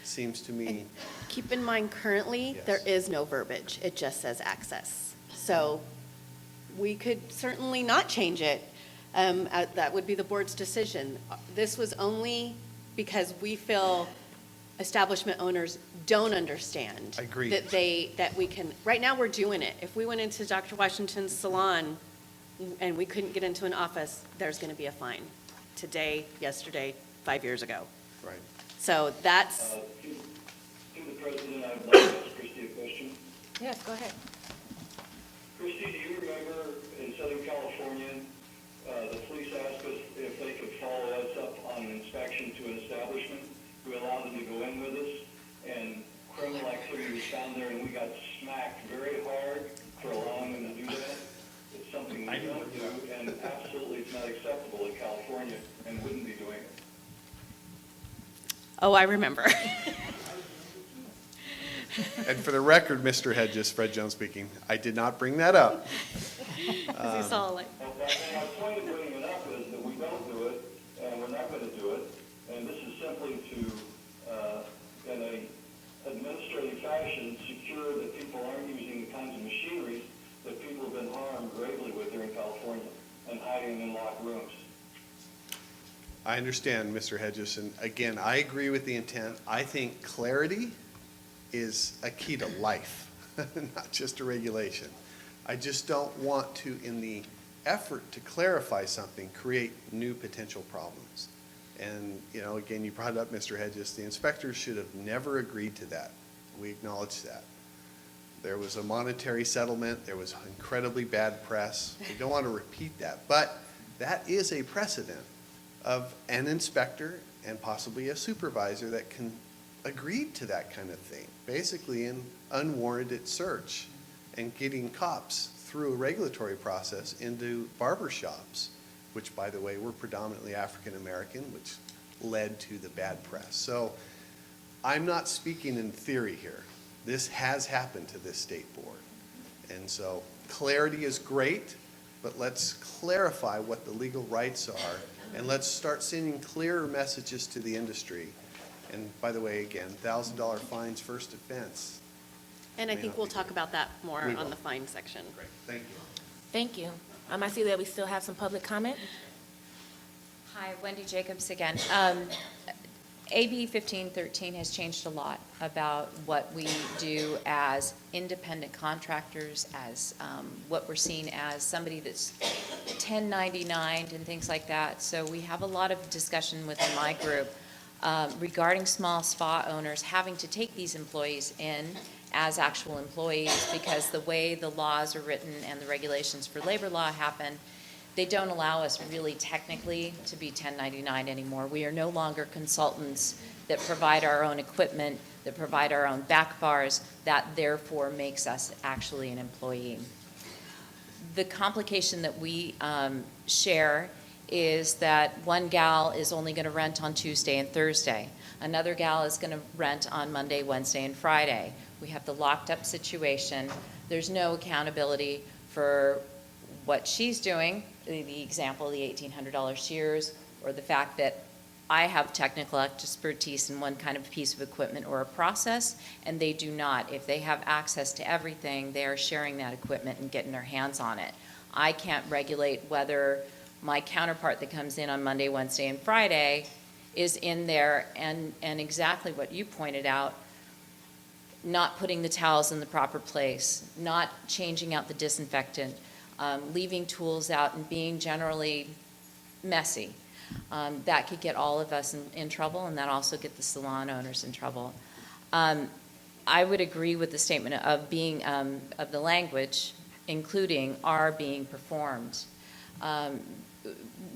seems to me. And keep in mind, currently, Yes. there is no verbiage. It just says access. So we could certainly not change it. That would be the board's decision. This was only because we feel establishment owners don't understand. Agreed. That we can, right now, we're doing it. If we went into Dr. Washington's salon and we couldn't get into an office, there's going to be a fine. Today, yesterday, 5 years ago. Right. So that's. To the president, I'd like to ask Christie a question. Yes, go ahead. Christie, do you remember in Southern California, the police asked us if they could follow us up on an inspection to an establishment? We allowed them to go in with us, and criminal activity was found there, and we got smacked very hard for allowing them to do that. It's something we don't do, and absolutely it's not acceptable in California, and wouldn't be doing it. Oh, I remember. And for the record, Mr. Hedges, Fred Jones speaking, I did not bring that up. Because you saw like. And my point of bringing it up is that we don't do it, and we're not going to do it, and this is simply to, in a administrative fashion, secure that people aren't using the kinds of machinery that people have been harmed gravely with here in California and hiding in locked rooms. I understand, Mr. Hedges, and again, I agree with the intent. I think clarity is a key to life, not just a regulation. I just don't want to, in the effort to clarify something, create new potential problems. And, you know, again, you brought up, Mr. Hedges, the inspectors should have never agreed to that. We acknowledge that. There was a monetary settlement. There was incredibly bad press. We don't want to repeat that. But that is a precedent of an inspector and possibly a supervisor that can agree to that kind of thing, basically an unwarranted search and getting cops through a regulatory process into barber shops, which, by the way, were predominantly African American, which led to the bad press. So I'm not speaking in theory here. This has happened to this state board. And so clarity is great, but let's clarify what the legal rights are, and let's start sending clearer messages to the industry. And by the way, again, $1,000 fines first offense. And I think we'll talk about that more We on will. the fine section. Great, thank you. Thank you. I see that we still have some public comment. Hi, Wendy Jacobs again. AB 1513 has changed a lot about what we do as independent contractors, as what we're seen as somebody that's 1099'd and things like that. So we have a lot of discussion within my group regarding small spa owners having to take these employees in as actual employees, because the way the laws are written and the regulations for labor law happen, they don't allow us really technically to be 1099 anymore. We are no longer consultants that provide our own equipment, that provide our own back bars. That therefore makes us actually an employee. The complication that we share is that one gal is only going to rent on Tuesday and Thursday. Another gal is going to rent on Monday, Wednesday, and Friday. We have the locked up situation. There's no accountability for what she's doing, the example, the $1,800 shears, or the fact that I have technical expertise in one kind of piece of equipment or a process, and they do not. If they have access to everything, they are sharing that equipment and getting their hands on it. I can't regulate whether my counterpart that comes in on Monday, Wednesday, and Friday is in there, and exactly what you pointed out, not putting the towels in the proper place, not changing out the disinfectant, leaving tools out and being generally messy. That could get all of us in trouble, and that also get the salon owners in trouble. I would agree with the statement of being, of the language, including are being performed.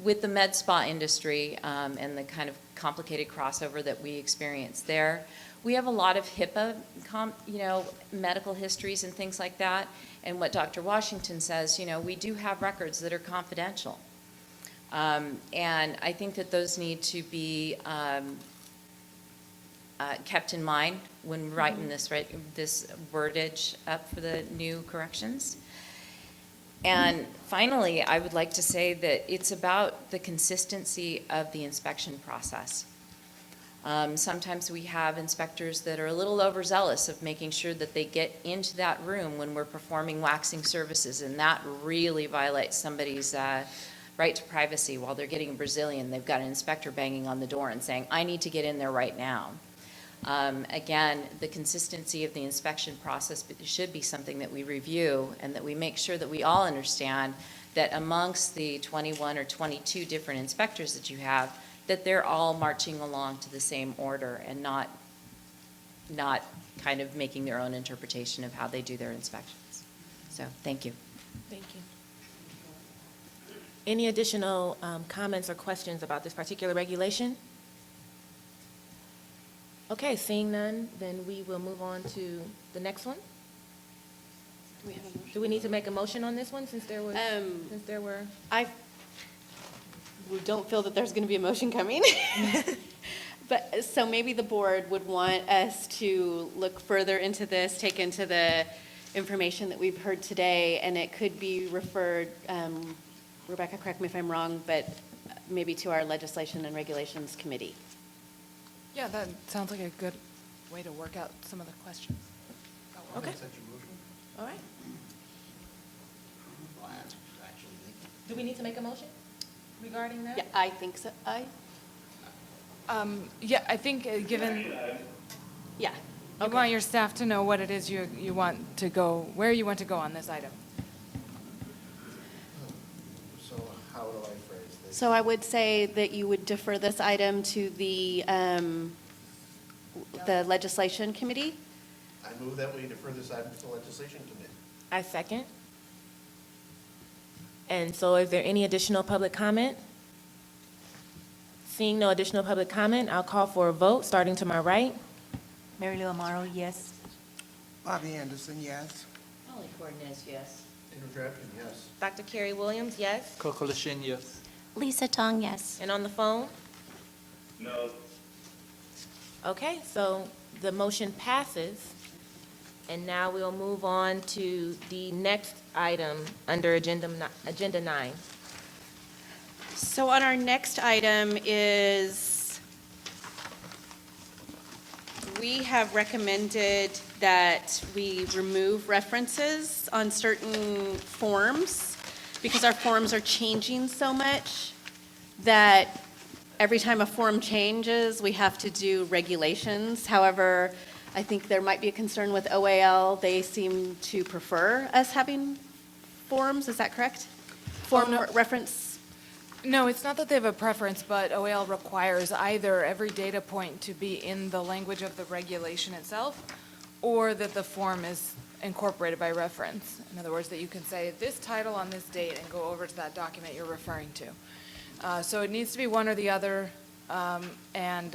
With the med spa industry and the kind of complicated crossover that we experience there, we have a lot of HIPAA, medical histories and things like that. And what Dr. Washington says, we do have records that are confidential. And I think that those need to be kept in mind when writing this wordage up for the new corrections. And finally, I would like to say that it's about the consistency of the inspection process. Sometimes we have inspectors that are a little overzealous of making sure that they get into that room when we're performing waxing services, and that really violates somebody's right to privacy. While they're getting a Brazilian, they've got an inspector banging on the door and saying, I need to get in there right now. Again, the consistency of the inspection process should be something that we review and that we make sure that we all understand that amongst the 21 or 22 different inspectors that you have, that they're all marching along to the same order and not kind of making their own interpretation of how they do their inspections. So, thank you. Thank you. Any additional comments or questions about this particular regulation? Okay, seeing none, then we will move on to the next one. Do we need to make a motion on this one since there were? We don't feel that there's going to be a motion coming. But so maybe the board would want us to look further into this, take into the information that we've heard today, and it could be referred, Rebecca, correct me if I'm wrong, but maybe to our Legislation and Regulations Committee. Yeah, that sounds like a good way to work out some of the questions. Okay. All right. Do we need to make a motion regarding that? Yeah, I think so. Yeah, I think given, Yeah. you want your staff to know what it is you want to go, where you want to go on this item. So how do I phrase this? So I would say that you would defer this item to the Legislation Committee. I move that we defer this item to the legislation committee. I second. And so is there any additional public comment? Seeing no additional public comment, I'll call for a vote, starting to my right. Mary Lou Amaro, yes. Bobby Anderson, yes. Holly Cortez, yes. Andrew Drafton, yes. Dr. Carrie Williams, yes. Coco Lashin, yes. Lisa Tong, yes. And on the phone? No. Okay, so the motion passes. And now we'll move on to the next item under Agenda 9. So on our next item is, we have recommended that we remove references on certain forms because our forms are changing so much that every time a form changes, we have to do regulations. However, I think there might be a concern with OAL. They seem to prefer us having forms. Is that correct? Form reference? No, it's not that they have a preference, but OAL requires either every data point to be in the language of the regulation itself, or that the form is incorporated by reference. In other words, that you can say this title on this date and go over to that document you're referring to. So it needs to be one or the other, and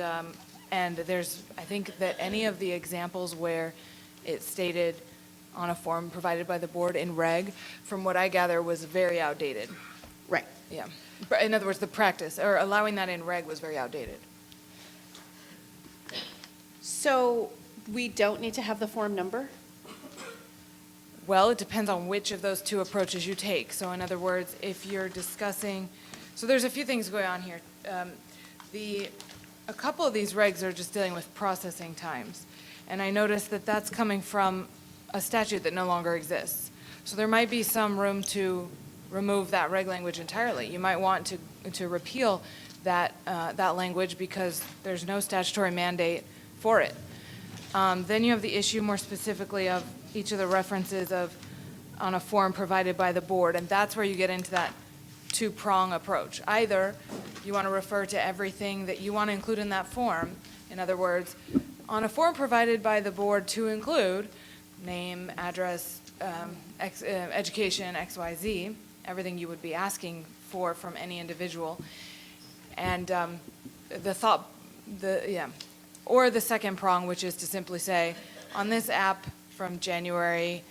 there's, I think that any of the examples where it's stated on a form provided by the board in reg, from what I gather, was very outdated. Right. Yeah. In other words, the practice, or allowing that in reg was very outdated. So we don't need to have the form number? Well, it depends on which of those two approaches you take. So in other words, if you're discussing, so there's a few things going on here. A couple of these regs are just dealing with processing times. And I noticed that that's coming from a statute that no longer exists. So there might be some room to remove that reg language entirely. You might want to repeal that language because there's no statutory mandate for it. Then you have the issue more specifically of each of the references on a form provided by the board, and that's where you get into that two-prong approach. Either you want to refer to everything that you want to include in that form, in other words, on a form provided by the board to include name, address, education, XYZ, everything you would be asking for from any individual. And or the second prong, which is to simply say, on this app from January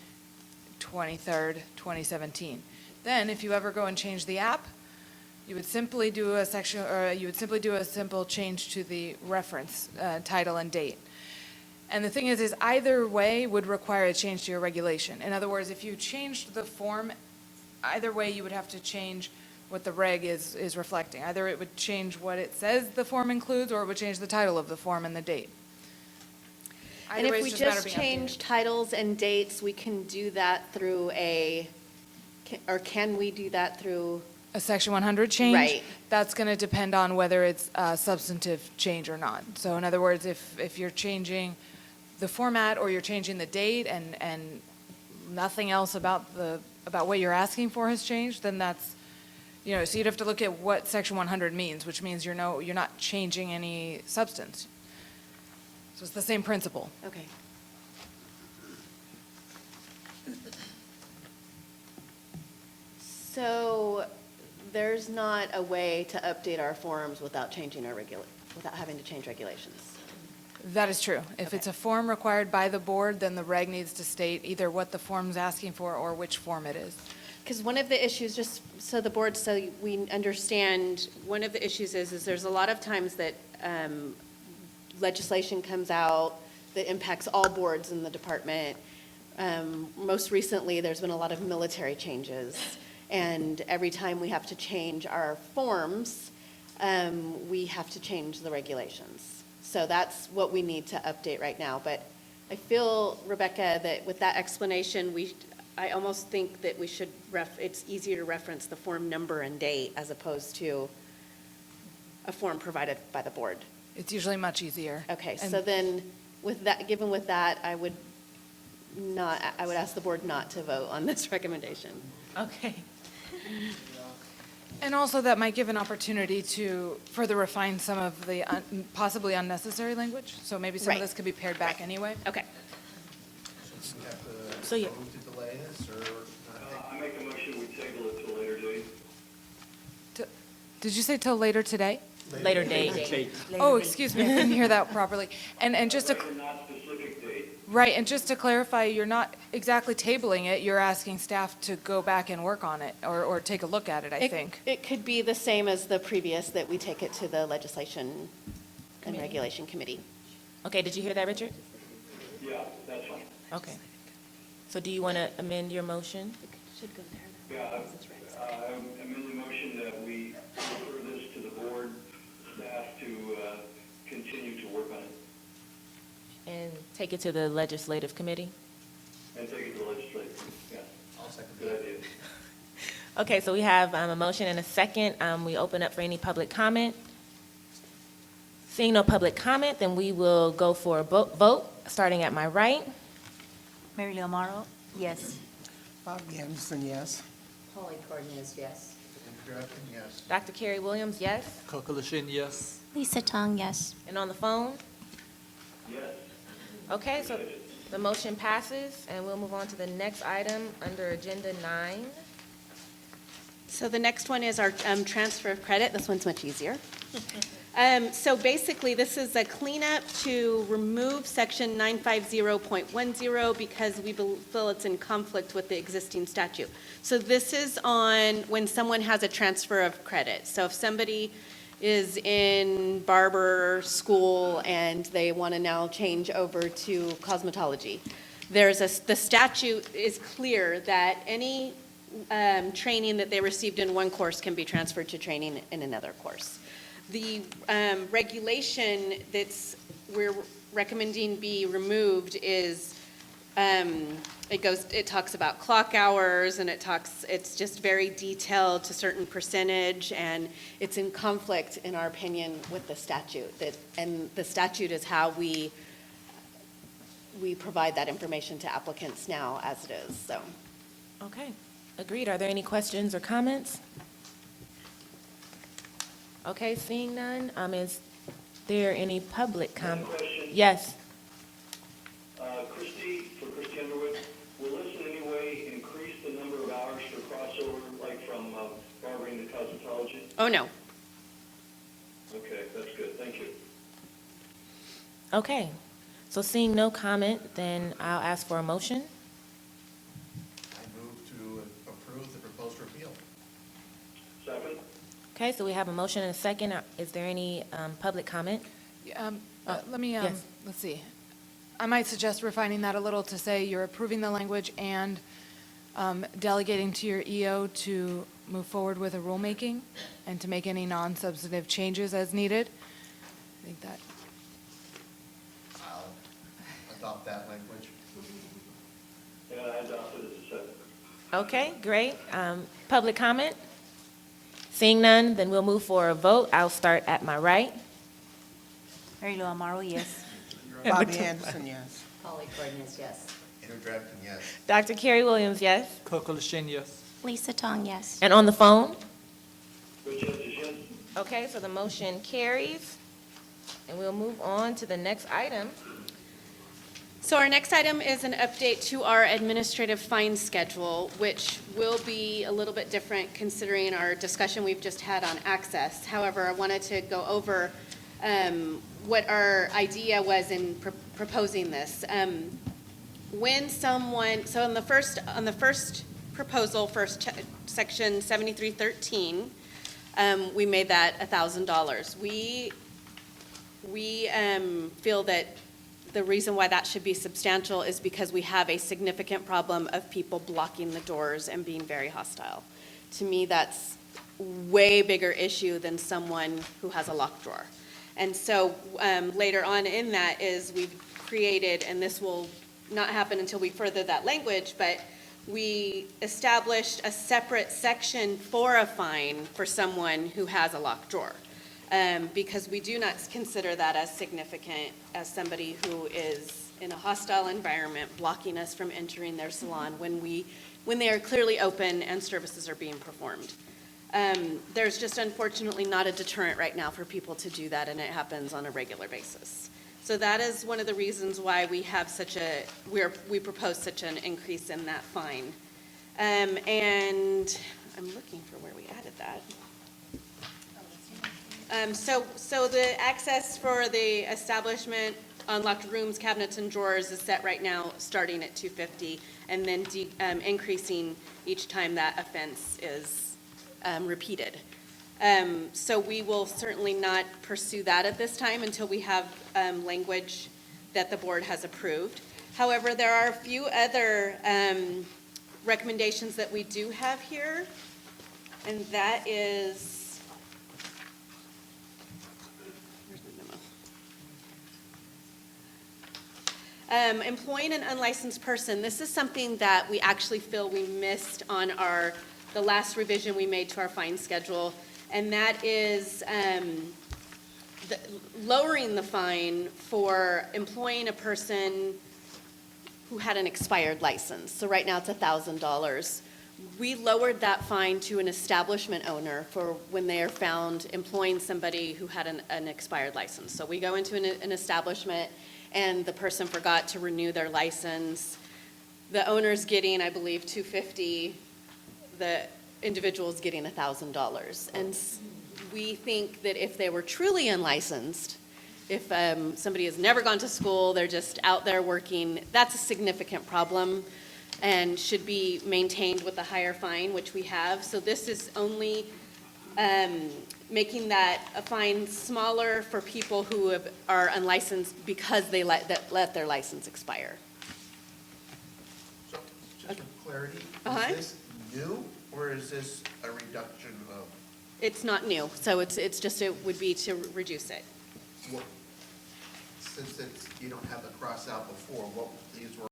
23rd, 2017. Then, if you ever go and change the app, you would simply do a simple change to the reference, title and date. And the thing is either way would require a change to your regulation. In other words, if you changed the form, either way you would have to change what the reg is reflecting. Either it would change what it says the form includes, or it would change the title of the form and the date. And if we just change titles and dates, we can do that through can we do that through? A Section 100 change? Right. That's going to depend on whether it's a substantive change or not. So in other words, if you're changing the format or you're changing the date and nothing else about what you're asking for has changed, then that's, so you'd have to look at what Section 100 means, which means you're not changing any substance. So it's the same principle. Okay. So there's not a way to update our forms without changing without having to change regulations. That is true. If it's a form required by the board, then the reg needs to state either what the form's asking for or which form it is. Because one of the issues, just so the board, so we understand, one of the issues is there's a lot of times that legislation comes out that impacts all boards in the department. Most recently, there's been a lot of military changes. And every time we have to change our forms, we have to change the regulations. So that's what we need to update right now. But I feel, Rebecca, that with that explanation, I almost think that we should, it's easier to reference the form number and date as opposed to a form provided by the board. It's usually much easier. Okay, so then with that, I would ask the board not to vote on this recommendation. Okay. And also that might give an opportunity to further refine some of the possibly unnecessary language. So maybe some of this could be pared back anyway. Okay. So yeah. Move to delay this, or? I make a motion, we table it till a later date. Did you say till later today? Later date. Oh, excuse me, I couldn't hear that properly. And just to, Not specific date. right, and just to clarify, you're not exactly tabling it, you're asking staff to go back and work on it, or take a look at it, I think. It could be the same as the previous, that we take it to the Legislation and Regulation Committee. Okay, did you hear that, Richard? Yeah, that's fine. Okay. So do you want to amend your motion? Should go there. Yeah, I amend the motion that we refer this to the board staff to continue to work on it. And take it to the legislative committee? And take it to the legislature, yeah. I'll second Good that. idea. Okay, so we have a motion and a second. We open up for any public comment. Seeing no public comment, then we will go for a vote, starting at my right. Mary Lou Amaro, yes. Bobby Anderson, yes. Holly Cornelius, yes. Andrew Griffin, yes. Dr. Carrie Williams, yes. Kokolishin, yes. Lisa Tong, yes. And on the phone? Yes. Okay, so the motion passes, and we'll move on to the next item under Agenda 9. So the next one is our transfer of credit. This one's much easier. So basically, this is a cleanup to remove section 950.10 because we feel it's in conflict with the existing statute. So this is on when someone has a transfer of credit. So if somebody is in barber school and they want to now change over to cosmetology, the statute is clear that any training that they received in one course can be transferred to training in another course. The regulation we're recommending be removed is, it talks about clock hours, and it's just very detailed to certain percentage, and it's in conflict, in our opinion, with the statute. And the statute is how we provide that information to applicants now as it is, so. Okay, agreed. Are there any questions or comments? Okay, seeing none, is there any public comment? Question. Yes. Oh, no. Okay, that's good, thank you. Okay, so seeing no comment, then I'll ask for a motion. I move to approve the proposed repeal. Second? Okay, so we have a motion and a second. Is there any public comment? Let me, yes. let's see. I might suggest refining that a little to say you're approving the language and delegating to your EO to move forward with a rulemaking and to make any non-substantive changes as needed. I think that. I'll adopt that language. Yeah, I adopted it as a second. Okay, great. Public comment? Seeing none, then we'll move for a vote. I'll start at my right. Mary Lou Amaro, yes. Bobby Anderson, yes. Polly Cardenas, yes. Andrew Drafton, yes. Dr. Carrie Williams, yes. Coco Lashin, yes. Lisa Tong, yes. And on the phone? Richard is yes. Okay, so the motion carries. And we'll move on to the next item. So our next item is an update to our administrative fine schedule, which will be a little bit different considering our discussion we've just had on access. However, I wanted to go over what our idea was in proposing this. When someone, so on the first proposal, section 7313, we made that $1,000. We feel that the reason why that should be substantial is because we have a significant problem of people blocking the doors and being very hostile. To me, that's way bigger issue than someone who has a locked drawer. And so later on in that is we've created, and this will not happen until we further that language, but we established a separate section for a fine for someone who has a locked drawer. Because we do not consider that as significant as somebody who is in a hostile environment blocking us from entering their salon when they are clearly open and services are being performed. There's just unfortunately not a deterrent right now for people to do that, and it happens on a regular basis. So that is one of the reasons why we have we propose such an increase in that fine. And I'm looking for where we added that. So the access for the establishment, unlocked rooms, cabinets, and drawers is set right now starting at $250 and then increasing each time that offense is repeated. So we will certainly not pursue that at this time until we have language that the board has approved. However, there are a few other recommendations that we do have here, and that is, employing an unlicensed person. This is something that we actually feel we missed on the last revision we made to our fine schedule, and that is lowering the fine for employing a person who had an expired license. So right now it's $1,000. We lowered that fine to an establishment owner for when they are found employing somebody who had an expired license. So we go into an establishment and the person forgot to renew their license. The owner's getting, I believe, $250. The individual's getting $1,000. And we think that if they were truly unlicensed, if somebody has never gone to school, they're just out there working, that's a significant problem and should be maintained with a higher fine, which we have. So this is only making that a fine smaller for people who are unlicensed because they let their license expire. So, just for clarity, Uh-huh. is this new, or is this a reduction of? It's not new, so it would be to reduce it. Since you don't have the cross out before, what these were